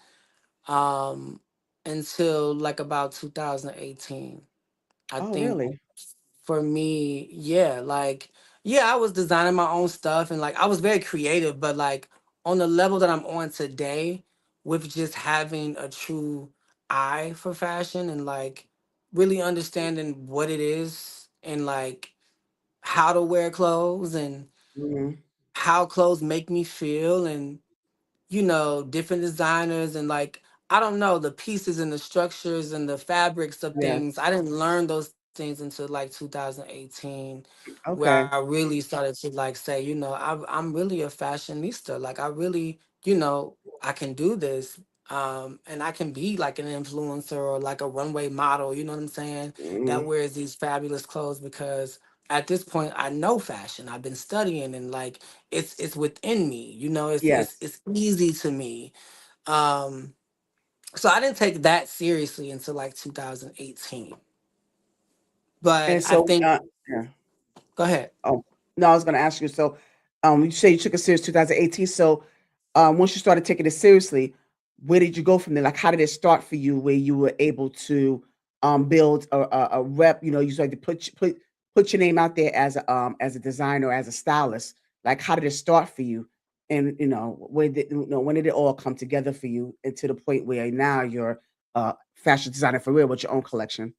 um, until like about 2018. I Oh, think really? for me, yeah, like, yeah, I was designing my own stuff and like I was very creative, but like on the level that I'm on today, with just having a true eye for fashion and like really understanding what it is and like how to wear clothes and Hmm. how clothes make me feel and different designers and like I don't know the pieces and the structures and the fabrics of Yes. things. I didn't learn those things until like 2018, where I Okay. really started to like say, I'm really a fashionista. Like I really, I can do this. And I can be like an influencer or like a runway model, you know what I'm saying? That Hmm. wears these fabulous clothes because at this point I know fashion. I've been studying and like it's within me, it's it's Yes. it's easy to me. um so I didn't take that seriously until like 2018, but And I so, think, yeah. go ahead. Oh, no, I was going to ask you. So, you say you took it serious 2018. So, once you started taking it seriously, where did you go from there? Like, how did it start for you, where you were able to build a rep? You know, you started to put your name out there as a designer, as a stylist. Like, how did it start for you? And when did it all come together for you, and to the point where now you're a fashion designer for real with your own collection?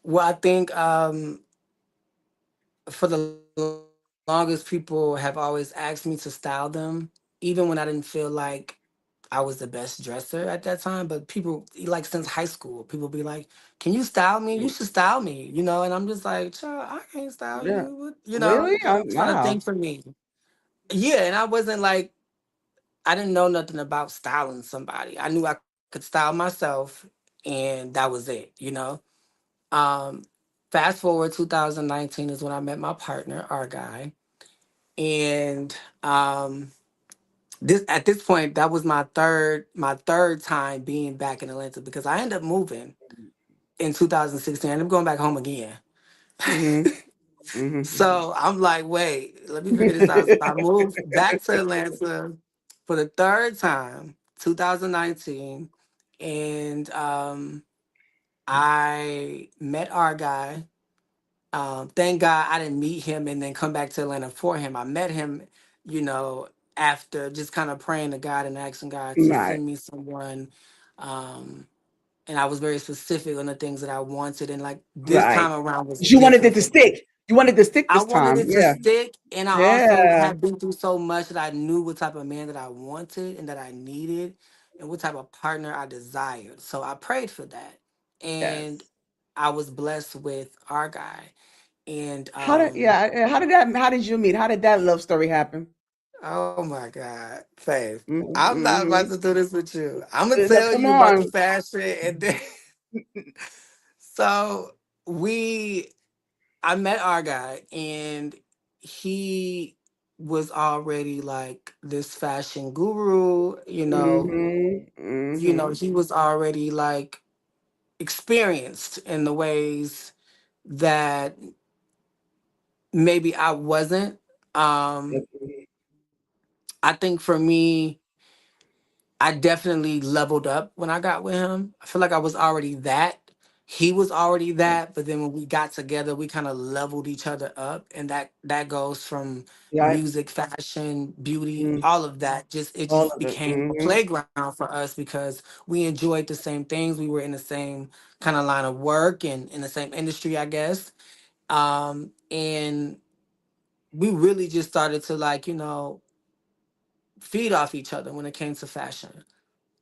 Well, I think for the longest, people have always asked me to style them, even when I didn't feel like I was the best dresser at that time. But people, like since high school, people be like, "Can you style me? You should Mm. style me," and I'm just like, "Child, I can't style Yeah. you." Really? It's not a thing Wow. for me. Yeah, and I wasn't like, I didn't know nothing about styling somebody. I knew I could style myself, and that was it. Um, Fast forward 2019 is when I met my partner, our guy, and this at this point that was my third time being back in Atlanta because I ended up moving in 2016. I ended up going back home again. Mhm. Mhm. So I'm like, wait, let me figure this out. So I moved back to Atlanta for the third time, 2019, and I met our guy. Thank God I didn't meet him and then come back to Atlanta for him. I met him, you know, after just kind of praying to God and asking God to Right, send me someone. Um, and I was very specific on the things that I wanted. And like this right. time around was 'Cause you wanted it different to for me. stick. You wanted to stick I this wanted time. it to Yeah. stick, and I also Yeah. had been through so much that I knew what type of man that I wanted and that I needed, and what type of partner I desired. So I prayed for that, and Yes. I was blessed with our guy. And How did you meet? How did that love story happen? oh my God, Faith, Mhm, I'm not about mhm. to do this with you. I'm gonna No, tell come you about the on. fashion, and then so we I met our guy, and he was already like this fashion guru, Mhm, mhm. he was already like experienced in the ways that maybe I wasn't. Um, Okay. I think for me, I definitely leveled up when I got with him. I feel like I was already that. He was already that, but then when we got together, we kind of leveled each other up, and that goes from Right. music, fashion, beauty, Mm, all of that. Just it all just of it. became a Mhm. playground for us because we enjoyed the same things. We were in the same kind of line of work and in the same industry, I guess. And we really just started to like feed off each other when it came to fashion.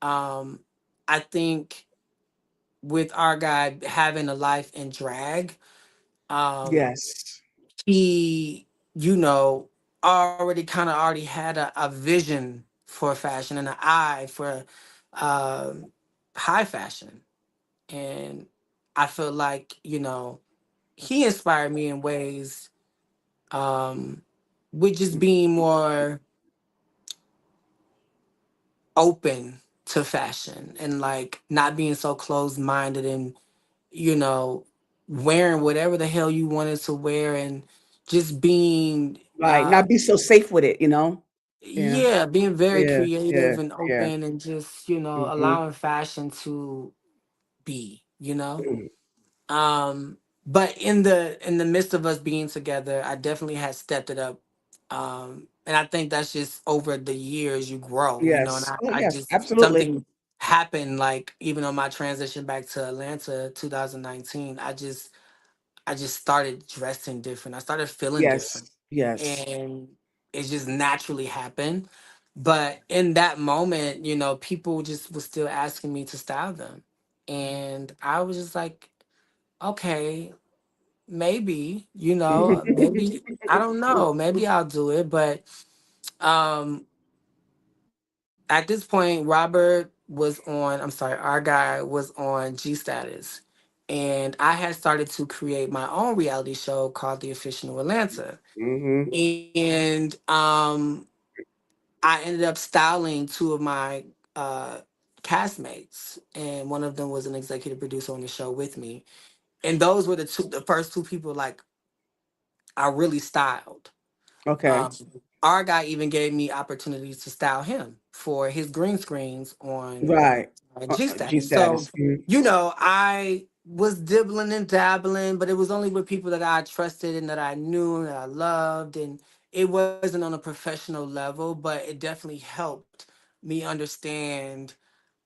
um I think with our guy having a life in drag, um, Yes. he, you know, already had a vision for fashion and an eye for um high fashion. And I feel like, you know, he inspired me in ways, um, with just being more open to fashion and like not being so closed minded and, you know, wearing whatever the hell you wanted to wear and just being, Right. Not be so safe with it, you know? Yeah. yeah, being very Yeah. Yeah. creative and Yeah. open and just, you know, Mhm. allowing fashion to be, you know? Mm. Um, but in the midst of us being together, I definitely had stepped it up. And I think that's just over the years you grow, you know, and Yes. Oh, I yes, just absolutely. something happened like even on my transition back to Atlanta 2019, I just started dressing different. I started feeling Yes. different. Yes. And it just naturally happened. But in that moment, you know, people just was still asking me to style them. And I was just like, okay, maybe, you know, maybe I don't know, maybe I'll do it. But um at this point, Robert was on, I'm sorry, our guy was on G Status. And I had started to create my own reality show called The Official Atlanta. Mhm. And I ended up styling two of my uh castmates. And one of them was an executive producer on the show with me. And those were the first two people like I really styled. Okay. Um, our guy even gave me opportunities to style him for his green screens on Right. G G Status. So, status. Mhm. you know, I was dibbling and dabbling, but it was only with people that I trusted and that I knew and that I loved. And it wasn't on a professional level, but it definitely helped me understand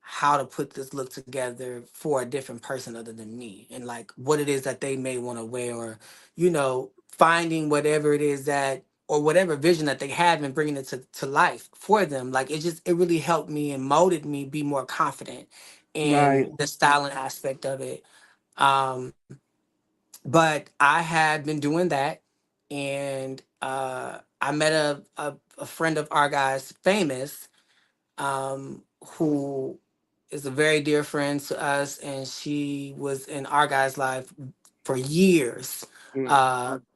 how to put this look together for a different person other than me and like what it is that they may want to wear or, you know, finding whatever it is that or whatever vision that they have and bringing it to life for them. Like it really helped me and molded me be more confident Right. in the styling aspect of it. Um, but I had been doing that, and I met a friend of our guys, famous, who is a very dear friend to us, and she was in our guy's life for years. Mm.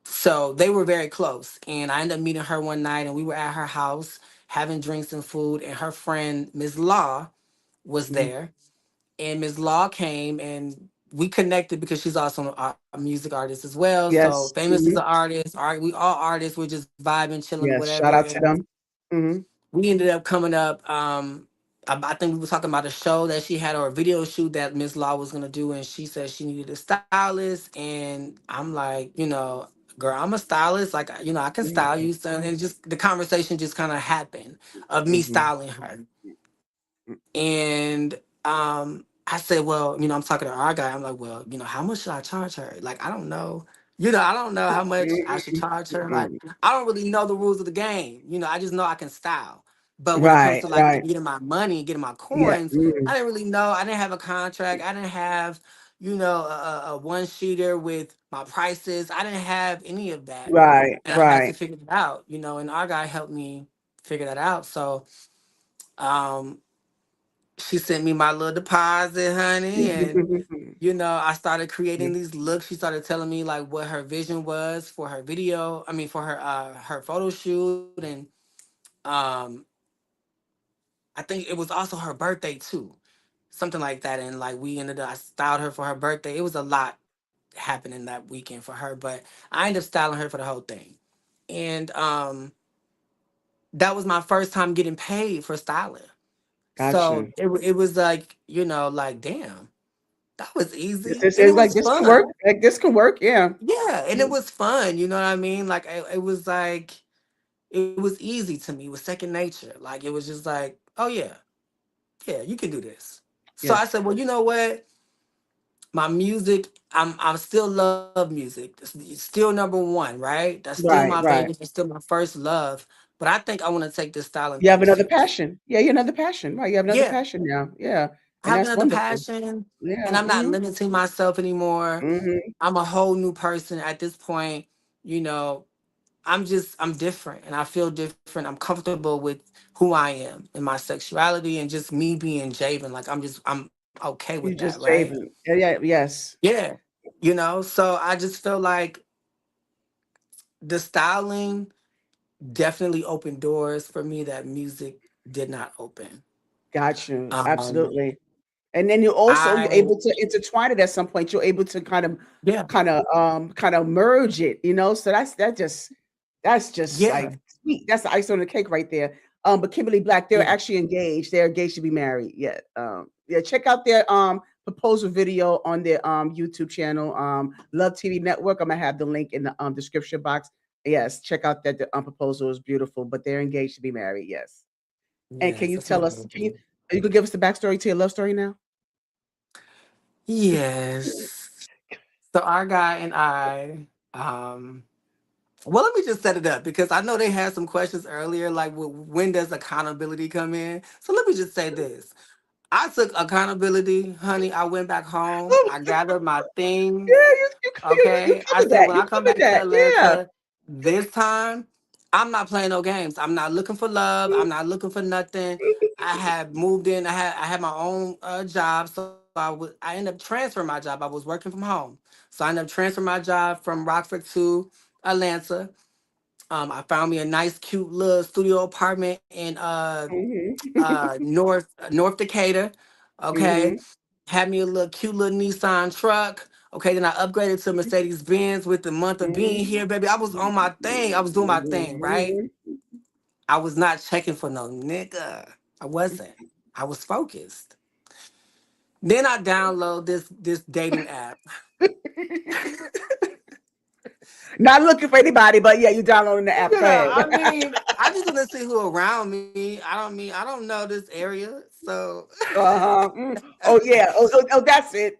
So they were very close, and I ended up meeting her one night, and we were at her house having drinks and food, and her friend Ms. Law was Mhm. there, and Ms. Law came, and we connected because she's also a music artist as well. So Yes. famous is an Mhm. artist. We all artists. We're just vibing, chilling, or Yes. whatever, Shout out to and them. Mhm. we ended up coming up. I think we were talking about a show that she had or a video shoot that Miss Law was gonna do, and she said she needed a stylist, and I'm like, you know, girl, I'm a stylist. Like, you know, I can style Yeah. you, son. And just the conversation just kind of happened of me Mhm. styling her, Mm. and I said, well, you know, I'm talking to our guy. I'm like, well, you know, how much should I charge her? Like, I don't know. You know, I don't know how much I should charge her. Like, Mhm. I don't really know the rules of the game. You know, I just know I can style. But when it comes Right. to like Right. getting my money, getting my Yeah. coins, I Mm. didn't really know. I didn't have a contract. I didn't have, you know, a one sheeter with my prices. I didn't have any of that. Right. And I had to Right. figure it out, you know, and our guy helped me figure that out. So, um, she sent me my little deposit, honey, and you know, I started creating these looks. She started telling me like what her vision was for her video. I mean, for her photo shoot, and um, I think it was also her birthday too, something like that. And like we ended up, I styled her for her birthday. It was a lot happening that weekend for her, but I ended up styling her for the whole thing. And that was my first time getting paid for styling. So Gotcha. it was like, you know, like damn, that was This easy is and it is like was this can work. fun. Like this can work. Yeah. Yeah, and it Mm. was fun, you know what I mean? Like it was like it was easy to me. It was second nature. Like it was just like, oh yeah, yeah, you can do this. So I Yes. said, well, you know what? My music, I still love music. It's still number one, right? That's still my Right. favorite. Right. It's still my first love. But I think I want to take this styling You thing have another serious. passion. Yeah. You have another passion. Right. You have another Yeah, passion now. Yeah. I And have that's another wonderful. passion, and Yeah. I'm not limiting myself anymore. Mhm. I'm a whole new person at this point. You know, I'm different, and I feel different. I'm comfortable with who I am and my sexuality, and just me being Javen. Like I'm okay with You that, just right? Javen. Yeah, yeah, yes. Yeah, So I just feel like the styling definitely opened doors for me that music did not open. Got you. Um, Absolutely. And then you're I able to intertwine it at some point. You're able to Yeah, kind of merge it, you know. So that's just yeah, like sweet. That's the icing on the cake right there. But Kimberly Black, they're yeah, actually engaged. They're engaged to be married. Yeah. Yeah, check out their proposal video on their YouTube channel, Love TV Network. I'm gonna have the link in the description box. Yes, check out that the proposal is beautiful, but they're engaged to be married. Yes. And can yes, you that's tell us, amazing. are you gonna give us the backstory to your love story now? Yes. So our guy and I, well, let me just set it up because I know they had some questions earlier, like when does accountability come in? So let me just say this. I took accountability, honey. I went back home. Oh, I gathered my yeah, things. you Okay. I covered said, that. when You I come covered back to that. Yeah. Atlanta this time, I'm not playing no games. I'm not looking for love. I'm not looking for nothing. I had moved in. I had my own job, so I ended up transferring my job. I was working from home, so I ended up transferring my job from Rockford to Atlanta. I found me a nice, cute little studio apartment in Mhm. North Decatur. Okay, Mhm. had me a little cute little Nissan truck. Okay, then I upgraded to Mercedes Benz with the month of being Mhm. here, baby. I was on my thing. I was doing my thing, right? Mhm. I was not checking for no nigga. I wasn't. I was focused. Then I download this dating app. Not looking for anybody, but yeah, you downloading the app. Go Yeah, ahead. I mean, I just want to see who around me. I don't know this area, so Uh-huh. Oh yeah. Oh, that's it.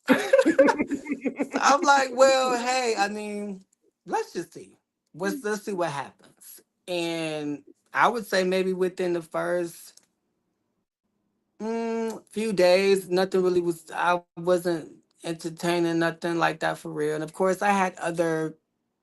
so I'm like, well, hey, I mean, let's just see. Let's see what happens. And I would say maybe within the first few days, nothing really was. I wasn't entertaining nothing like that for real. And of course, I had other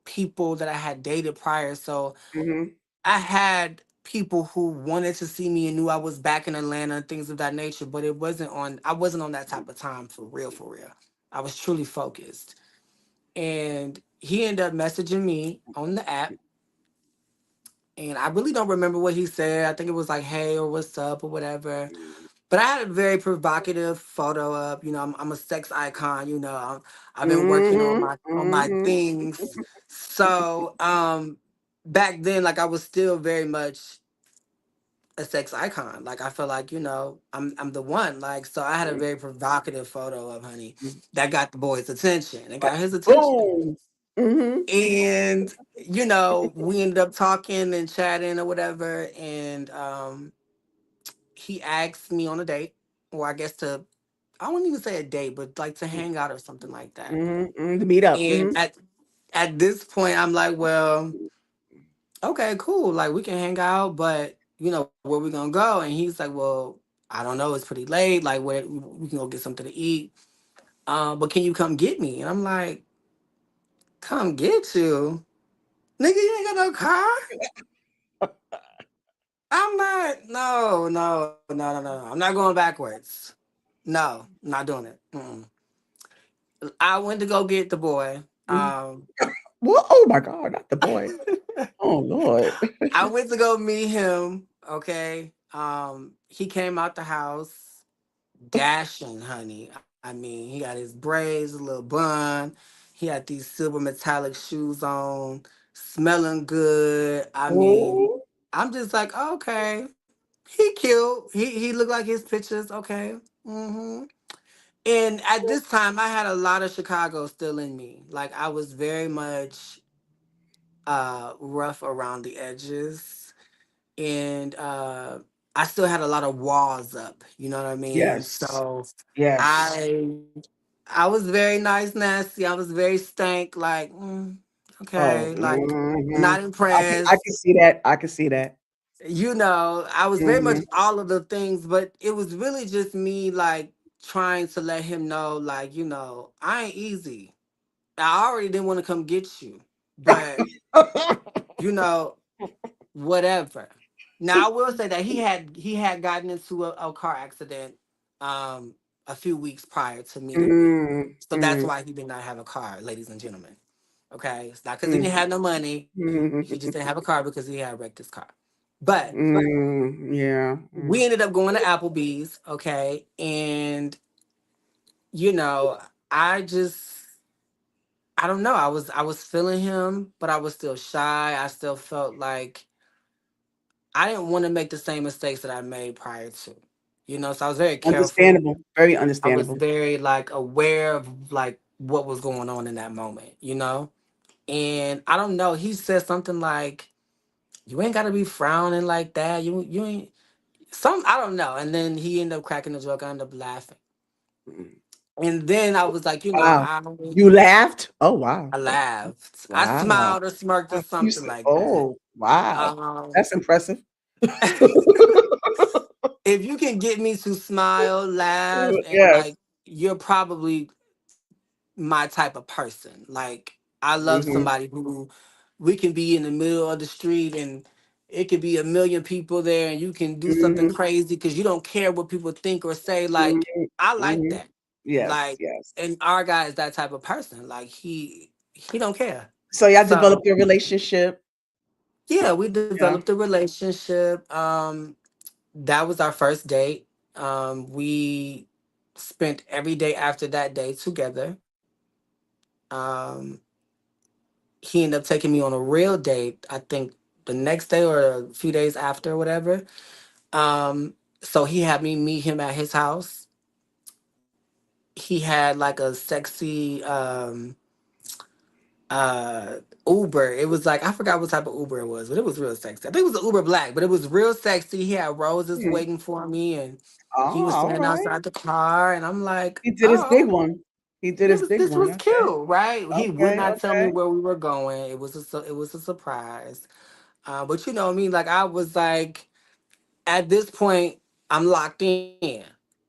people that I had dated prior, so Mhm. I had people who wanted to see me and knew I was back in Atlanta and things of that nature. But it wasn't on. I wasn't on that type of time for real. For real, I was truly focused. And he ended up messaging me on the app, and I really don't remember what he said. I think it was like hey or what's up or whatever, but I had a very provocative photo up. I'm a sex icon. I've been working on Mhm. my Mhm. things. So back then, like, I was still very much a sex icon. Like, I feel like, I'm the one. Like, so I had a very provocative photo of honey that got the boy's attention and got his attention. Boom. Mhm. And we ended up talking and chatting or whatever, and he asked me on a date, or I guess I wouldn't even say a date, but like to hang out or something like that. Mhm. Mhm. The meet up. And Mhm. at this point, I'm like, well, okay, cool, like we can hang out, but where we gonna go? And he's like, well, I don't know, it's pretty late, like where we can go get something to eat, but can you come get me? And I'm like, come get you, nigga, you ain't got no car. I'm not. No, no, no, no, no. I'm not going backwards. No, I'm not doing it. Mm-mm. I went to go get the boy. Mhm. Well, oh my God, not the boy. Oh Lord. I went to go meet him. Okay. He came out the house dashing, honey. I mean, he got his braids, a little bun. He had these silver metallic shoes on, smelling good. I mean, Oh. I'm just like, okay, he cute. He looked like his pictures. Okay. And at this time, I had a lot of Chicago still in me. Like, I was very much rough around the edges, and I still had a lot of walls up. You know what I mean? Yes. So Yes. I I was very nice, nasty. I was very stank. Like, Oh. okay, like Mhm. not I can impressed. see that. I can see that. I was very much Mhm. all of the things, but it was really just me like trying to let him know, like, I ain't easy. I already didn't want to come get you, but you know, whatever. Now I will say that he had gotten into a car accident um a few weeks prior to meeting me. Mm, So that's mm, why he did not have a car, ladies and gentlemen. Okay. It's not because he didn't mm, have no money. He just didn't have a car because he had wrecked his car. But yeah. we ended up going to Applebee's, okay? And you know, I just I don't know. I was feeling him, but I was still shy. I still felt like I didn't want to make the same mistakes that I made prior to. So I was very careful. Understandable. Very I was understandable. very like aware of like what was going on in that moment. And I don't know, he said something like, "You ain't gotta be frowning like that. You ain't some I don't know." And then he ended up cracking the joke, I ended up laughing. Mm. And then I was like, Wow. You laughed? Oh, wow. I laughed. I Wow. smiled or smirked or You something said, like that. oh, wow. Um, That's impressive. if you can get me to smile, laugh, and Yes. like, you're probably my type of person. Like, I love Mhm, somebody who we can be in the middle of the street and it could be a million people there and you can do something mhm, crazy because you don't care what people think or say. mhm, Like, I like mhm. that. Yes, Like, yes. and our guy is that type of person. Like, he don't care. So y'all So developed your relationship. yeah, we developed Yeah. a relationship. That was our first date. We spent every day after that day together. Um, he ended up taking me on a real date, I think the next day or a few days after, or whatever. So he had me meet him at his house. He had like a sexy uh Uber. It was like, I forgot what type of Uber it was, but it was real sexy. I think it was an Uber Black, but it was real sexy. He had roses Hmm. waiting for me, and he Oh, was all standing right. outside the car, and I'm like, He did his big oh, one. He did this his was big this one. was Okay. cute, right? He would Okay. not tell me Okay. where we were going. It was a surprise. But you know me, like I was like, at this point, I'm locked in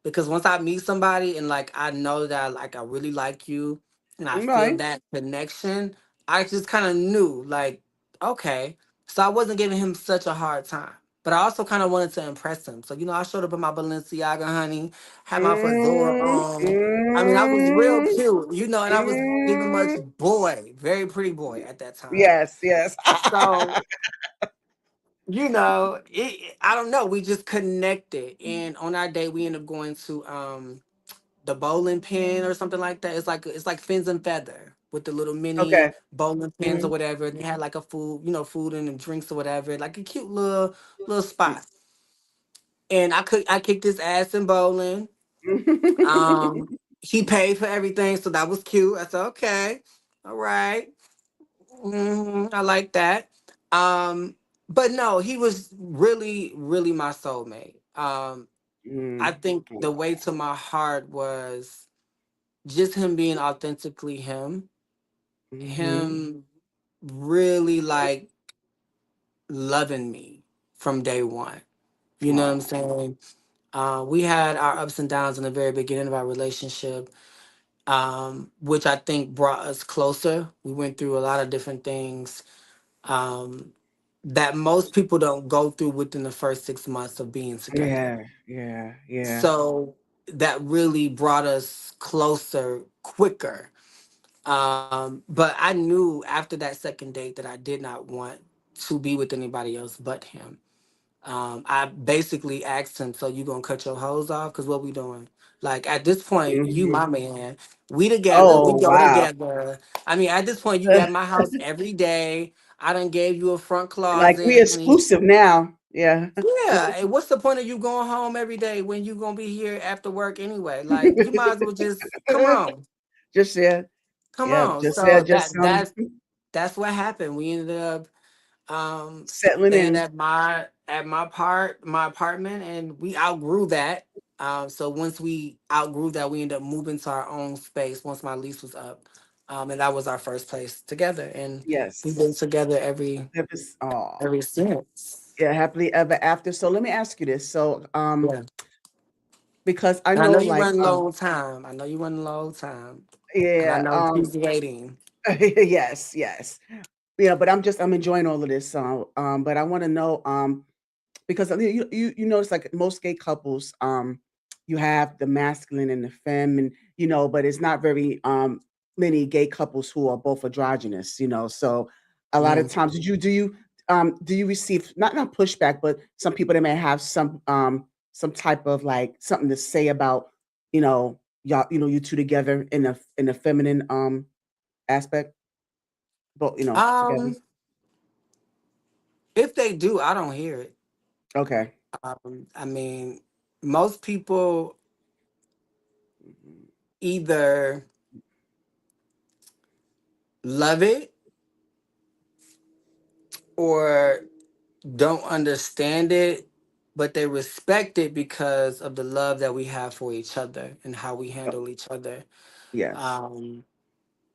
because once I meet somebody and like I know that like I really like you and I feel Right. that connection, I just kind of knew like, okay. So I wasn't giving him such a hard time. But I also kind of wanted to impress him. So, I showed up in my Balenciaga, honey, had my fedora Mm, on. I mean, I was real mm, cute, and I was giving much mm. boy, very pretty boy at that time. Yes. Yes. So I don't know. We just connected, and on our day, we ended up going to the bowling pin or something like that. It's like Fins and Feather with the little mini Okay. bowling pins or Mhm. whatever. They had like a food and drinks or whatever, like a cute little spot. And I kicked his ass in bowling. He paid for everything, so that was cute. I said, okay, all right. I like that. Um, but no, he was really, really my soulmate. I Mm. think the way to my heart was just him being authentically him, Mhm. him really like loving me from day one. You know what I'm Oh, saying? We had our ups and downs in the very beginning of our relationship, which I think brought us closer. We went through a lot of different things um, that most people don't go through within the first 6 months of being together. yeah. Yeah. Yeah. So that really brought us closer quicker. But I knew after that second date that I did not want to be with anybody else but him. I basically asked him, "So you gonna cut your hose off? Cause what we doing? Like at this point, you Mhm. my man. We together. We Oh, go wow. together. I mean, at this point, you at my house every day. I done gave you a front Like we closet, honey. exclusive now. Yeah. Yeah. And what's the point of you going home every day when you gonna be here after work anyway? Like you might as well just come on, Just yeah. come Yeah. on. Just yeah. So Just that's what happened. We ended up settling staying in. at my apartment, and we outgrew that. So once we outgrew that, we ended up moving to our own space once my lease was up. And that was our first place together, and we've Yes. been together every It was, oh, since. Yeah, happily ever after. So let me ask you this. So Yeah. because I And I know know you like run low on time. I know you run low on time. And I yeah, know she's waiting. yes, yes. Yeah, but I'm enjoying all of this. So but I want to know because you notice like most gay couples you have the masculine and the femme and but it's not very many gay couples who are both androgynous, so a lot of Mm. times do you receive not pushback, but some people that may have some type of like something to say about y'all you two together in the feminine aspect, but together. Um, if they do, I don't hear it. Okay. I mean, most people Mhm. either love it or don't understand it, but they respect it because of the love that we have for each other and how we Oh, handle each other. yes. Um,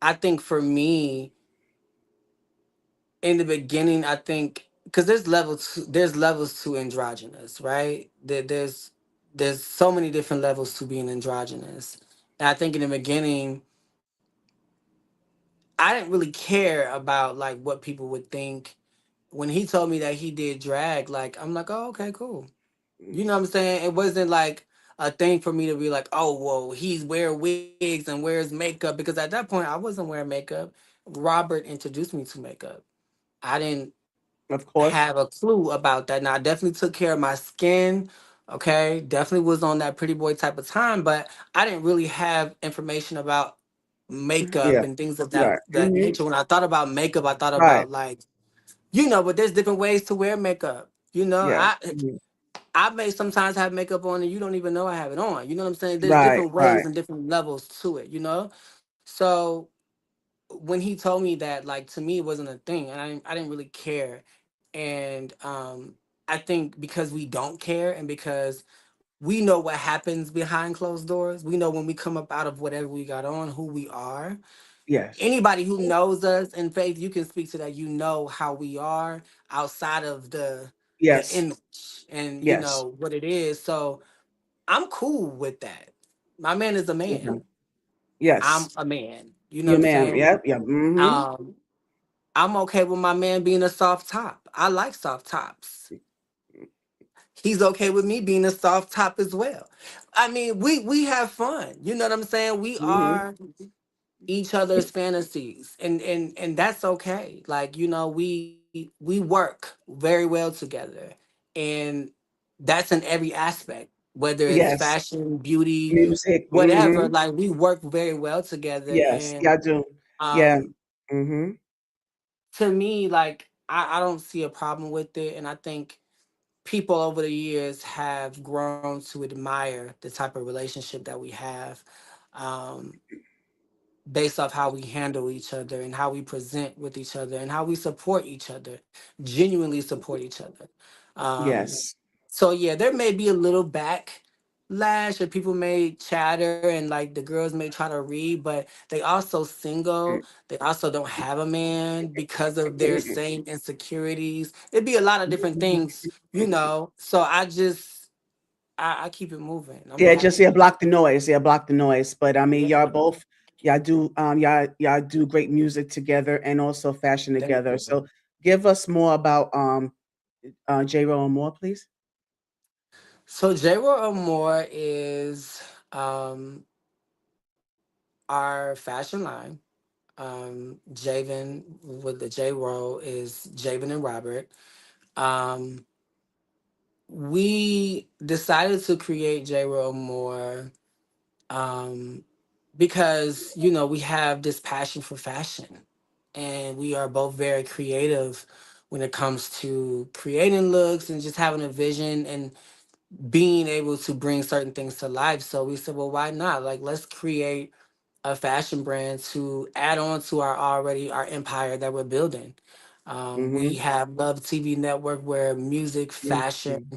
I think for me, in the beginning, I think because there's levels to androgynous, right? There's so many different levels to being androgynous. And I think in the beginning, I didn't really care about like what people would think. When he told me that he did drag, like I'm like, oh, okay, cool. You know what I'm saying? It wasn't like a thing for me to be like, oh, well, he's wear wigs and wears makeup because at that point I wasn't wearing makeup. Robert introduced me to makeup. I didn't Of course. have a clue about that. Now I definitely took care of my skin. Okay, definitely was on that pretty boy type of time, but I didn't really have information about makeup Yeah. and things of Right. that nature. When I thought about makeup, I thought Right. about like but there's different ways to wear makeup. Yes. Mhm. I may sometimes have makeup on and you don't even know I have it on. You know what I'm saying? There's Right. different ways Right. and different levels to it. So when he told me that, like to me it wasn't a thing and I didn't really care. And I think because we don't care and because we know what happens behind closed doors, we know when we come up out of whatever we got on, who we are. Yes. Anybody who knows us in faith, you can speak to that. You know how we are outside of the Yes. image and Yes. what it is. So I'm cool with that. My man is a Okay. man. I'm Yes. a man. You know what Your I'm man. saying? Yep. Yep. Mm-hmm. Um, I'm okay with my man being a soft top. I like soft tops. He's okay with me being a soft top as well. I mean, we have fun. You know what I'm saying? We Mm-hmm. are each other's fantasies and that's okay. Like, we work very well together. And that's in every aspect, whether it's Yes. fashion, beauty, Music. whatever. Mm-hmm. Like we work very well together. Yes. Yeah, And I do. Yeah. um Mm-hmm. to me, like I don't see a problem with it. And I think people over the years have grown to admire the type of relationship that we have. Um, Based off how we handle each other and how we present with each other and how we support each other, genuinely support each other. Um, Yes. so yeah, there may be a little backlash or people may chatter and like the girls may try to read, but they also single. They also don't have a man because of their same insecurities. It'd be a lot of different things, So I keep it moving. I'm Yeah, just happy. block the noise. Yeah, block the noise. But I mean, Yeah, y'all do great music together and also fashion thank together. you. So give us more about J Ro and more, please. So J. Moore is our fashion line. Javen with the J roll is Javen and Robert. Um, we decided to create J roll more um, because we have this passion for fashion, and we are both very creative when it comes to creating looks and just having a vision and being able to bring certain things to life. So we said, well, why not? Like, let's create a fashion brand to add on to our empire that we're building. We Mm-hmm. have Love TV Network where music, fashion, Mm-hmm.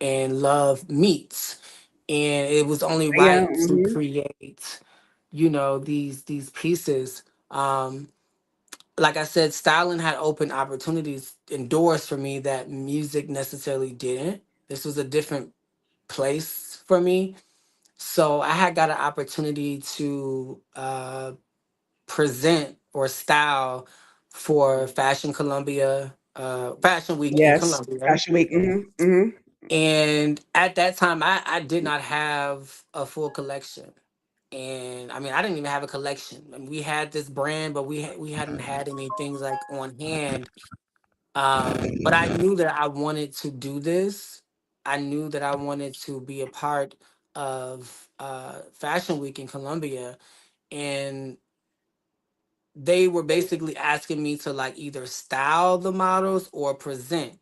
and love meets, and it was only Yeah. right to Mm-hmm. create, these pieces. like I said, styling had opened opportunities and doors for me that music necessarily didn't. This was a different place for me. So I had got an opportunity to present or style for Fashion Columbia, Fashion Week in Yes, Columbia. Fashion Week. Hmm. And at that time, I did not have a full collection. And I mean, I didn't even have a collection. I mean, we had this brand, but we hadn't had any things like on hand. But I knew that I wanted to do this. I knew that I wanted to be a part of Fashion Week in Columbia, and they were basically asking me to like either style the models or present.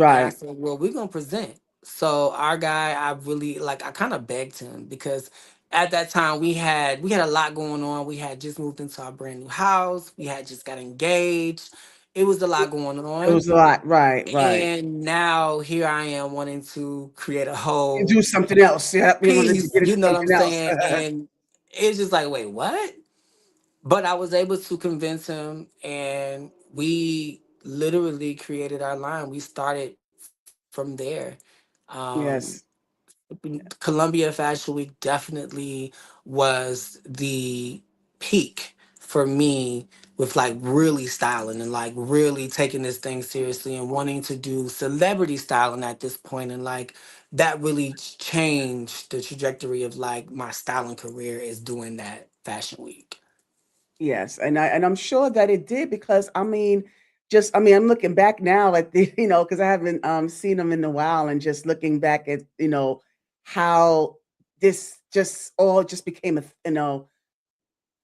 And I Right, said, well, we're gonna present. So our guy, I really like I kind of begged him because at that time we had a lot going on. We had just moved into our brand new house. We had just got engaged. It was a lot going it on. was a lot. Right, right. And now here I am wanting to create a You whole do something else. Yeah, you wanted to piece, get into you know what I'm something else. saying? And it's just like, wait, what? But I was able to convince him, and we literally created our line. We started from there. Um, Yes, Columbia Fashion Week definitely was the peak for me with like really styling and like really taking this thing seriously and wanting to do celebrity styling at this point, and like that really changed the trajectory of like my styling career is doing that Fashion Week. yes, and I'm sure that it did because I mean, I'm looking back now at the because I haven't seen them in a while, and just looking back at how this just all just became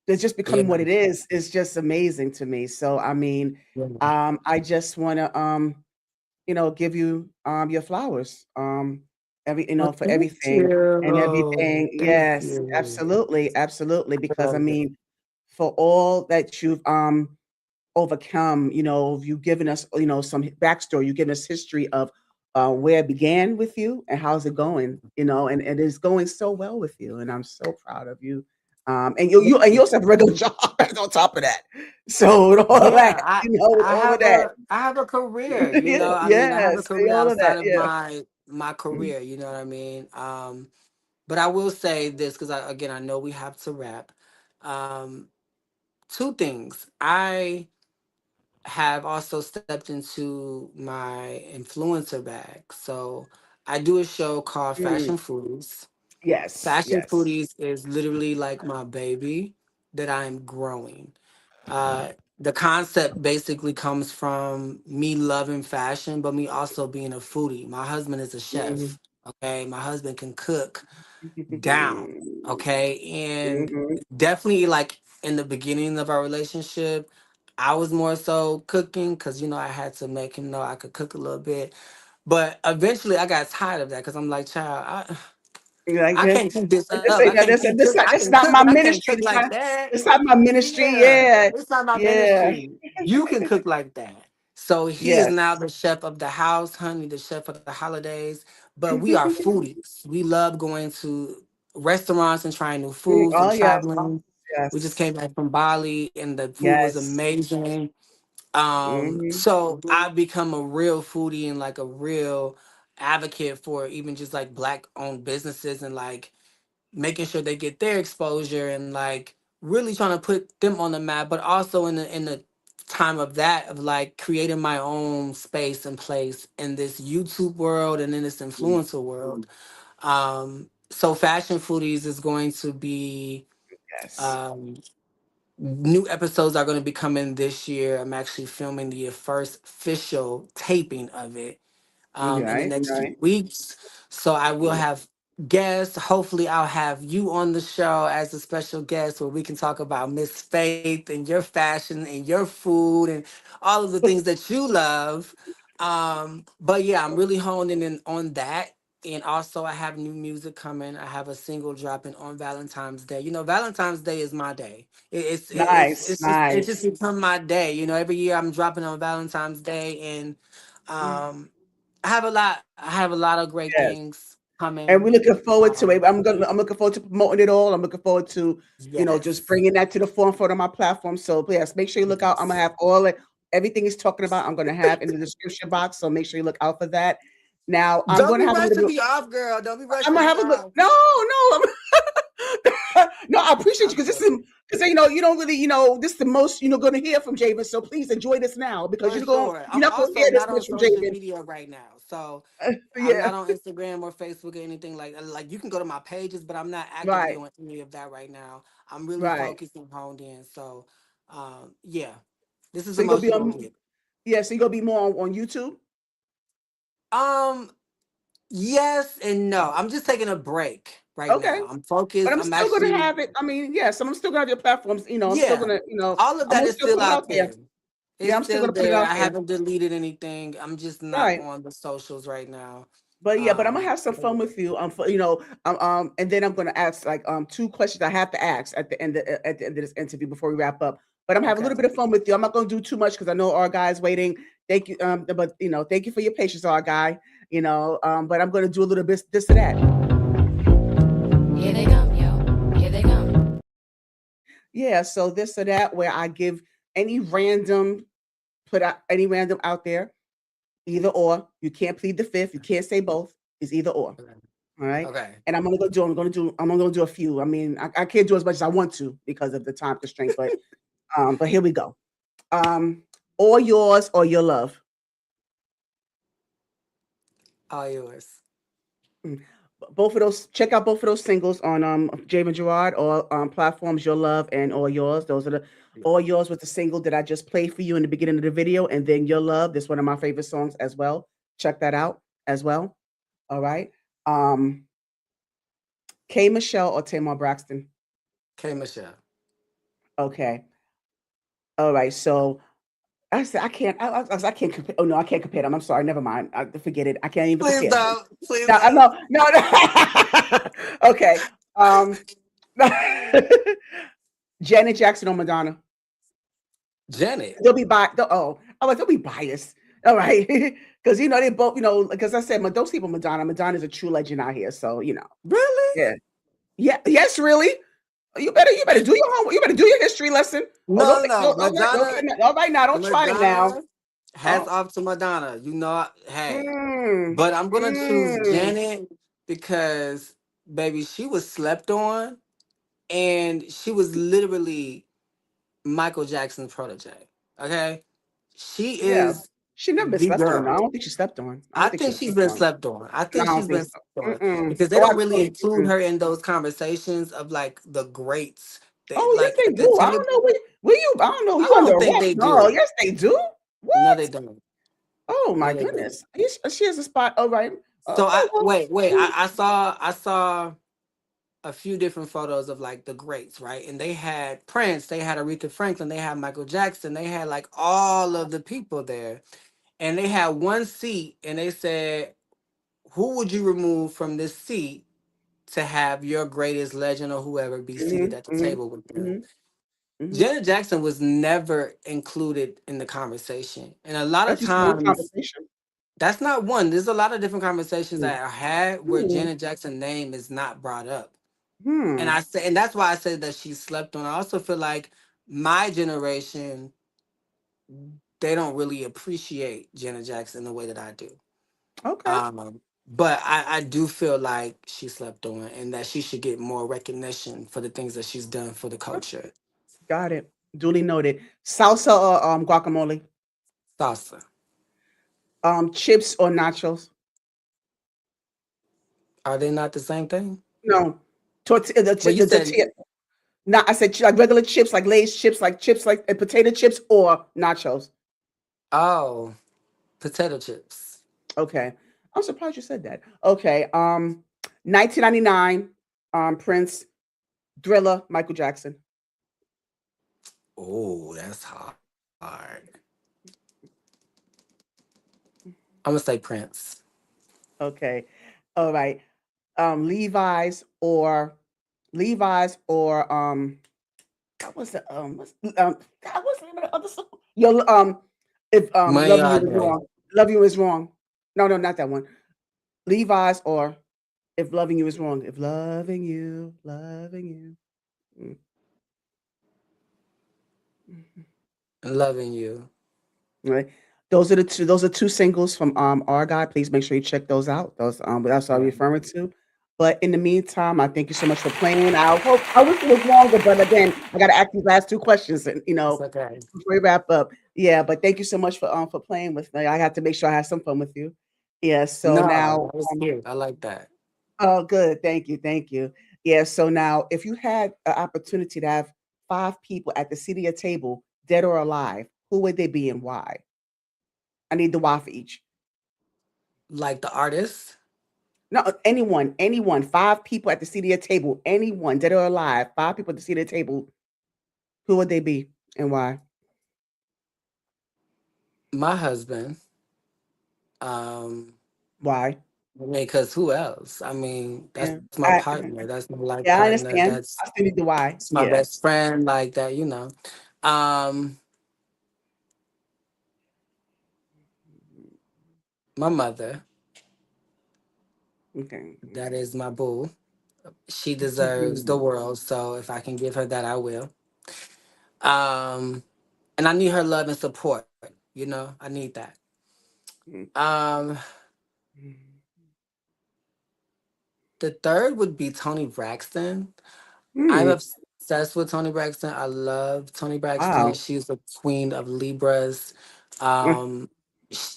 it's just Yeah. becoming what it is just amazing to me. So I mean, Yeah. I just want to give you your flowers. Every Well, for thank everything and you. everything. Thank Yes, you. absolutely, absolutely. Because I Love it. mean, for all that you've overcome, you've given us, some backstory. You've given us history of where it began with you and how's it going, and it's going so well with you, and I'm so proud of you. And you also have a regular job on top of that. So with all of Yeah, that, with all of that, I have a career, you yeah, know. I mean, I have a yes, career all of that, outside of yeah. my Mhm. career, you know what I mean? But I will say this because I know we have to wrap. Um, two things. I have also stepped into my influencer bag. So I do a show called Mm, Fashion Foodies. yes, Fashion yes. Foodies is literally like my baby that I'm growing. The concept basically comes from me loving fashion, but me also being a foodie. My husband is a Mhm. chef. Okay. My husband can cook down. Okay. And Mhm. definitely, like in the beginning of our relationship, I was more so cooking because, I had to make him know I could cook a little bit. But eventually I got tired of that because I'm like, child, Like I this, can't keep this this up. I ain't can't this, keep this cook. not I this can not cook, my but I can't ministry. cook like that. This not my ministry. Yeah, Yeah, it's not my yeah, ministry. You can cook like that. So he is yes. now the chef of the house, honey, the chef of the holidays. But we are foodies. We love going to restaurants and trying new foods Oh and yes, traveling. We just yes, came back from Bali and the food was yes. amazing. Hmm. So I've become a real foodie and like a real advocate for even just like black owned businesses and like making sure they get their exposure and like really trying to put them on the map, but also in the time of that of like creating my own space and place in this YouTube world and in this influencer world. So Fashion Foodies is going to be Yes. um, new episodes are going to be coming this year. I'm actually filming the first official taping of it in the Right, next few right. weeks. So I will have guests. Hopefully, I'll have you on the show as a special guest where we can talk about Miss Faith and your fashion and your food and all of the things that you love. But yeah, I'm really honing in on that. And also, I have new music coming. I have a single dropping on Valentine's Day. Valentine's Day is my day. Nice, It's just nice. become my day. Every year I'm dropping on Valentine's Day, and um, I have a lot of great Yes. things And we're coming. looking forward to it. Um, I'm looking forward to promoting it all. I'm looking forward to, just yes, bringing that to the forefront of my platform. So yes, make sure you look out. I'm gonna yes. have all it, everything he's talking about. I'm gonna have in the description box. So make sure you look out for that. Now I'm Don't gonna be have a little rushing bit. me off, girl. Don't be I'm rushing gonna me have a look. off. No, no, no. I appreciate you I'm because this is joking. because you don't really this is the most going to hear from Javen. So please enjoy this now because For sure. you're I'm not going to also hear this not on much from social Javen. media right now. So I'm Yeah, not on Instagram or Facebook or anything like you can go to my pages, but I'm not actively right, on any of that right now. I'm really right. focused and honed in. So yeah. This is So the you're gonna most be you're gonna on. get. Yeah, so you're gonna be more on YouTube. Um yes and no. I'm just taking a break right Okay, now. I'm but focused. I'm I'm still gonna actually have it. I mean, yes, I'm still gonna have your platforms. I'm still yeah. gonna, All of I'm that gonna is still still put it out out there. there. Yeah, It's I'm still still gonna put it there. out I there. haven't deleted anything. I'm just not Right. on the socials right now. But yeah, but I'm gonna have some But fun yeah. with you. And then I'm gonna ask like two questions I have to ask at the end of this interview before we wrap up. But I'm gonna have a Okay. little bit of fun with you. I'm not gonna do too much because I know our guy's waiting. Thank you. But thank you for your patience, our guy. But I'm gonna do a little bit this or that. Here they come, yo. Here they come. Yeah, so this or that where I give any random put out any random out there, either or. You can't plead the fifth. You can't say both. It's either or. Okay. All right. Okay. And I'm gonna do a few. I mean, I can't do as much as I want to because of the time constraint, but here we go. All yours or your love. All yours. Mm. Both of those, check out both of those singles on Ja'Van Jerrod or platforms Your Love and All Yours. Those are the All Yours with the single that I just played for you in the beginning of the video, and then Your Love. This is one of my favorite songs as well. Check that out as well. All right. Um, K Michelle or Tamar Braxton. K Michelle. Okay. All right. So I said I can't. I can't compare. Oh no, I can't compare them. I'm sorry. Never mind. Forget it. I can't even Please compare them. don't. Please No, I don't. know. No, no. Okay. Janet Jackson or Madonna. Janet. They'll be biased. They'll be biased. All right, because they both. Because I said, don't sleep on Madonna. Madonna's a true legend out here. So Really? yeah, yeah, yes, really. You better do your homework. You better do your history lesson. Oh, No, no, no. Madonna. all right now, don't try it now. Madonna. Hats Oh, off to Madonna. Hey. mm, But I'm gonna choose mm. Janet because baby, she was slept on and she was literally Michael Jackson's protege. Okay? She Yeah, is she never been the slept on. I girl. don't think she slept on. I I don't think she think was she's slept been on. slept on. I No, I think don't she's think been so. slept on Mm-mm. because they Oh, don't really include mm-mm. her in those conversations of like the greats. They Oh, yes, like they at the do. I table. don't know where you. I don't know. I You under don't a think rock? they No, do. yes, they do. No, What? they don't. Oh my No, they don't. goodness. She has a spot. All right. So Okay. I Well. wait. Mm, I saw a few different photos of like the greats, right? And they had Prince, they had Aretha Franklin, they had Michael Jackson, they had like all of the people there. And they had one seat and they said, who would you remove from this seat to have your greatest legend or whoever be seated mhm, at the mhm, table with them? mhm, mhm. Janet Jackson was never included in the conversation. And a lot of That's just one times, conversation. that's not one. There's a lot of different conversations Mm, that are had where mm, Janet Jackson's name is not brought up. And hmm. I say, and that's why I said that she slept on. I also feel like my generation, they don't really appreciate Janet Jackson the way that I do. Okay. But I do feel like she slept on and that she should get more recognition for the things that she's done for the culture. Got it. Duly noted. Salsa or guacamole? Salsa. Chips or nachos? Are they not the same thing? No. Tortilla. Well, you The said, tortilla. Not. I said like regular chips, like Lay's chips, like potato chips or nachos. oh, potato chips. Okay. I'm surprised you said that. Okay. 1999. Prince, Thriller, Michael Jackson. Oh, that's hard. I'm gonna say Prince. Okay. All right. Levi's or what was the God, what's the name of the other song? Yo, if Money Love You all is day. wrong. Love You is wrong. No, not that one. Levi's or If loving you is wrong. If loving you, loving you. Mm, mhm. Loving you. Right. Those are two singles from our guy. Please make sure you check those out. That's what I'm Yeah. referring to. But in the meantime, I thank you so much for playing. I wish it was longer, but again, I gotta ask these last two questions and It's okay. before we wrap up. Yeah, but thank you so much for playing with me. I have to make sure I have some fun with you. Yeah, so No, now that was cute. I like that. oh good, thank you, thank you. Yeah, so now if you had an opportunity to have five people at the seat of your table, dead or alive, who would they be and why? I need the why for each. Like the artist, No, anyone. Five people at the seat of your table. Anyone, dead or alive. Five people at the seat of the table. Who would they be and why? my husband. Um, Why? I mean, because who else? I mean, that's Yeah. my partner. That's my life Yeah, I partner. understand. I still need the why. That's my Yeah. best friend. Like that, you know. Um, my mother. Okay. That is my boo. She deserves the world. So if I can give her that, I will. Um, and I need her love and support. You know, I need that. Um, the third would be Tony Braxton. I'm Hmm. obsessed with Tony Braxton. I love Tony Braxton. Wow. She's the queen of Libras. Um,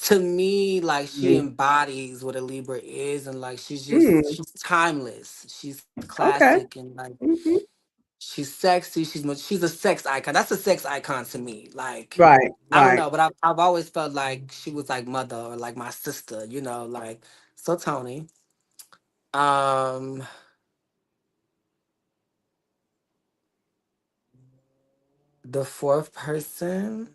to me, like she Mm. embodies what a Libra is, and like Mm. she's timeless. She's Okay. classic, and like Mhm. she's sexy. She's a sex icon. That's a sex icon to me. Like Right. I don't Right. know, but I've always felt like she was like mother or like my sister. You know, like so Tony. Um, the fourth person.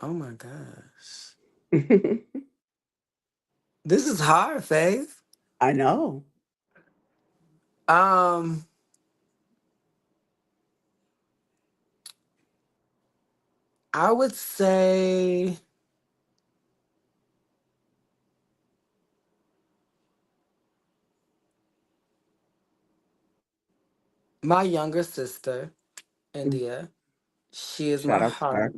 Oh my gosh. This is hard, Faith. I know. Um, I would say my younger sister, Mm. India. She is my Shout out to her. heart.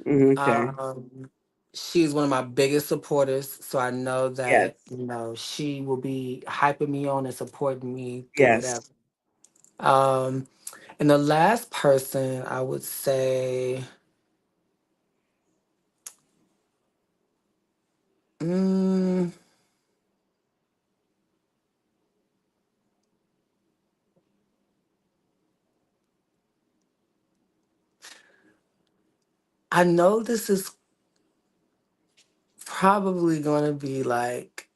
Okay. Um, she's one of my biggest supporters, so I know that Yes. you know she will be hyping me on and supporting me through whatever. Yes. Um, and the last person I would say, mm, I know this is probably going to be like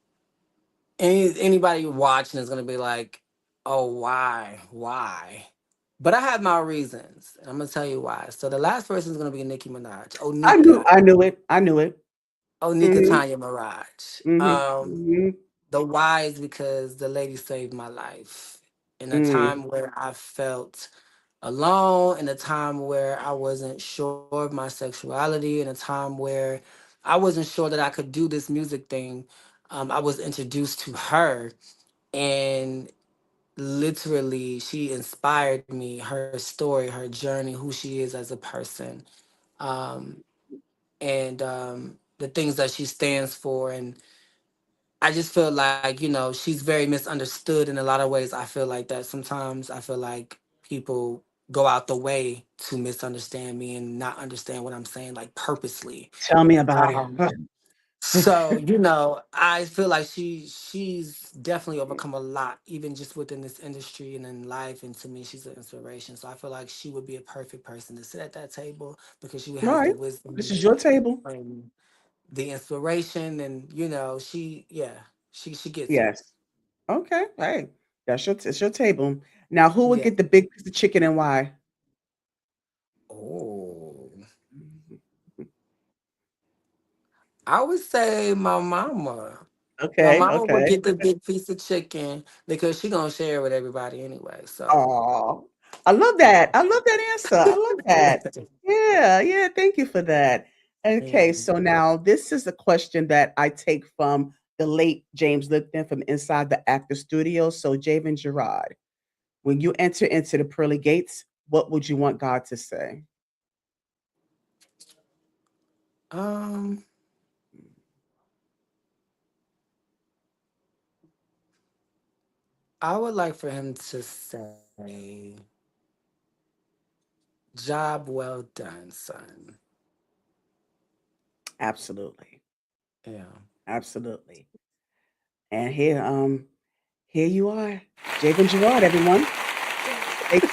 anybody watching is gonna be like, "Oh, why?" But I have my reasons, and I'm gonna tell you why. So the last person is gonna be Nicki Minaj, I knew it. I knew it. Onika Mhm. Tanya Mirage. Mhm. Mhm. The why is because the lady saved my life in a Mm. time where I felt alone, in a time where I wasn't sure of my sexuality, in a time where I wasn't sure that I could do this music thing. I was introduced to her and literally she inspired me, her story, her journey, who she is as a person, um, and the things that she stands for. And I just feel like, you know, she's very misunderstood in a lot of ways. I feel like that sometimes I feel like people go out the way to misunderstand me and not understand what I'm saying, like purposely. Tell me about it. Um, So, you know, I feel like she's definitely overcome a lot, even just within this industry and in life. And to me, she's an inspiration. So I feel like she would be a perfect person to sit at that table because she has the Right. This wisdom is your table. and the inspiration, and you know, she gets it. Yes. Okay. Hey, it's your table. Now, who would Yeah. get the big piece of chicken and why? Oh, I would say my mama. My Okay. mama would Okay. get the big piece of chicken because she gonna share it with everybody anyway. So Oh, I love that. I love that answer. I love that. Yeah. Yeah. Thank you for that. Okay, Yeah. so now this is a question that I take from the late James Lipton from Inside the Actor Studio. So, Ja'Van Jerrod, when you enter into the pearly gates, what would you want God to say? Um, I would like for him to say, "Job well done, son." Absolutely. Yeah. Absolutely. And here you are, Ja'Van Jerrod, everyone. Thank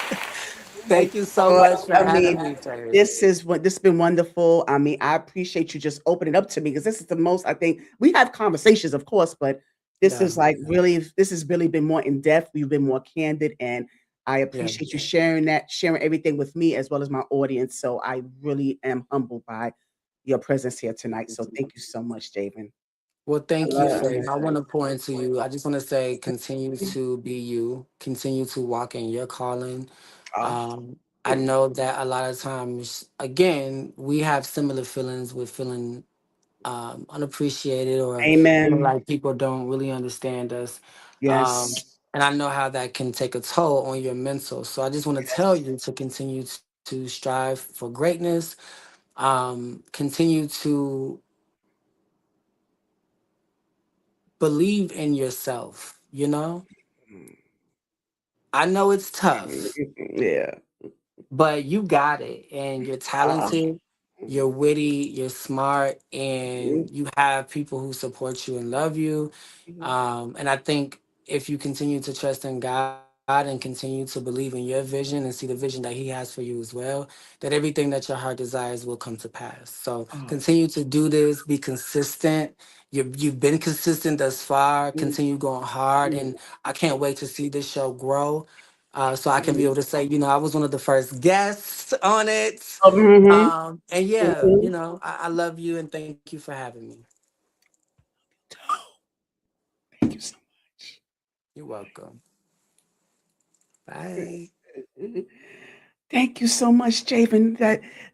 Thank Thank you you, so Lord. much for I mean, having me, Paris. this has been wonderful. I mean, I appreciate you just opening up to me because this is the most I think we have conversations, of course, but this is like Definitely. really this has really been more in depth. We've been more candid, and I Yeah. appreciate you sharing that, sharing everything with me as well as my audience. So I really am humbled by your presence here tonight. So thank you so much, Javen. Well, I thank you, love Faith. I want to pour into you. I just want to say, continue to be you. Continue to walk in your calling. Ah, Um, I know that a lot of times, again, we have similar feelings with feeling unappreciated or feeling amen. like people don't really understand us. Um, Yes. and I know how that can take a toll on your mental. So I just want to tell Yes. you to continue to strive for greatness. Continue to believe in yourself. I know it's tough, Yeah. but you got it, and you're Ah. talented, you're witty, you're smart, and you have people who support you and love you. And I think if you continue to trust in God and continue to believe in your vision and see the vision that He has for you as well, that everything that your heart desires will come to pass. So Oh. continue to do this, be consistent. You've been consistent thus far. Mm, Continue going hard, mm, and I can't wait to see this show grow. So I can be mm. able to say, I was one of the first guests on it. Mhm, And yeah, mhm. I love you and thank you for having me. Thank you so much. You're welcome. Bye. Thank you so much, Javen.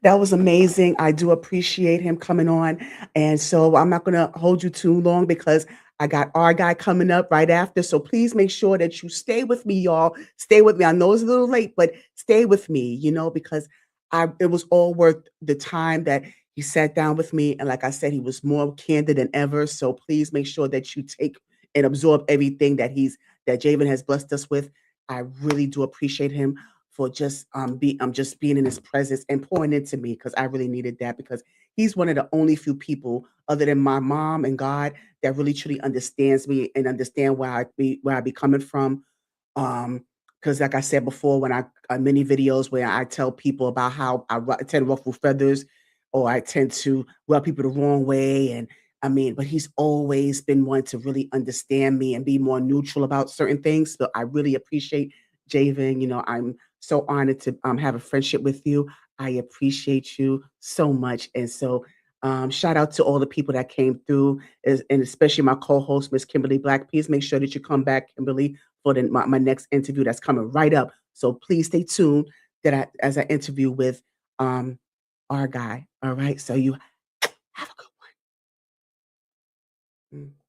That was amazing. I do appreciate him coming on. And so I'm not gonna hold you too long because I got our guy coming up right after. So please make sure that you stay with me, y'all. Stay with me. I know it's a little late, but stay with me, because I it was all worth the time that he sat down with me. And like I said, he was more candid than ever. So please make sure that you take and absorb everything that Javen has blessed us with. I really do appreciate him for just being in his presence and pouring into me because I really needed that because he's one of the only few people other than my mom and God that really truly understands me and understand where I be coming from. Because like I said before, when many videos where I tell people about how I tend to ruffle feathers or I tend to rub people the wrong way. And I mean, but he's always been one to really understand me and be more neutral about certain things. So I really appreciate Javen. I'm so honored to have a friendship with you. I appreciate you so much. And so shout out to all the people that came through, and especially my co-host, Miss Kimberly Black. Please make sure that you come back, Kimberly, for my next interview that's coming right up. So please stay tuned as I interview with um, our guy. All right. So you have a good one. Mm.